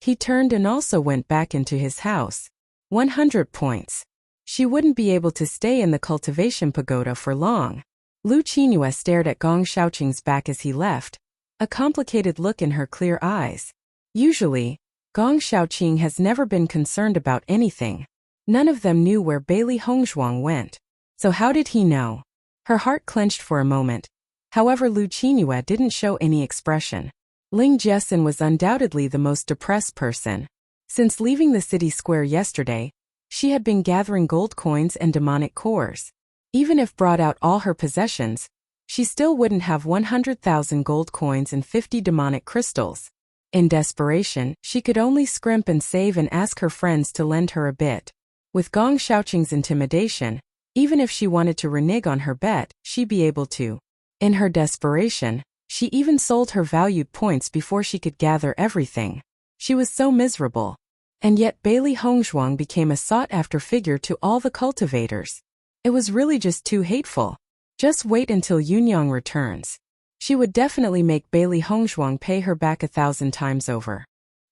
[SPEAKER 1] He turned and also went back into his house. 100 points. She wouldn't be able to stay in the cultivation pagoda for long. Lu Qinghua stared at Gong Xiaoqing's back as he left, a complicated look in her clear eyes. Usually, Gong Xiaoqing has never been concerned about anything. None of them knew where Bailey Hongzhuang went. So how did he know? Her heart clenched for a moment. However, Lu Qinghua didn't show any expression. Ling Jiesin was undoubtedly the most depressed person. Since leaving the city square yesterday, she had been gathering gold coins and demonic cores. Even if brought out all her possessions, she still wouldn't have 100,000 gold coins and 50 demonic crystals. In desperation, she could only scrimp and save and ask her friends to lend her a bit. With Gong Xiaoqing's intimidation, even if she wanted to renege on her bet, she'd be able to. In her desperation, she even sold her valued points before she could gather everything. She was so miserable. And yet Bailey Hongzhuang became a sought-after figure to all the cultivators. It was really just too hateful. Just wait until Yunyang returns. She would definitely make Bailey Hongzhuang pay her back 1,000 times over.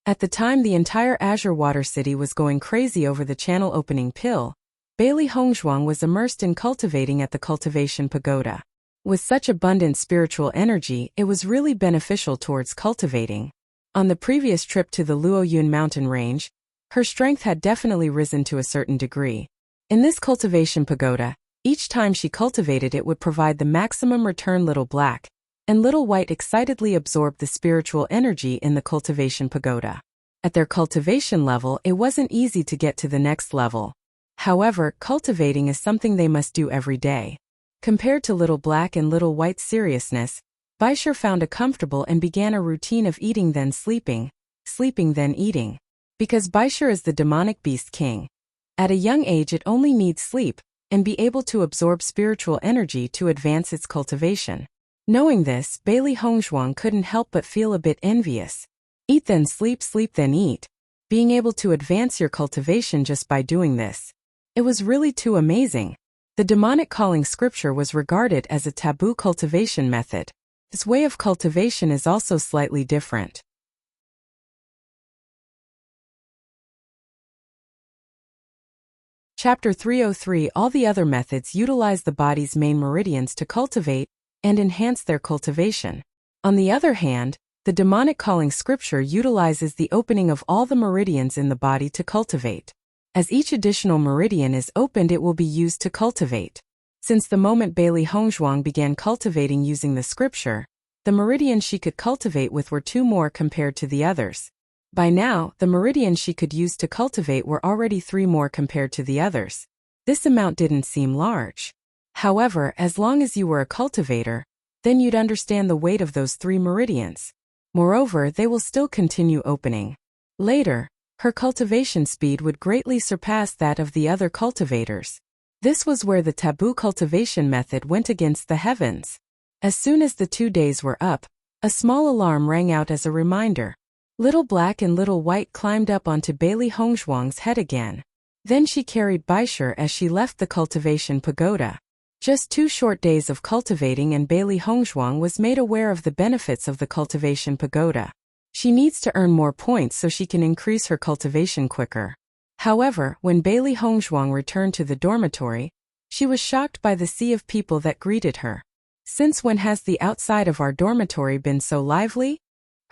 [SPEAKER 1] At the time the entire Azure Water City was going crazy over the channel opening pill, Bailey Hongzhuang was immersed in cultivating at the cultivation pagoda. With such abundant spiritual energy, it was really beneficial towards cultivating. On the previous trip to the Luoyun mountain range, her strength had definitely risen to a certain degree. In this cultivation pagoda, each time she cultivated it would provide the maximum return. Little Black and Little White excitedly absorbed the spiritual energy in the cultivation pagoda. At their cultivation level, it wasn't easy to get to the next level. However, cultivating is something they must do every day. Compared to Little Black and Little White's seriousness, Baisher found it comfortable and began a routine of eating then sleeping, sleeping then eating. Because Baisher is the demonic beast king. At a young age it only needs sleep, and be able to absorb spiritual energy to advance its cultivation. Knowing this, Bailey Hongzhuang couldn't help but feel a bit envious. Eat then sleep, sleep then eat. Being able to advance your cultivation just by doing this. It was really too amazing. The demonic calling scripture was regarded as a taboo cultivation method. This way of cultivation is also slightly different. Chapter 303. All the other methods utilize the body's main meridians to cultivate and enhance their cultivation. On the other hand, the demonic calling scripture utilizes the opening of all the meridians in the body to cultivate. As each additional meridian is opened, it will be used to cultivate. Since the moment Bailey Hongzhuang began cultivating using the scripture, the meridians she could cultivate with were 2 more compared to the others. By now, the meridians she could use to cultivate were already 3 more compared to the others. This amount didn't seem large. However, as long as you were a cultivator, then you'd understand the weight of those 3 meridians. Moreover, they will still continue opening. Later, her cultivation speed would greatly surpass that of the other cultivators. This was where the taboo cultivation method went against the heavens. As soon as the 2 days were up, a small alarm rang out as a reminder. Little Black and Little White climbed up onto Bailey Hongzhuang's head again. Then she carried Baisher as she left the cultivation pagoda. Just 2 short days of cultivating and Bailey Hongzhuang was made aware of the benefits of the cultivation pagoda. She needs to earn more points so she can increase her cultivation quicker. However, when Bailey Hongzhuang returned to the dormitory, she was shocked by the sea of people that greeted her. Since when has the outside of our dormitory been so lively?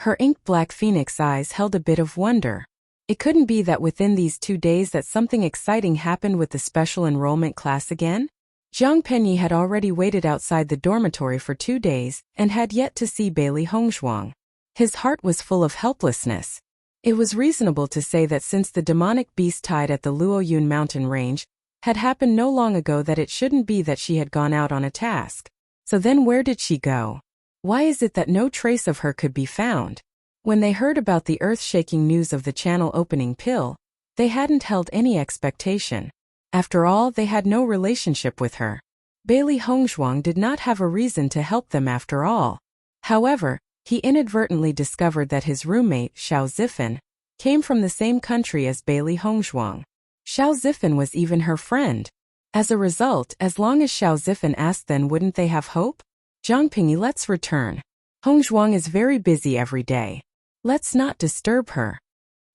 [SPEAKER 1] Her ink-black phoenix eyes held a bit of wonder. It couldn't be that within these 2 days that something exciting happened with the special enrollment class again? Zhang Penyi had already waited outside the dormitory for 2 days and had yet to see Bailey Hongzhuang. His heart was full of helplessness. It was reasonable to say that since the demonic beast tied at the Luoyun mountain range had happened no long ago, that it shouldn't be that she had gone out on a task. So then where did she go? Why is it that no trace of her could be found? When they heard about the earth-shaking news of the channel opening pill, they hadn't held any expectation. After all, they had no relationship with her. Bailey Hongzhuang did not have a reason to help them after all. However, he inadvertently discovered that his roommate, Xiao Zifan, came from the same country as Bailey Hongzhuang. Xiao Zifan was even her friend. As a result, as long as Xiao Zifan asked, then wouldn't they have hope? Zhang Pingyi, let's return. Hongzhuang is very busy every day. Let's not disturb her.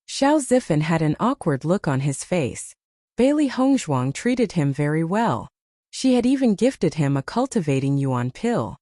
[SPEAKER 1] Xiao Zifan had an awkward look on his face. Bailey Hongzhuang treated him very well. She had even gifted him a cultivating yuan pill.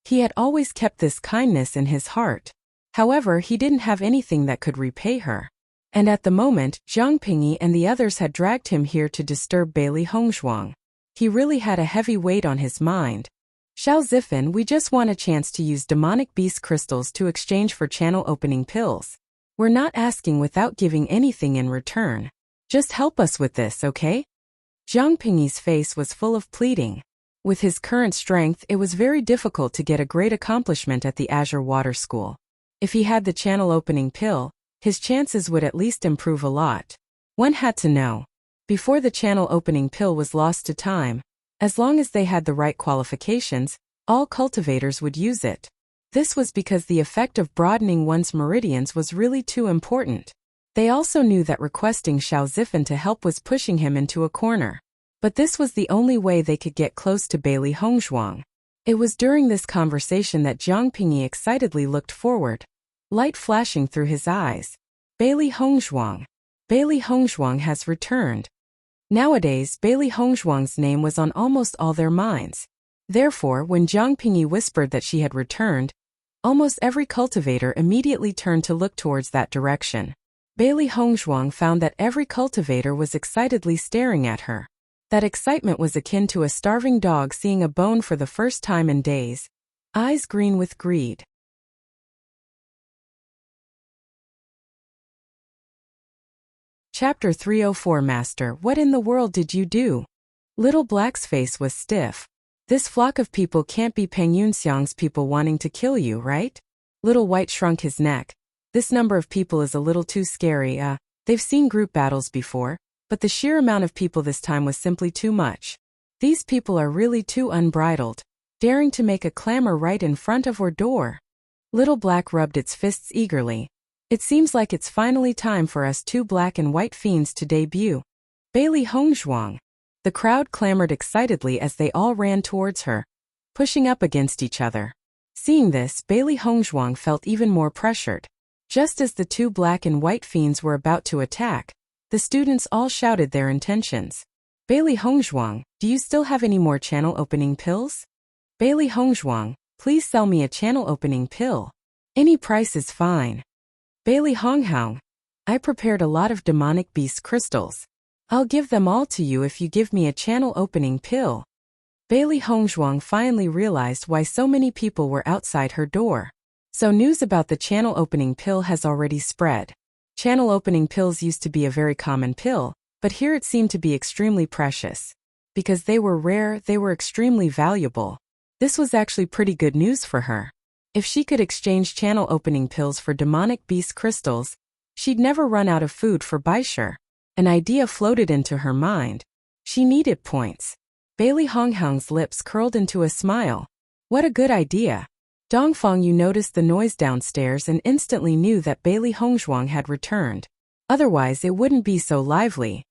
[SPEAKER 1] He had always kept this kindness in his heart. However, he didn't have anything that could repay her. And at the moment, Zhang Pingyi and the others had dragged him here to disturb Bailey Hongzhuang. He really had a heavy weight on his mind. Xiao Zifan, we just want a chance to use demonic beast crystals to exchange for channel opening pills. We're not asking without giving anything in return. Just help us with this, okay? Zhang Pingyi's face was full of pleading. With his current strength, it was very difficult to get a great accomplishment at the Azure Water School. If he had the channel opening pill, his chances would at least improve a lot. One had to know. Before the channel opening pill was lost to time, as long as they had the right qualifications, all cultivators would use it. This was because the effect of broadening one's meridians was really too important. They also knew that requesting Xiao Zifan to help was pushing him into a corner. But this was the only way they could get close to Bailey Hongzhuang. It was during this conversation that Zhang Pingyi excitedly looked forward, light flashing through his eyes. Bailey Hongzhuang. Bailey Hongzhuang has returned. Nowadays, Bailey Hongzhuang's name was on almost all their minds. Therefore, when Zhang Pingyi whispered that she had returned, almost every cultivator immediately turned to look towards that direction. Bailey Hongzhuang found that every cultivator was excitedly staring at her. That excitement was akin to a starving dog seeing a bone for the first time in days, eyes green with greed. Chapter 304 Master, what in the world did you do? Little Black's face was stiff. This flock of people can't be Peng Yunxiang's people wanting to kill you, right? Little White shrunk his neck. This number of people is a little too scary. They've seen group battles before, but the sheer amount of people this time was simply too much. These people are really too unbridled, daring to make a clamor right in front of our door. Little Black rubbed its fists eagerly. It seems like it's finally time for us two black and white fiends to debut. Bailey Hongzhuang. The crowd clamored excitedly as they all ran towards her, pushing up against each other. Seeing this, Bailey Hongzhuang felt even more pressured. Just as the two black and white fiends were about to attack, the students all shouted their intentions. Bailey Hongzhuang, do you still have any more channel opening pills? Bailey Hongzhuang, please sell me a channel opening pill. Any price is fine. Bailey Hongzhuang, I prepared a lot of demonic beast crystals. I'll give them all to you if you give me a channel opening pill. Bailey Hongzhuang finally realized why so many people were outside her door. So news about the channel opening pill has already spread. Channel opening pills used to be a very common pill, but here it seemed to be extremely precious. Because they were rare, they were extremely valuable. This was actually pretty good news for her. If she could exchange channel opening pills for demonic beast crystals, she'd never run out of food for Baisher. An idea floated into her mind. She needed points. Bailey Hongzhuang's lips curled into a smile. What a good idea. Dongfang Yu noticed the noise downstairs and instantly knew that Bailey Hongzhuang had returned. Otherwise it wouldn't be so lively.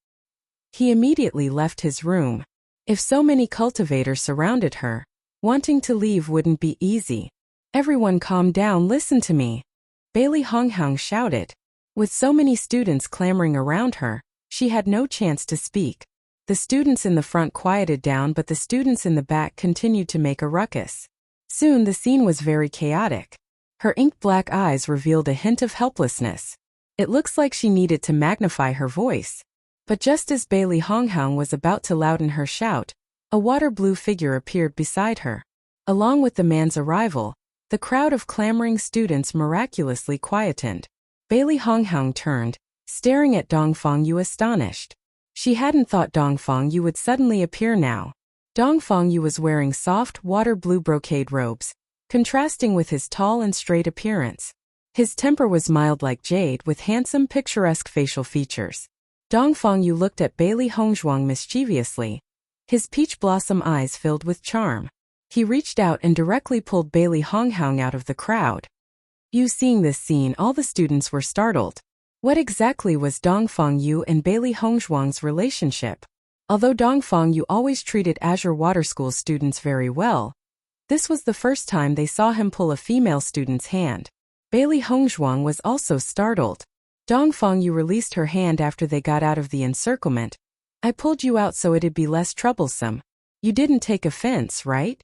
[SPEAKER 1] He immediately left his room. If so many cultivators surrounded her, wanting to leave wouldn't be easy. Everyone calm down, listen to me. Bailey Hongzhuang shouted. With so many students clamoring around her, she had no chance to speak. The students in the front quieted down, but the students in the back continued to make a ruckus. Soon the scene was very chaotic. Her ink-black eyes revealed a hint of helplessness. It looks like she needed to magnify her voice. But just as Bailey Honghang was about to louden her shout, a water-blue figure appeared beside her. Along with the man's arrival, the crowd of clamoring students miraculously quietened. Bailey Honghang turned, staring at Dongfang Yu astonished. She hadn't thought Dongfang Yu would suddenly appear now. Dongfang Yu was wearing soft, water-blue brocade robes, contrasting with his tall and straight appearance. His temper was mild like jade with handsome, picturesque facial features. Dongfang Yu looked at Bailey Hongzhuang mischievously. His peach blossom eyes filled with charm. He reached out and directly pulled Bailey Honghang out of the crowd. Seeing this scene, all the students were startled. What exactly was Dongfang Yu and Bailey Hongzhuang's relationship? Although Dongfang Yu always treated Azure Water School students very well, this was the first time they saw him pull a female student's hand. Bailey Hongzhuang was also startled. Dongfang Yu released her hand after they got out of the encirclement. I pulled you out so it'd be less troublesome. You didn't take offense, right?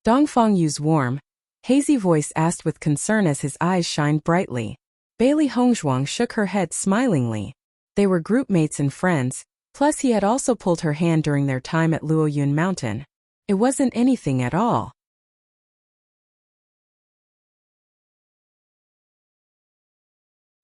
[SPEAKER 1] Dongfang Yu's warm, hazy voice asked with concern as his eyes shined brightly. Bailey Hongzhuang shook her head smilingly. They were group mates and friends, plus he had also pulled her hand during their time at Luoyun Mountain. It wasn't anything at all.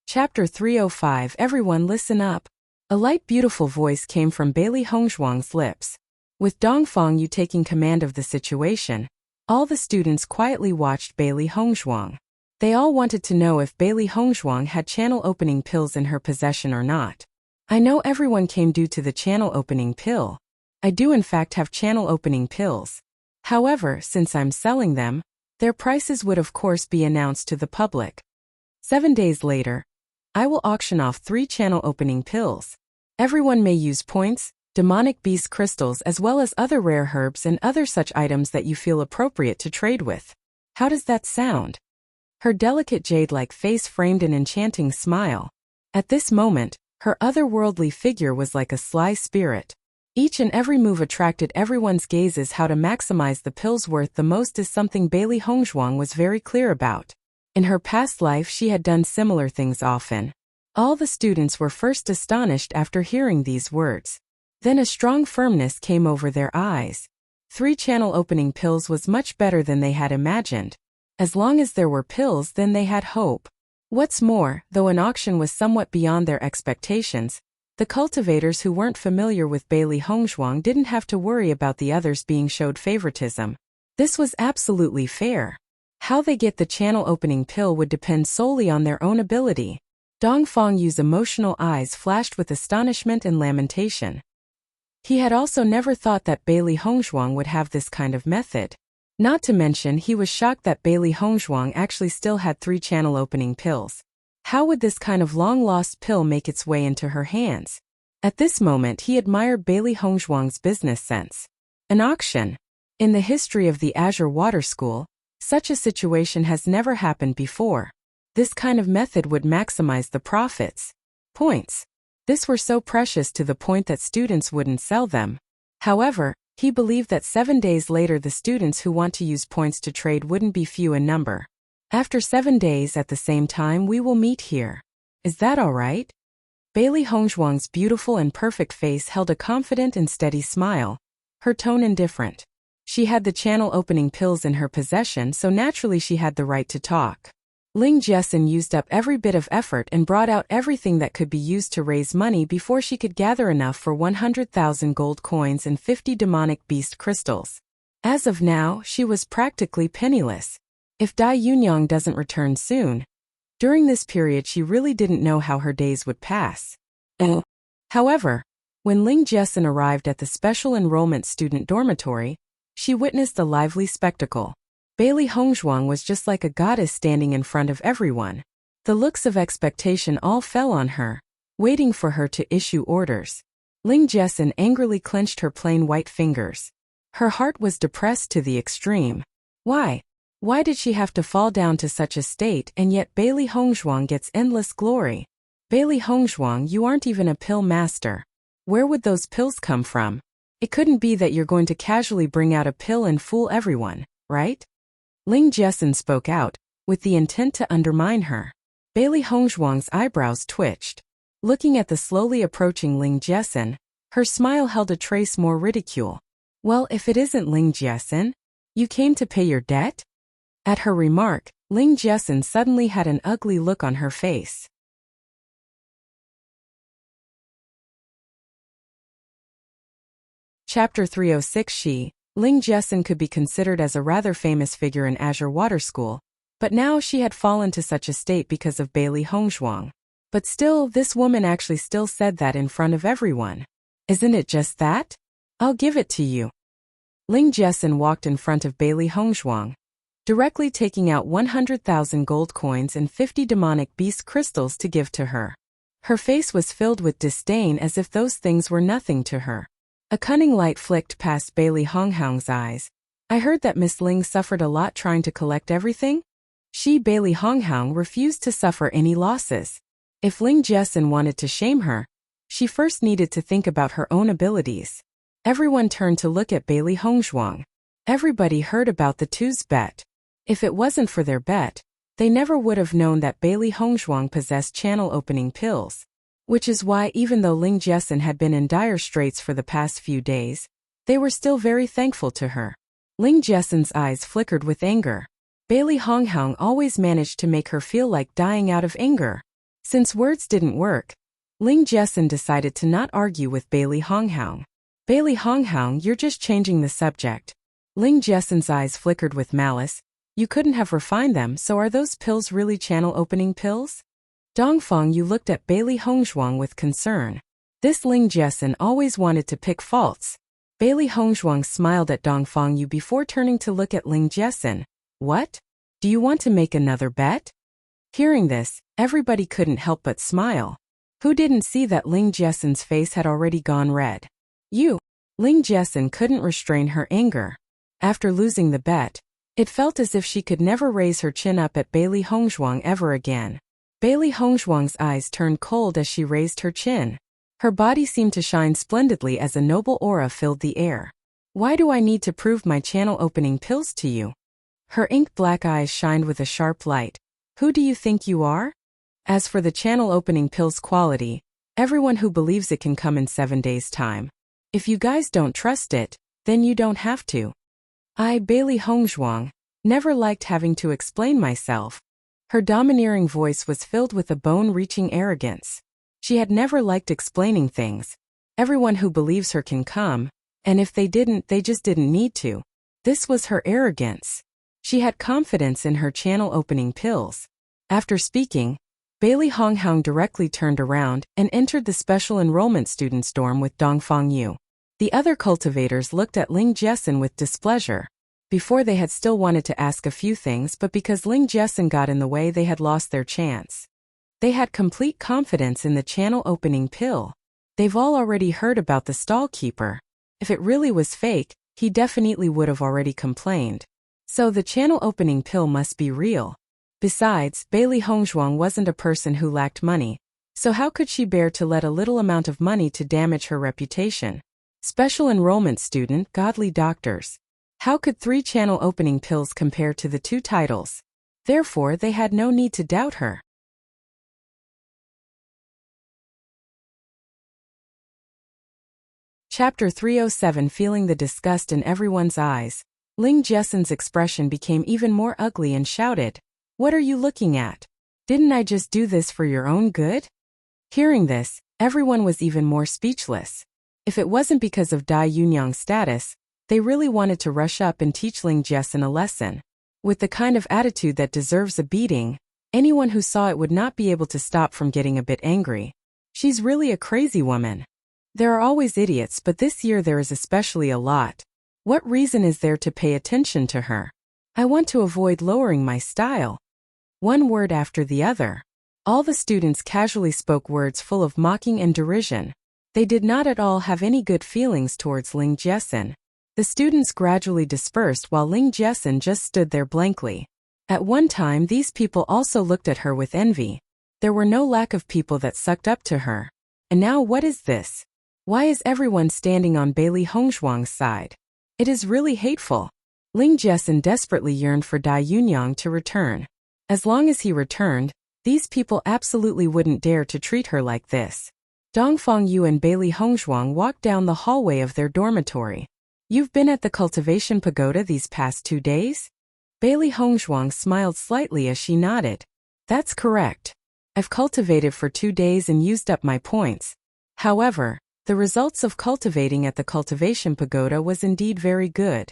[SPEAKER 1] Chapter 305. Everyone listen up. A light beautiful voice came from Bailey Hongzhuang's lips. With Dongfang Yu taking command of the situation, all the students quietly watched Bailey Hongzhuang. They all wanted to know if Bailey Hongzhuang had channel opening pills in her possession or not. I know everyone came due to the channel opening pill. I do in fact have channel opening pills. However, since I'm selling them, their prices would of course be announced to the public. 7 days later, I will auction off 3 channel opening pills. Everyone may use points, demonic beast crystals as well as other rare herbs and other such items that you feel appropriate to trade with. How does that sound? Her delicate jade-like face framed an enchanting smile. At this moment, her otherworldly figure was like a sly spirit. Each and every move attracted everyone's gazes. How to maximize the pills worth the most is something Bailey Hongzhuang was very clear about. In her past life she had done similar things often. All the students were first astonished after hearing these words. Then a strong firmness came over their eyes. 3 channel opening pills was much better than they had imagined. As long as there were pills, then they had hope. What's more, though an auction was somewhat beyond their expectations, the cultivators who weren't familiar with Bailey Hongzhuang didn't have to worry about the others being showed favoritism. This was absolutely fair. How they get the channel opening pill would depend solely on their own ability. Dongfang Yu's emotional eyes flashed with astonishment and lamentation. He had also never thought that Bailey Hongzhuang would have this kind of method. Not to mention he was shocked that Bailey Hongzhuang actually still had 3 channel opening pills. How would this kind of long-lost pill make its way into her hands? At this moment he admired Bailey Hongzhuang's business sense. An auction. In the history of the Azure Water School, such a situation has never happened before. This kind of method would maximize the profits. Points. This were so precious to the point that students wouldn't sell them. However, he believed that 7 days later the students who want to use points to trade wouldn't be few in number. After 7 days at the same time we will meet here. Is that all right? Bailey Hongzhuang's beautiful and perfect face held a confident and steady smile. Her tone indifferent. She had the channel opening pills in her possession, so naturally she had the right to talk. Ling Jessen used up every bit of effort and brought out everything that could be used to raise money before she could gather enough for 100,000 gold coins and 50 demonic beast crystals. As of now, she was practically penniless. If Dai Yunyang doesn't return soon. During this period she really didn't know how her days would pass. However, when Ling Jessen arrived at the special enrollment student dormitory, she witnessed a lively spectacle. Bailey Hongzhuang was just like a goddess standing in front of everyone. The looks of expectation all fell on her, waiting for her to issue orders. Ling Jessen angrily clenched her plain white fingers. Her heart was depressed to the extreme. Why? Why did she have to fall down to such a state, and yet Bailey Hongzhuang gets endless glory? Bailey Hongzhuang, you aren't even a pill master. Where would those pills come from? It couldn't be that you're going to casually bring out a pill and fool everyone, right? Ling Jessen spoke out, with the intent to undermine her. Bailey Hongzhuang's eyebrows twitched. Looking at the slowly approaching Ling Jiesin, her smile held a trace more ridicule. Well, if it isn't Ling Jiesin, you came to pay your debt? At her remark, Ling Jiesin suddenly had an ugly look on her face. Chapter 306. Ling Jiesin could be considered as a rather famous figure in Azure Water School, but now she had fallen to such a state because of Bailey Hongzhuang. But still, this woman actually still said that in front of everyone. Isn't it just that? I'll give it to you. Ling Jiesin walked in front of Bailey Hongzhuang, directly taking out 100,000 gold coins and 50 demonic beast crystals to give to her. Her face was filled with disdain as if those things were nothing to her. A cunning light flicked past Bailey Hongzhuang's eyes. I heard that Miss Ling suffered a lot trying to collect everything? She, Bailey Hongzhuang, refused to suffer any losses. If Ling Jiesin wanted to shame her, she first needed to think about her own abilities. Everyone turned to look at Bailey Hongzhuang. Everybody heard about the two's bet. If it wasn't for their bet, they never would have known that Bailey Hongzhuang possessed channel-opening pills. Which is why even though Ling Jiesin had been in dire straits for the past few days, they were still very thankful to her. Ling Jiesin's eyes flickered with anger. Bailey Hongzhuang always managed to make her feel like dying out of anger. Since words didn't work, Ling Jiesin decided to not argue with Bailey Hongzhuang. Bailey Hongzhuang, you're just changing the subject. Ling Jiesin's eyes flickered with malice. You couldn't have refined them, so are those pills really channel-opening pills? Dongfang, you looked at Bailey Hongzhuang with concern. This Ling Jiesin always wanted to pick faults. Bailey Hongzhuang smiled at Dongfang Yu before turning to look at Ling Jiesin. What? Do you want to make another bet? Hearing this, everybody couldn't help but smile. Who didn't see that Ling Jiesin's face had already gone red? You. Ling Jiesin couldn't restrain her anger. After losing the bet, it felt as if she could never raise her chin up at Bailey Hongzhuang ever again. Bailey Hongzhuang's eyes turned cold as she raised her chin. Her body seemed to shine splendidly as a noble aura filled the air. Why do I need to prove my channel-opening pills to you? Her ink-black eyes shined with a sharp light. Who do you think you are? As for the channel-opening pills quality, everyone who believes it can come in 7 days' time. If you guys don't trust it, then you don't have to. I, Bailey Hongzhuang, never liked having to explain myself. Her domineering voice was filled with a bone-reaching arrogance. She had never liked explaining things. Everyone who believes her can come, and if they didn't, they just didn't need to. This was her arrogance. She had confidence in her channel-opening pills. After speaking, Bailey Hongzhuang directly turned around and entered the special enrollment students' dorm with Dongfang Yu. The other cultivators looked at Ling Jiesin with displeasure. Before they had still wanted to ask a few things, but because Ling Jiesin got in the way, they had lost their chance. They had complete confidence in the channel-opening pill. They've all already heard about the stall keeper. If it really was fake, he definitely would have already complained. So the channel-opening pill must be real. Besides, Bailey Hongzhuang wasn't a person who lacked money, so how could she bear to let a little amount of money to damage her reputation? Special enrollment student, godly doctors. How could 3 channel-opening pills compare to the 2 titles? Therefore, they had no need to doubt her. Chapter 307. Feeling the disgust in everyone's eyes, Ling Jiesin's expression became even more ugly and shouted, "What are you looking at? Didn't I just do this for your own good?" Hearing this, everyone was even more speechless. If it wasn't because of Dai Yunyang's status, they really wanted to rush up and teach Ling Jiesin a lesson. With the kind of attitude that deserves a beating, anyone who saw it would not be able to stop from getting a bit angry. She's really a crazy woman. There are always idiots, but this year there is especially a lot. What reason is there to pay attention to her? I want to avoid lowering my style. One word after the other. All the students casually spoke words full of mocking and derision. They did not at all have any good feelings towards Ling Jiesin. The students gradually dispersed while Ling Jiesin just stood there blankly. At one time, these people also looked at her with envy. There were no lack of people that sucked up to her. And now what is this? Why is everyone standing on Bailey Hongzhuang's side? It is really hateful. Ling Jiesin desperately yearned for Dai Yunyang to return. As long as he returned, these people absolutely wouldn't dare to treat her like this. Dongfang Yu and Bailey Hongzhuang walked down the hallway of their dormitory. You've been at the cultivation pagoda these past 2 days? Bailey Hongzhuang smiled slightly as she nodded. That's correct. I've cultivated for 2 days and used up my points. However, the results of cultivating at the cultivation pagoda was indeed very good.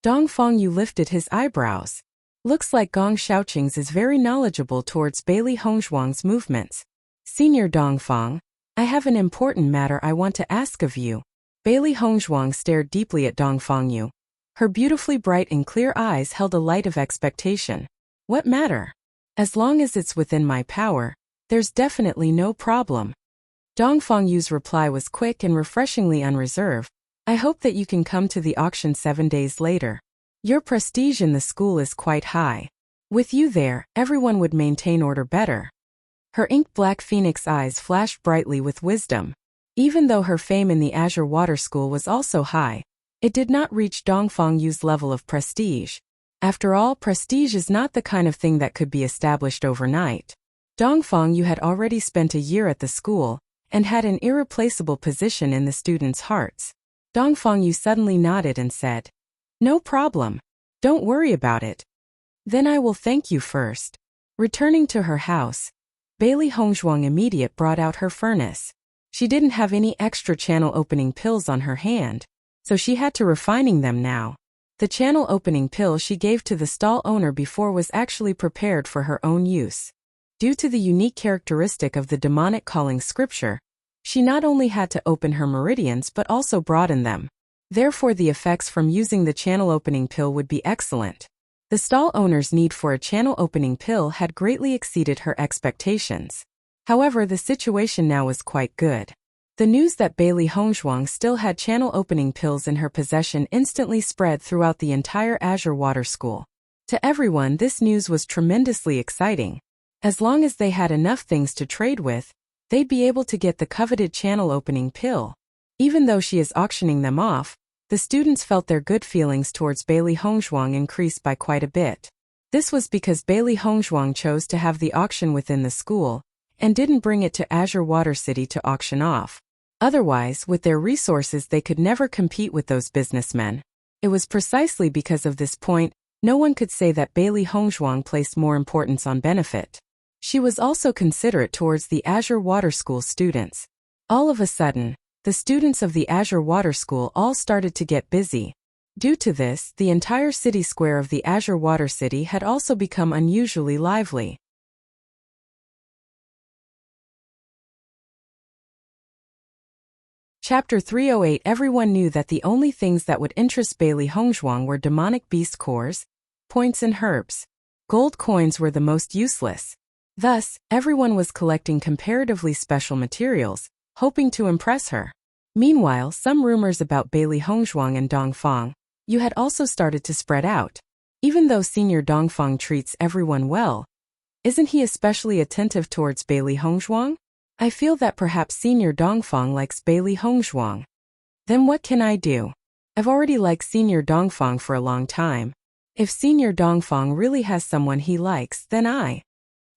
[SPEAKER 1] Dongfang Yu lifted his eyebrows. Looks like Gong Xiaoqing's is very knowledgeable towards Bailey Hongzhuang's movements. Senior Dongfang, I have an important matter I want to ask of you. Bailey Hongzhuang stared deeply at Dongfang Yu. Her beautifully bright and clear eyes held a light of expectation. What matter? As long as it's within my power, there's definitely no problem. Dongfang Yu's reply was quick and refreshingly unreserved. I hope that you can come to the auction 7 days later. Your prestige in the school is quite high. With you there, everyone would maintain order better. Her ink-black phoenix eyes flashed brightly with wisdom. Even though her fame in the Azure Water School was also high, it did not reach Dongfang Yu's level of prestige. After all, prestige is not the kind of thing that could be established overnight. Dongfang Yu had already spent a year at the school and had an irreplaceable position in the students' hearts. Dongfang Yu suddenly nodded and said, "No problem. Don't worry about it. Then I will thank you first." Returning to her house, Bailey Hongzhuang immediate brought out her furnace. She didn't have any extra channel opening pills on her hand, so she had to refining them now. The channel opening pill she gave to the stall owner before was actually prepared for her own use. Due to the unique characteristic of the demonic calling scripture, she not only had to open her meridians but also broaden them. Therefore, the effects from using the channel opening pill would be excellent. The stall owner's need for a channel opening pill had greatly exceeded her expectations. However, the situation now was quite good. The news that Bailey Hongzhuang still had channel opening pills in her possession instantly spread throughout the entire Azure Water School. To everyone, this news was tremendously exciting. As long as they had enough things to trade with, they'd be able to get the coveted channel opening pill. Even though she is auctioning them off, the students felt their good feelings towards Bailey Hongzhuang increased by quite a bit. This was because Bailey Hongzhuang chose to have the auction within the school, and didn't bring it to Azure Water City to auction off. Otherwise, with their resources they could never compete with those businessmen. It was precisely because of this point, no one could say that Bailey Hongzhuang placed more importance on benefit. She was also considerate towards the Azure Water School students. All of a sudden, the students of the Azure Water School all started to get busy. Due to this, the entire city square of the Azure Water City had also become unusually lively. Chapter 308. Everyone knew that the only things that would interest Bailey Hongzhuang were demonic beast cores, points and herbs. Gold coins were the most useless. Thus, everyone was collecting comparatively special materials, hoping to impress her. Meanwhile, some rumors about Bailey Hongzhuang and Dongfang Yu had also started to spread out. Even though Senior Dongfang treats everyone well, isn't he especially attentive towards Bailey Hongzhuang? I feel that perhaps Senior Dongfang likes Bailey Hongzhuang. Then what can I do? I've already liked Senior Dongfang for a long time. If Senior Dongfang really has someone he likes, then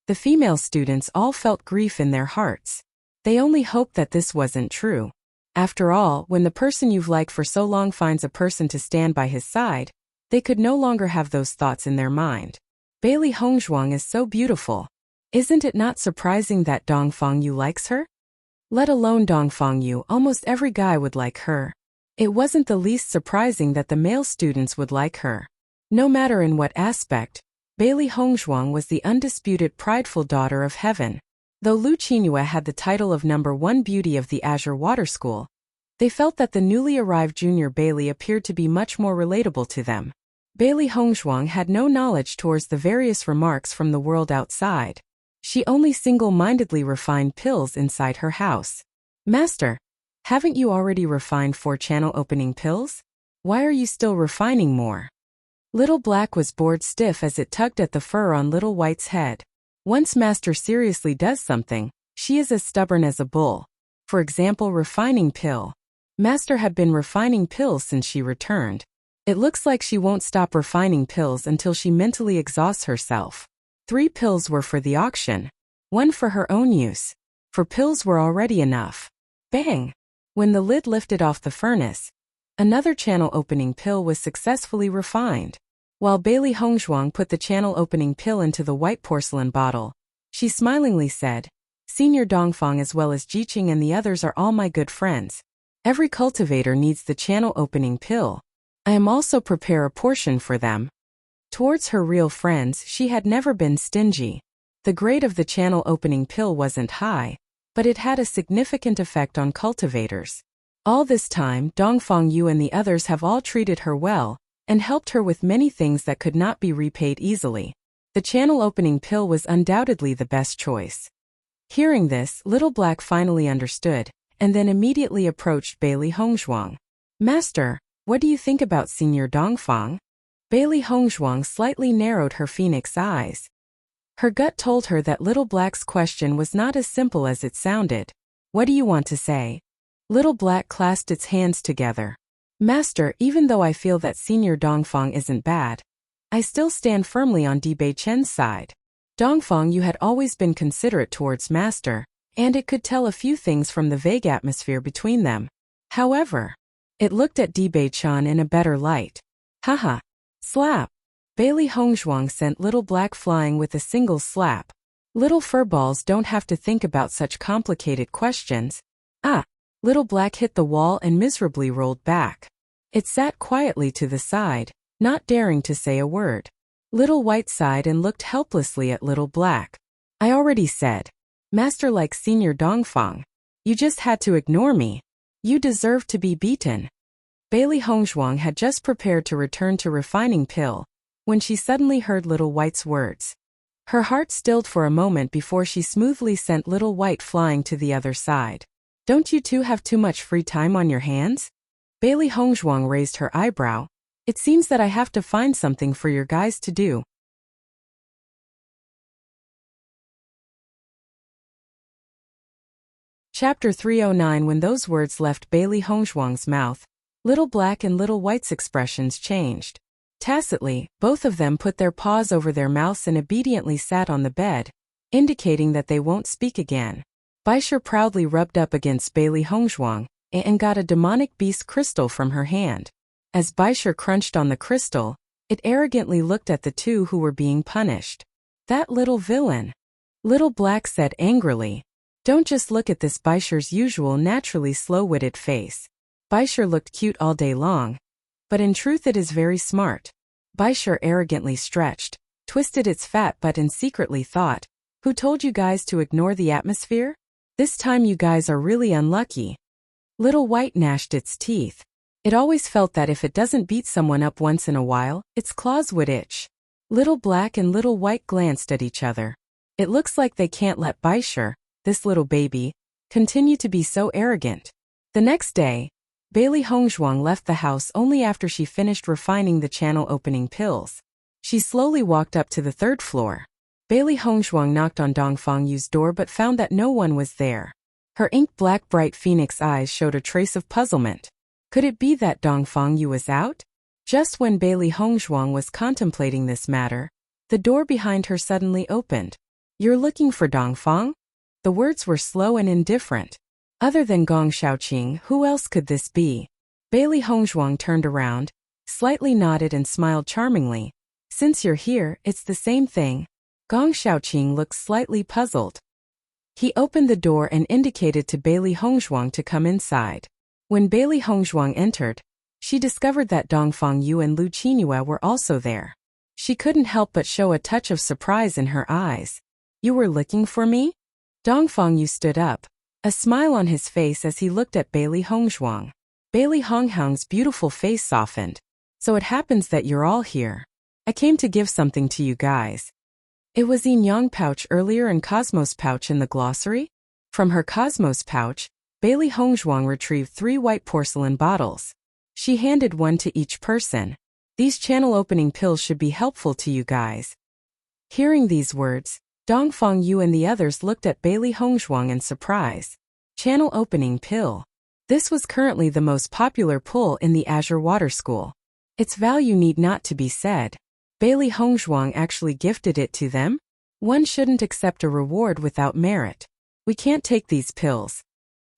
[SPEAKER 1] The female students all felt grief in their hearts. They only hoped that this wasn't true. After all, when the person you've liked for so long finds a person to stand by his side, they could no longer have those thoughts in their mind. Bailey Hongzhuang is so beautiful. Isn't it not surprising that Dongfang Yu likes her? Let alone Dongfang Yu, almost every guy would like her. It wasn't the least surprising that the male students would like her. No matter in what aspect, Bailey Hongzhuang was the undisputed prideful daughter of heaven. Though Lu Qingyue had the title of #1 beauty of the Azure Water School, they felt that the newly arrived junior Bailey appeared to be much more relatable to them. Bailey Hongzhuang had no knowledge towards the various remarks from the world outside. She only single-mindedly refined pills inside her house. Master, haven't you already refined 4 channel opening pills? Why are you still refining more? Little Black was bored stiff as it tugged at the fur on Little White's head. Once Master seriously does something, she is as stubborn as a bull. For example, refining pill. Master had been refining pills since she returned. It looks like she won't stop refining pills until she mentally exhausts herself. 3 pills were for the auction. 1 for her own use. 4 pills were already enough. Bang! When the lid lifted off the furnace, another channel-opening pill was successfully refined. While Bailey Hongzhuang put the channel-opening pill into the white porcelain bottle, she smilingly said, Senior Dongfang as well as Jiqing and the others are all my good friends. Every cultivator needs the channel-opening pill. I am also prepare a portion for them. Towards her real friends, she had never been stingy. The grade of the channel-opening pill wasn't high, but it had a significant effect on cultivators. All this time, Dongfang Yu and the others have all treated her well, and helped her with many things that could not be repaid easily. The channel-opening pill was undoubtedly the best choice. Hearing this, Little Black finally understood, and then immediately approached Bailey Hongzhuang. Master, what do you think about Senior Dongfang? Bailey Hongzhuang slightly narrowed her phoenix eyes. Her gut told her that Little Black's question was not as simple as it sounded. What do you want to say? Little Black clasped its hands together. Master, even though I feel that Senior Dongfang isn't bad, I still stand firmly on Di Beichen's side. Dongfang Yu had always been considerate towards Master, and it could tell a few things from the vague atmosphere between them. However, it looked at Di Beichen in a better light. Haha. Slap. Bailey Hongzhuang sent Little Black flying with a single slap. Little furballs don't have to think about such complicated questions. Ah. Little Black hit the wall and miserably rolled back. It sat quietly to the side, not daring to say a word. Little White sighed and looked helplessly at Little Black. I already said. Master like Senior Dongfang. You just had to ignore me. You deserve to be beaten. Bailey Hongzhuang had just prepared to return to refining pill, when she suddenly heard Little White's words. Her heart stilled for a moment before she smoothly sent Little White flying to the other side. Don't you two have too much free time on your hands? Bailey Hongzhuang raised her eyebrow. It seems that I have to find something for your guys to do. Chapter 309. When those words left Bailey Hongzhuang's mouth, Little Black and Little White's expressions changed. Tacitly, both of them put their paws over their mouths and obediently sat on the bed, indicating that they won't speak again. Baisher proudly rubbed up against Bailey Hongzhuang and got a demonic beast crystal from her hand. As Baisher crunched on the crystal, it arrogantly looked at the two who were being punished. That little villain. Little Black said angrily. Don't just look at this Baisher's usual naturally slow-witted face. Baisher looked cute all day long, but in truth it is very smart. Baisher arrogantly stretched, twisted its fat butt and secretly thought, who told you guys to ignore the atmosphere? This time you guys are really unlucky. Little White gnashed its teeth. It always felt that if it doesn't beat someone up once in a while, its claws would itch. Little Black and Little White glanced at each other. It looks like they can't let Baisher, this little baby, continue to be so arrogant. The next day, Bailey Hongzhuang left the house only after she finished refining the channel-opening pills. She slowly walked up to the 3rd floor. Bailey Hongzhuang knocked on Dongfang Yu's door but found that no one was there. Her ink-black bright phoenix eyes showed a trace of puzzlement. Could it be that Dongfang Yu was out? Just when Bailey Hongzhuang was contemplating this matter, the door behind her suddenly opened. You're looking for Dongfang? The words were slow and indifferent. Other than Gong Shaoqing, who else could this be? Bailey Hongzhuang turned around, slightly nodded and smiled charmingly. Since you're here, it's the same thing. Gong Shaoqing looked slightly puzzled. He opened the door and indicated to Bailey Hongzhuang to come inside. When Bailey Hongzhuang entered, she discovered that Dongfang Yu and Lu Qingyue were also there. She couldn't help but show a touch of surprise in her eyes. You were looking for me? Dongfang Yu stood up, a smile on his face as he looked at Bailey Hongzhuang. Bailey Hongzhuang's beautiful face softened. So it happens that you're all here. I came to give something to you guys. It was Yin Yang pouch earlier and Cosmos pouch in the glossary? From her Cosmos pouch, Bailey Hongzhuang retrieved 3 white porcelain bottles. She handed one to each person. These channel-opening pills should be helpful to you guys. Hearing these words, Dongfang Yu and the others looked at Bailey Hongzhuang in surprise. Channel-opening pill. This was currently the most popular pull in the Azure Water School. Its value need not to be said. Bailey Hongzhuang actually gifted it to them? One shouldn't accept a reward without merit. We can't take these pills.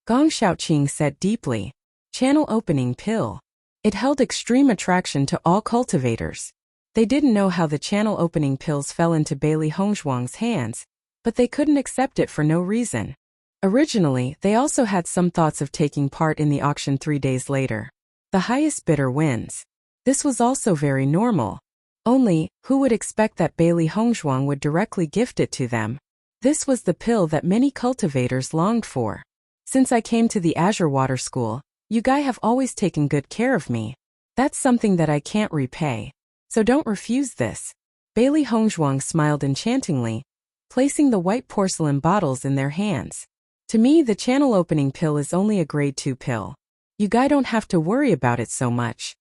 [SPEAKER 1] Gong Xiaoqing said deeply. Channel opening pill. It held extreme attraction to all cultivators. They didn't know how the channel opening pills fell into Bailey Hongzhuang's hands, but they couldn't accept it for no reason. Originally, they also had some thoughts of taking part in the auction 3 days later. The highest bidder wins. This was also very normal. Only, who would expect that Bailey Hongzhuang would directly gift it to them? This was the pill that many cultivators longed for. Since I came to the Azure Water School, you guys have always taken good care of me. That's something that I can't repay. So don't refuse this. Bailey Hongzhuang smiled enchantingly, placing the white porcelain bottles in their hands. To me, the channel opening pill is only a grade 2 pill. You guys don't have to worry about it so much.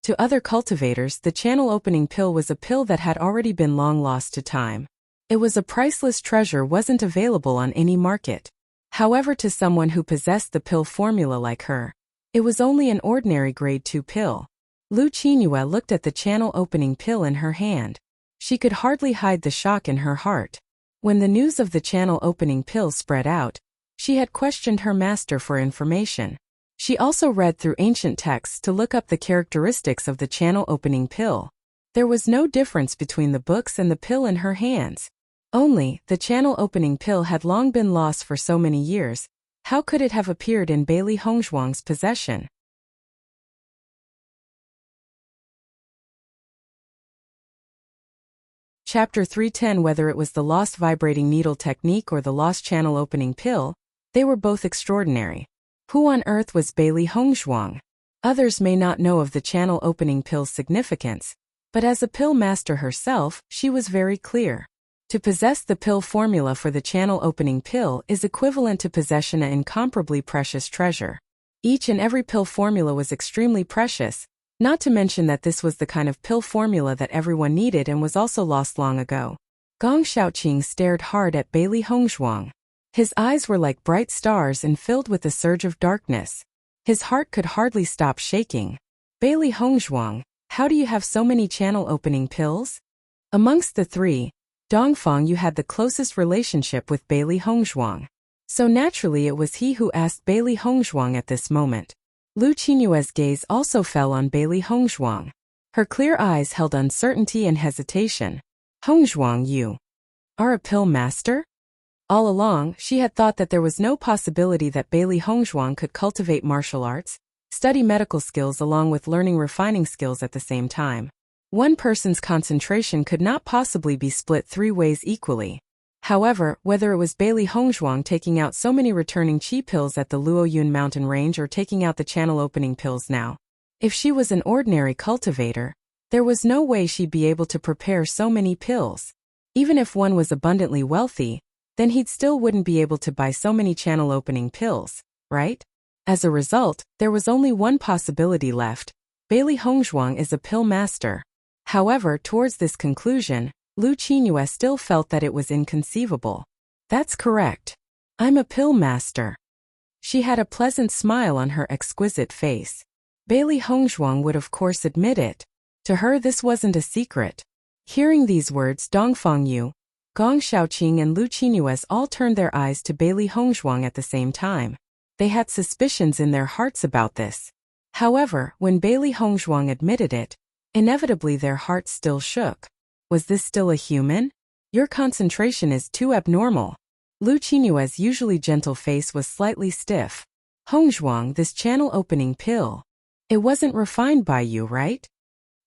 [SPEAKER 1] To other cultivators, the channel opening pill was a pill that had already been long lost to time. It was a priceless treasure, wasn't available on any market. However, to someone who possessed the pill formula like her, it was only an ordinary grade 2 pill. Lu Qingyue looked at the channel opening pill in her hand. She could hardly hide the shock in her heart. When the news of the channel opening pill spread out, she had questioned her master for information. She also read through ancient texts to look up the characteristics of the channel opening pill. There was no difference between the books and the pill in her hands. Only, the channel opening pill had long been lost for so many years. How could it have appeared in Bailey Hongzhuang's possession? Chapter 310. Whether it was the lost vibrating needle technique or the lost channel opening pill, they were both extraordinary. Who on earth was Bailey Hongzhuang? Others may not know of the channel opening pill's significance, but as a pill master herself, she was very clear. To possess the pill formula for the channel opening pill is equivalent to possession an incomparably precious treasure. Each and every pill formula was extremely precious, not to mention that this was the kind of pill formula that everyone needed and was also lost long ago. Gong Xiaoqing stared hard at Bailey Hongzhuang. His eyes were like bright stars and filled with a surge of darkness. His heart could hardly stop shaking. Bailey Hongzhuang, how do you have so many channel opening pills? Amongst the three, Dongfang Yu had the closest relationship with Bailey Hongzhuang. So naturally it was he who asked Bailey Hongzhuang at this moment. Lu Qinyue's gaze also fell on Bailey Hongzhuang. Her clear eyes held uncertainty and hesitation. Hongzhuang, you are a pill master? All along, she had thought that there was no possibility that Bailey Hongzhuang could cultivate martial arts, study medical skills along with learning refining skills at the same time. One person's concentration could not possibly be split 3 ways equally. However, whether it was Bailey Hongzhuang taking out so many returning chi pills at the Luoyun mountain range or taking out the channel opening pills now, if she was an ordinary cultivator, there was no way she'd be able to prepare so many pills. Even if one was abundantly wealthy, then he'd still wouldn't be able to buy so many channel opening pills, right? As a result, there was only one possibility left. Bailey Hongzhuang is a pill master. However, towards this conclusion, Lu Qinyue still felt that it was inconceivable. That's correct. I'm a pill master. She had a pleasant smile on her exquisite face. Bailey Hongzhuang would of course admit it. To her this wasn't a secret. Hearing these words, Dongfang Yu, Gong Xiaoqing and Lu Qinyue all turned their eyes to Bailey Hongzhuang at the same time. They had suspicions in their hearts about this. However, when Bailey Hongzhuang admitted it, inevitably their hearts still shook. Was this still a human? Your concentration is too abnormal. Lu Qinyue's usually gentle face was slightly stiff. Hongzhuang, this channel opening pill. It wasn't refined by you, right?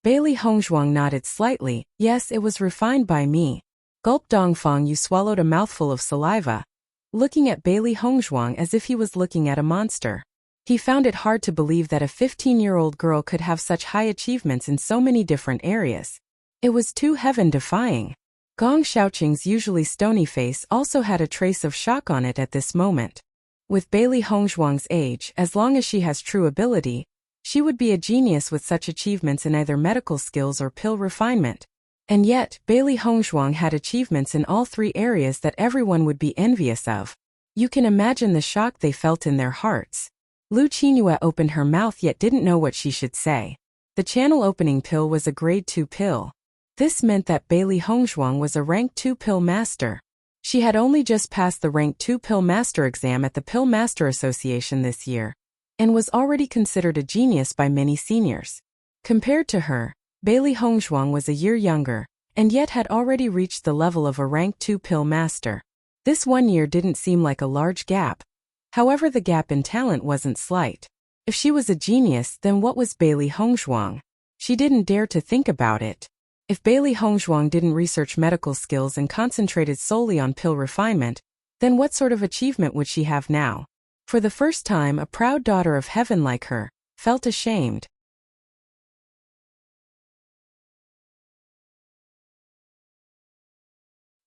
[SPEAKER 1] Bailey Hongzhuang nodded slightly. Yes, it was refined by me. Gulp. Dongfang Yu swallowed a mouthful of saliva, looking at Bailey Hongzhuang as if he was looking at a monster. He found it hard to believe that a 15-year-old girl could have such high achievements in so many different areas. It was too heaven-defying. Gong Xiaoqing's usually stony face also had a trace of shock on it at this moment. With Bailey Hongzhuang's age, as long as she has true ability, she would be a genius with such achievements in either medical skills or pill refinement. And yet, Bailey Hongzhuang had achievements in all 3 areas that everyone would be envious of. You can imagine the shock they felt in their hearts. Lu Qinyue opened her mouth yet didn't know what she should say. The channel opening pill was a grade 2 pill. This meant that Bailey Hongzhuang was a Rank 2 Pill Master. She had only just passed the Rank 2 Pill Master exam at the Pill Master Association this year, and was already considered a genius by many seniors. Compared to her, Bailey Hongzhuang was a year younger, and yet had already reached the level of a Rank 2 Pill Master. This 1 year didn't seem like a large gap. However, the gap in talent wasn't slight. If she was a genius, then what was Bailey Hongzhuang? She didn't dare to think about it. If Bailey Hongzhuang didn't research medical skills and concentrated solely on pill refinement, then what sort of achievement would she have now? For the first time, a proud daughter of heaven like her felt ashamed.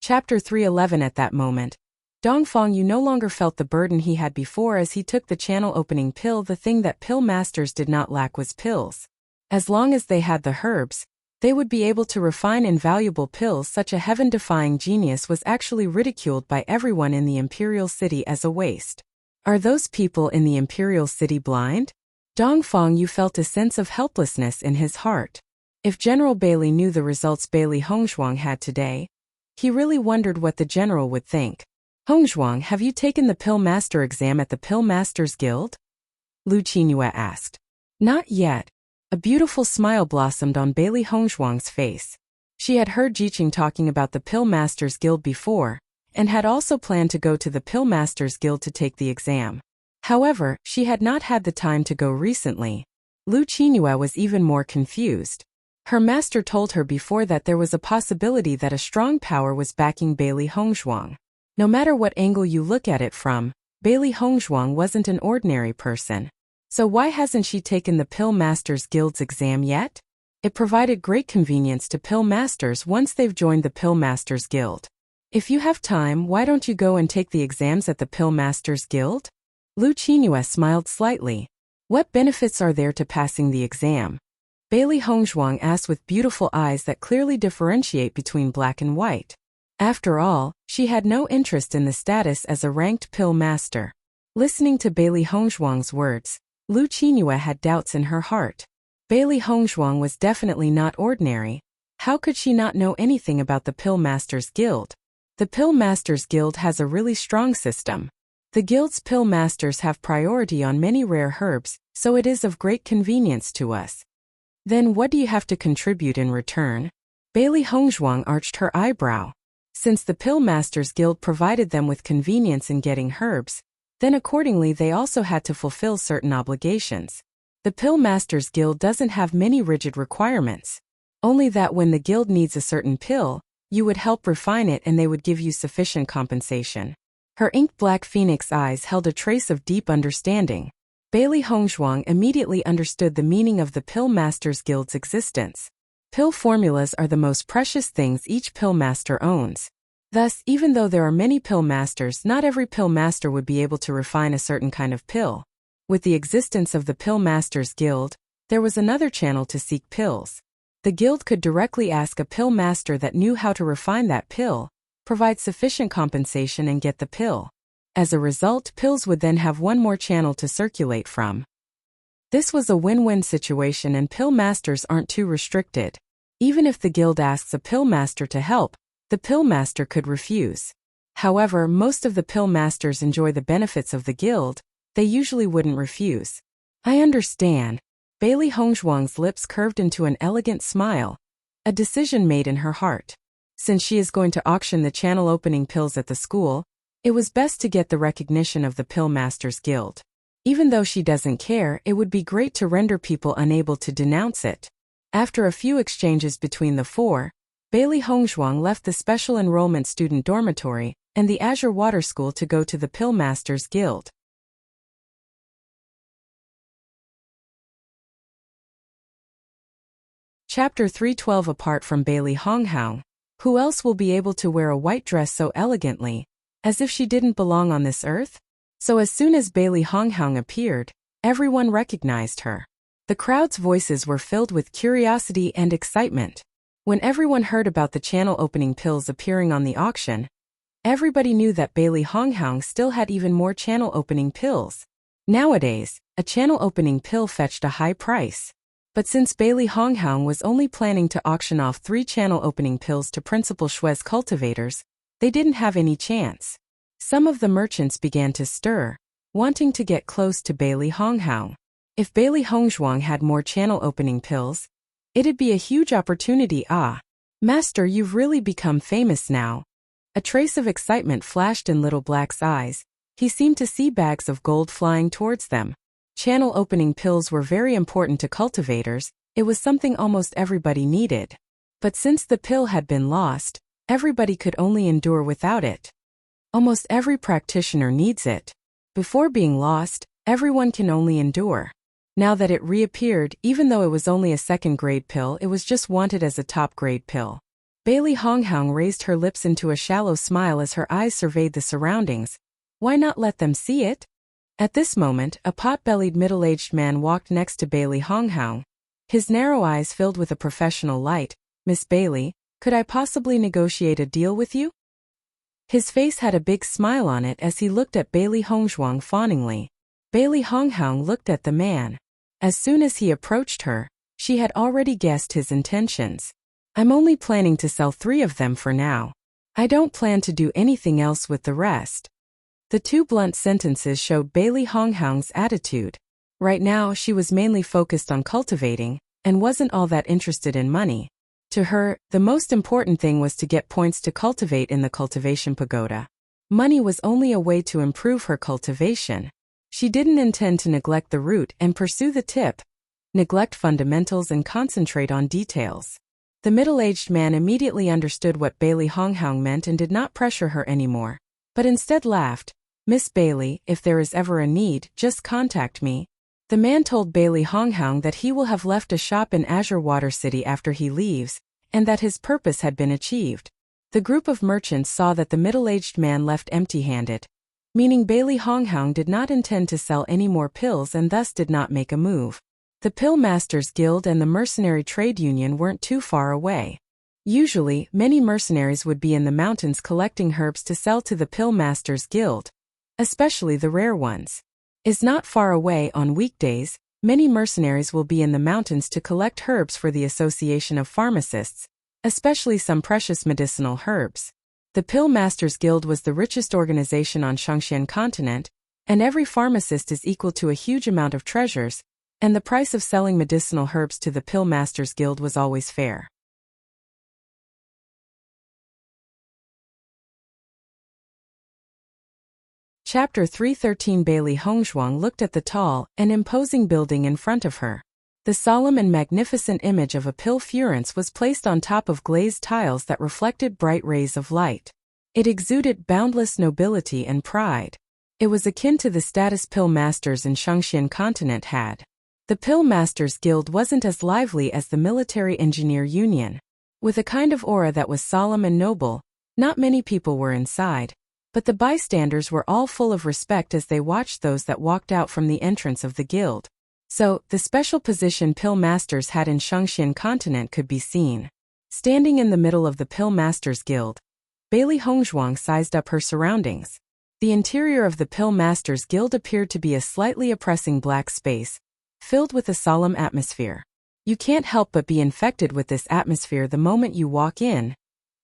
[SPEAKER 1] Chapter 311. At that moment, Dongfang Yu no longer felt the burden he had before as he took the channel-opening pill. The thing that pill masters did not lack was pills. As long as they had the herbs, they would be able to refine invaluable pills. Such a heaven-defying genius was actually ridiculed by everyone in the Imperial City as a waste. Are those people in the Imperial City blind? Dongfang Yu felt a sense of helplessness in his heart. If General Bailey knew the results Bailey Hongzhuang had today, he really wondered what the general would think. Hongzhuang, have you taken the Pill Master exam at the Pill Masters Guild? Lu Qingyue asked. Not yet. A beautiful smile blossomed on Bailey Hongzhuang's face. She had heard Jiqing talking about the Pill Masters Guild before, and had also planned to go to the Pill Masters Guild to take the exam. However, she had not had the time to go recently. Lu Qingyue was even more confused. Her master told her before that there was a possibility that a strong power was backing Bailey Hongzhuang. No matter what angle you look at it from, Bailey Hongzhuang wasn't an ordinary person. So why hasn't she taken the Pill Masters Guild's exam yet? It provided great convenience to Pill Masters once they've joined the Pill Masters Guild. If you have time, why don't you go and take the exams at the Pill Masters Guild? Lu Qingyue smiled slightly. What benefits are there to passing the exam? Bailey Hongzhuang asked with beautiful eyes that clearly differentiate between black and white. After all, she had no interest in the status as a ranked pill master. Listening to Bailey Hongzhuang's words, Lu Qingyue had doubts in her heart. Bailey Hongzhuang was definitely not ordinary. How could she not know anything about the Pill Masters Guild? The Pill Masters Guild has a really strong system. The guild's pill masters have priority on many rare herbs, so it is of great convenience to us. Then what do you have to contribute in return? Bailey Hongzhuang arched her eyebrow. Since the Pill Masters Guild provided them with convenience in getting herbs, then accordingly they also had to fulfill certain obligations. The Pill Masters Guild doesn't have many rigid requirements. Only that when the guild needs a certain pill, you would help refine it and they would give you sufficient compensation. Her ink-black phoenix eyes held a trace of deep understanding. Bailey Hongzhuang immediately understood the meaning of the Pill Masters Guild's existence. Pill formulas are the most precious things each pill master owns. Thus, even though there are many pill masters, not every pill master would be able to refine a certain kind of pill. With the existence of the Pill Masters Guild, there was another channel to seek pills. The guild could directly ask a pill master that knew how to refine that pill, provide sufficient compensation and get the pill. As a result, pills would then have one more channel to circulate from. This was a win-win situation and pill masters aren't too restricted. Even if the guild asks a pill master to help, the pill master could refuse. However, most of the pill masters enjoy the benefits of the guild, they usually wouldn't refuse. I understand. Bailey Hongzhuang's lips curved into an elegant smile. A decision made in her heart. Since she is going to auction the channel opening pills at the school, it was best to get the recognition of the Pill Masters Guild. Even though she doesn't care, it would be great to render people unable to denounce it. After a few exchanges between the four, Bailey Hongzhuang left the special enrollment student dormitory and the Azure Water School to go to the Pill Masters Guild. Chapter 312. Apart from Bailey Hongzhuang, who else will be able to wear a white dress so elegantly, as if she didn't belong on this earth? So as soon as Bailey Hongzhuang appeared, everyone recognized her. The crowd's voices were filled with curiosity and excitement. When everyone heard about the channel opening pills appearing on the auction, everybody knew that Bailey Hongzhuang still had even more channel opening pills. Nowadays, a channel opening pill fetched a high price. But since Bailey Honghang was only planning to auction off 3 channel opening pills to principal Shui's cultivators, they didn't have any chance. Some of the merchants began to stir, wanting to get close to Bailey Honghang. If Bailey Hongzhuang had more channel opening pills, it'd be a huge opportunity. Ah, Master, you've really become famous now. A trace of excitement flashed in Little Black's eyes. He seemed to see bags of gold flying towards them. Channel opening pills were very important to cultivators. It was something almost everybody needed. But since the pill had been lost, everybody could only endure without it. Almost every practitioner needs it. Before being lost, everyone can only endure. Now that it reappeared, even though it was only a second-grade pill, it was just wanted as a top-grade pill. Bailey Honghang raised her lips into a shallow smile as her eyes surveyed the surroundings. Why not let them see it? At this moment, a pot-bellied middle-aged man walked next to Bailey Honghang. His narrow eyes filled with a professional light. Miss Bailey, could I possibly negotiate a deal with you? His face had a big smile on it as he looked at Bailey Hongzhuang fawningly. Bailey Honghang looked at the man. As soon as he approached her, she had already guessed his intentions. I'm only planning to sell 3 of them for now. I don't plan to do anything else with the rest. The 2 blunt sentences showed Bailey Honghang's attitude. Right now she was mainly focused on cultivating, and wasn't all that interested in money. To her, the most important thing was to get points to cultivate in the cultivation pagoda. Money was only a way to improve her cultivation. She didn't intend to neglect the root and pursue the tip. Neglect fundamentals and concentrate on details. The middle-aged man immediately understood what Bailey Honghang meant and did not pressure her anymore, but instead laughed. Miss Bailey, if there is ever a need, just contact me. The man told Bailey Honghang that he will have left a shop in Azure Water City after he leaves, and that his purpose had been achieved. The group of merchants saw that the middle-aged man left empty-handed, meaning Bailey Honghang did not intend to sell any more pills and thus did not make a move. The Pill Masters Guild and the Mercenary Trade Union weren't too far away. Usually, many mercenaries would be in the mountains collecting herbs to sell to the Pill Masters Guild, especially the rare ones. Is not far away on weekdays. Many mercenaries will be in the mountains to collect herbs for the Association of Pharmacists, especially some precious medicinal herbs. The Pill Masters Guild was the richest organization on Shangxian continent, and every pharmacist is equal to a huge amount of treasures, and the price of selling medicinal herbs to the Pill Masters Guild was always fair. Chapter 313. Bailey Hongzhuang looked at the tall and imposing building in front of her. The solemn and magnificent image of a pill furence was placed on top of glazed tiles that reflected bright rays of light. It exuded boundless nobility and pride. It was akin to the status pill masters in Shangxian continent had. The Pill Masters Guild wasn't as lively as the Military Engineer Union. With a kind of aura that was solemn and noble, not many people were inside. But the bystanders were all full of respect as they watched those that walked out from the entrance of the guild. So, the special position Pill Masters had in Shangxian continent could be seen. Standing in the middle of the Pill Masters Guild, Bailey Hongzhuang sized up her surroundings. The interior of the Pill Masters Guild appeared to be a slightly oppressing black space, filled with a solemn atmosphere. You can't help but be infected with this atmosphere the moment you walk in,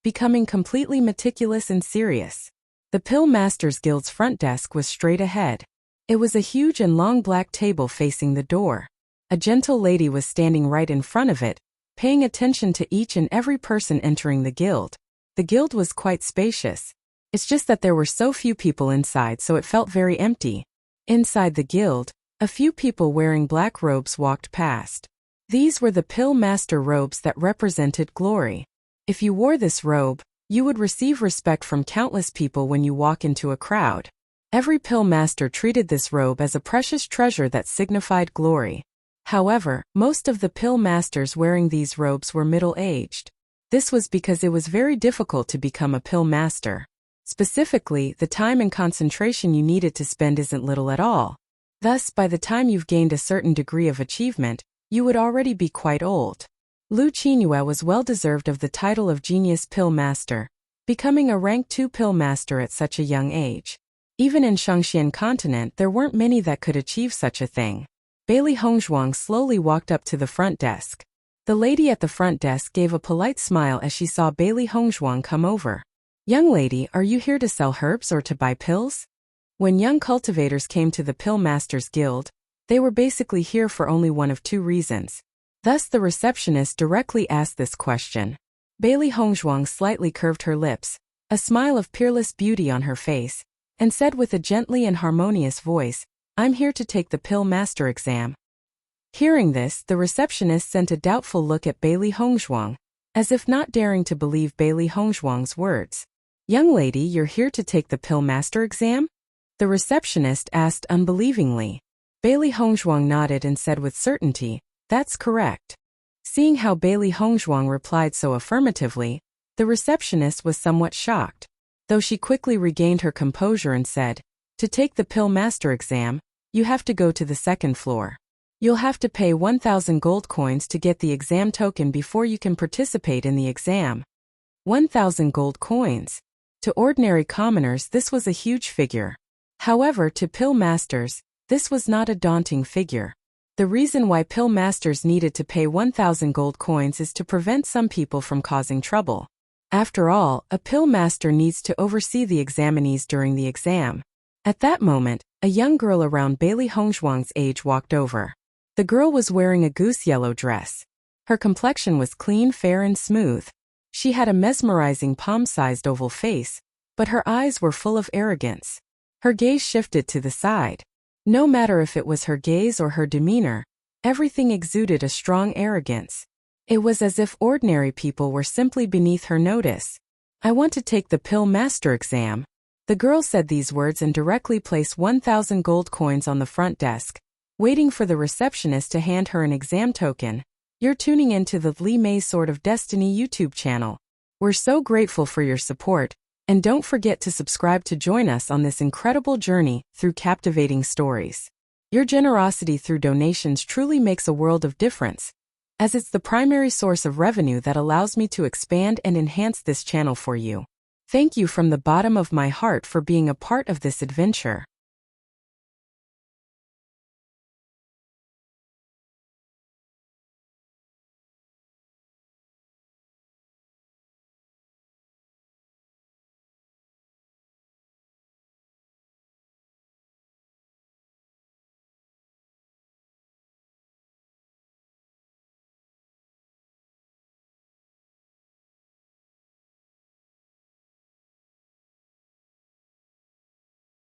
[SPEAKER 1] becoming completely meticulous and serious. The Pill Masters Guild's front desk was straight ahead. It was a huge and long black table facing the door. A gentle lady was standing right in front of it, paying attention to each and every person entering the guild. The guild was quite spacious. It's just that there were so few people inside, so it felt very empty. Inside the guild, a few people wearing black robes walked past. These were the Pill Master robes that represented glory. If you wore this robe, you would receive respect from countless people when you walk into a crowd. Every Pill Master treated this robe as a precious treasure that signified glory. However, most of the Pill Masters wearing these robes were middle-aged. This was because it was very difficult to become a Pill Master. Specifically, the time and concentration you needed to spend isn't little at all. Thus, by the time you've gained a certain degree of achievement, you would already be quite old. Lu Qingyue was well-deserved of the title of Genius Pill Master, becoming a rank 2 Pill Master at such a young age. Even in Shangxian continent there weren't many that could achieve such a thing. Bailey Hongzhuang slowly walked up to the front desk. The lady at the front desk gave a polite smile as she saw Bailey Hongzhuang come over. "Young lady, are you here to sell herbs or to buy pills?" When young cultivators came to the Pill Masters Guild, they were basically here for only one of two reasons. Thus the receptionist directly asked this question. Bailey Hongzhuang slightly curved her lips, a smile of peerless beauty on her face, and said with a gently and harmonious voice, "I'm here to take the Pill Master exam." Hearing this, the receptionist sent a doubtful look at Bailey Hongzhuang, as if not daring to believe Bailey Hongzhuang's words. "Young lady, you're here to take the Pill Master exam?" The receptionist asked unbelievingly. Bailey Hongzhuang nodded and said with certainty, "That's correct." Seeing how Bailey Hongzhuang replied so affirmatively, the receptionist was somewhat shocked, though she quickly regained her composure and said, "To take the Pill Master exam, you have to go to the second floor. You'll have to pay 1,000 gold coins to get the exam token before you can participate in the exam." 1,000 gold coins. To ordinary commoners, this was a huge figure. However, to Pill Masters, this was not a daunting figure. The reason why Pill Masters needed to pay 1,000 gold coins is to prevent some people from causing trouble. After all, a Pill Master needs to oversee the examinees during the exam. At that moment, a young girl around Bailey Hongzhuang's age walked over. The girl was wearing a goose-yellow dress. Her complexion was clean, fair, and smooth. She had a mesmerizing palm-sized oval face, but her eyes were full of arrogance. Her gaze shifted to the side. No matter if it was her gaze or her demeanor, everything exuded a strong arrogance. It was as if ordinary people were simply beneath her notice. "I want to take the Pill Master exam." The girl said these words and directly placed 1,000 gold coins on the front desk, waiting for the receptionist to hand her an exam token. You're tuning into the Li Mei Sword of Destiny YouTube channel. We're so grateful for your support, and don't forget to subscribe to join us on this incredible journey through captivating stories. Your generosity through donations truly makes a world of difference, as it's the primary source of revenue that allows me to expand and enhance this channel for you. Thank you from the bottom of my heart for being a part of this adventure.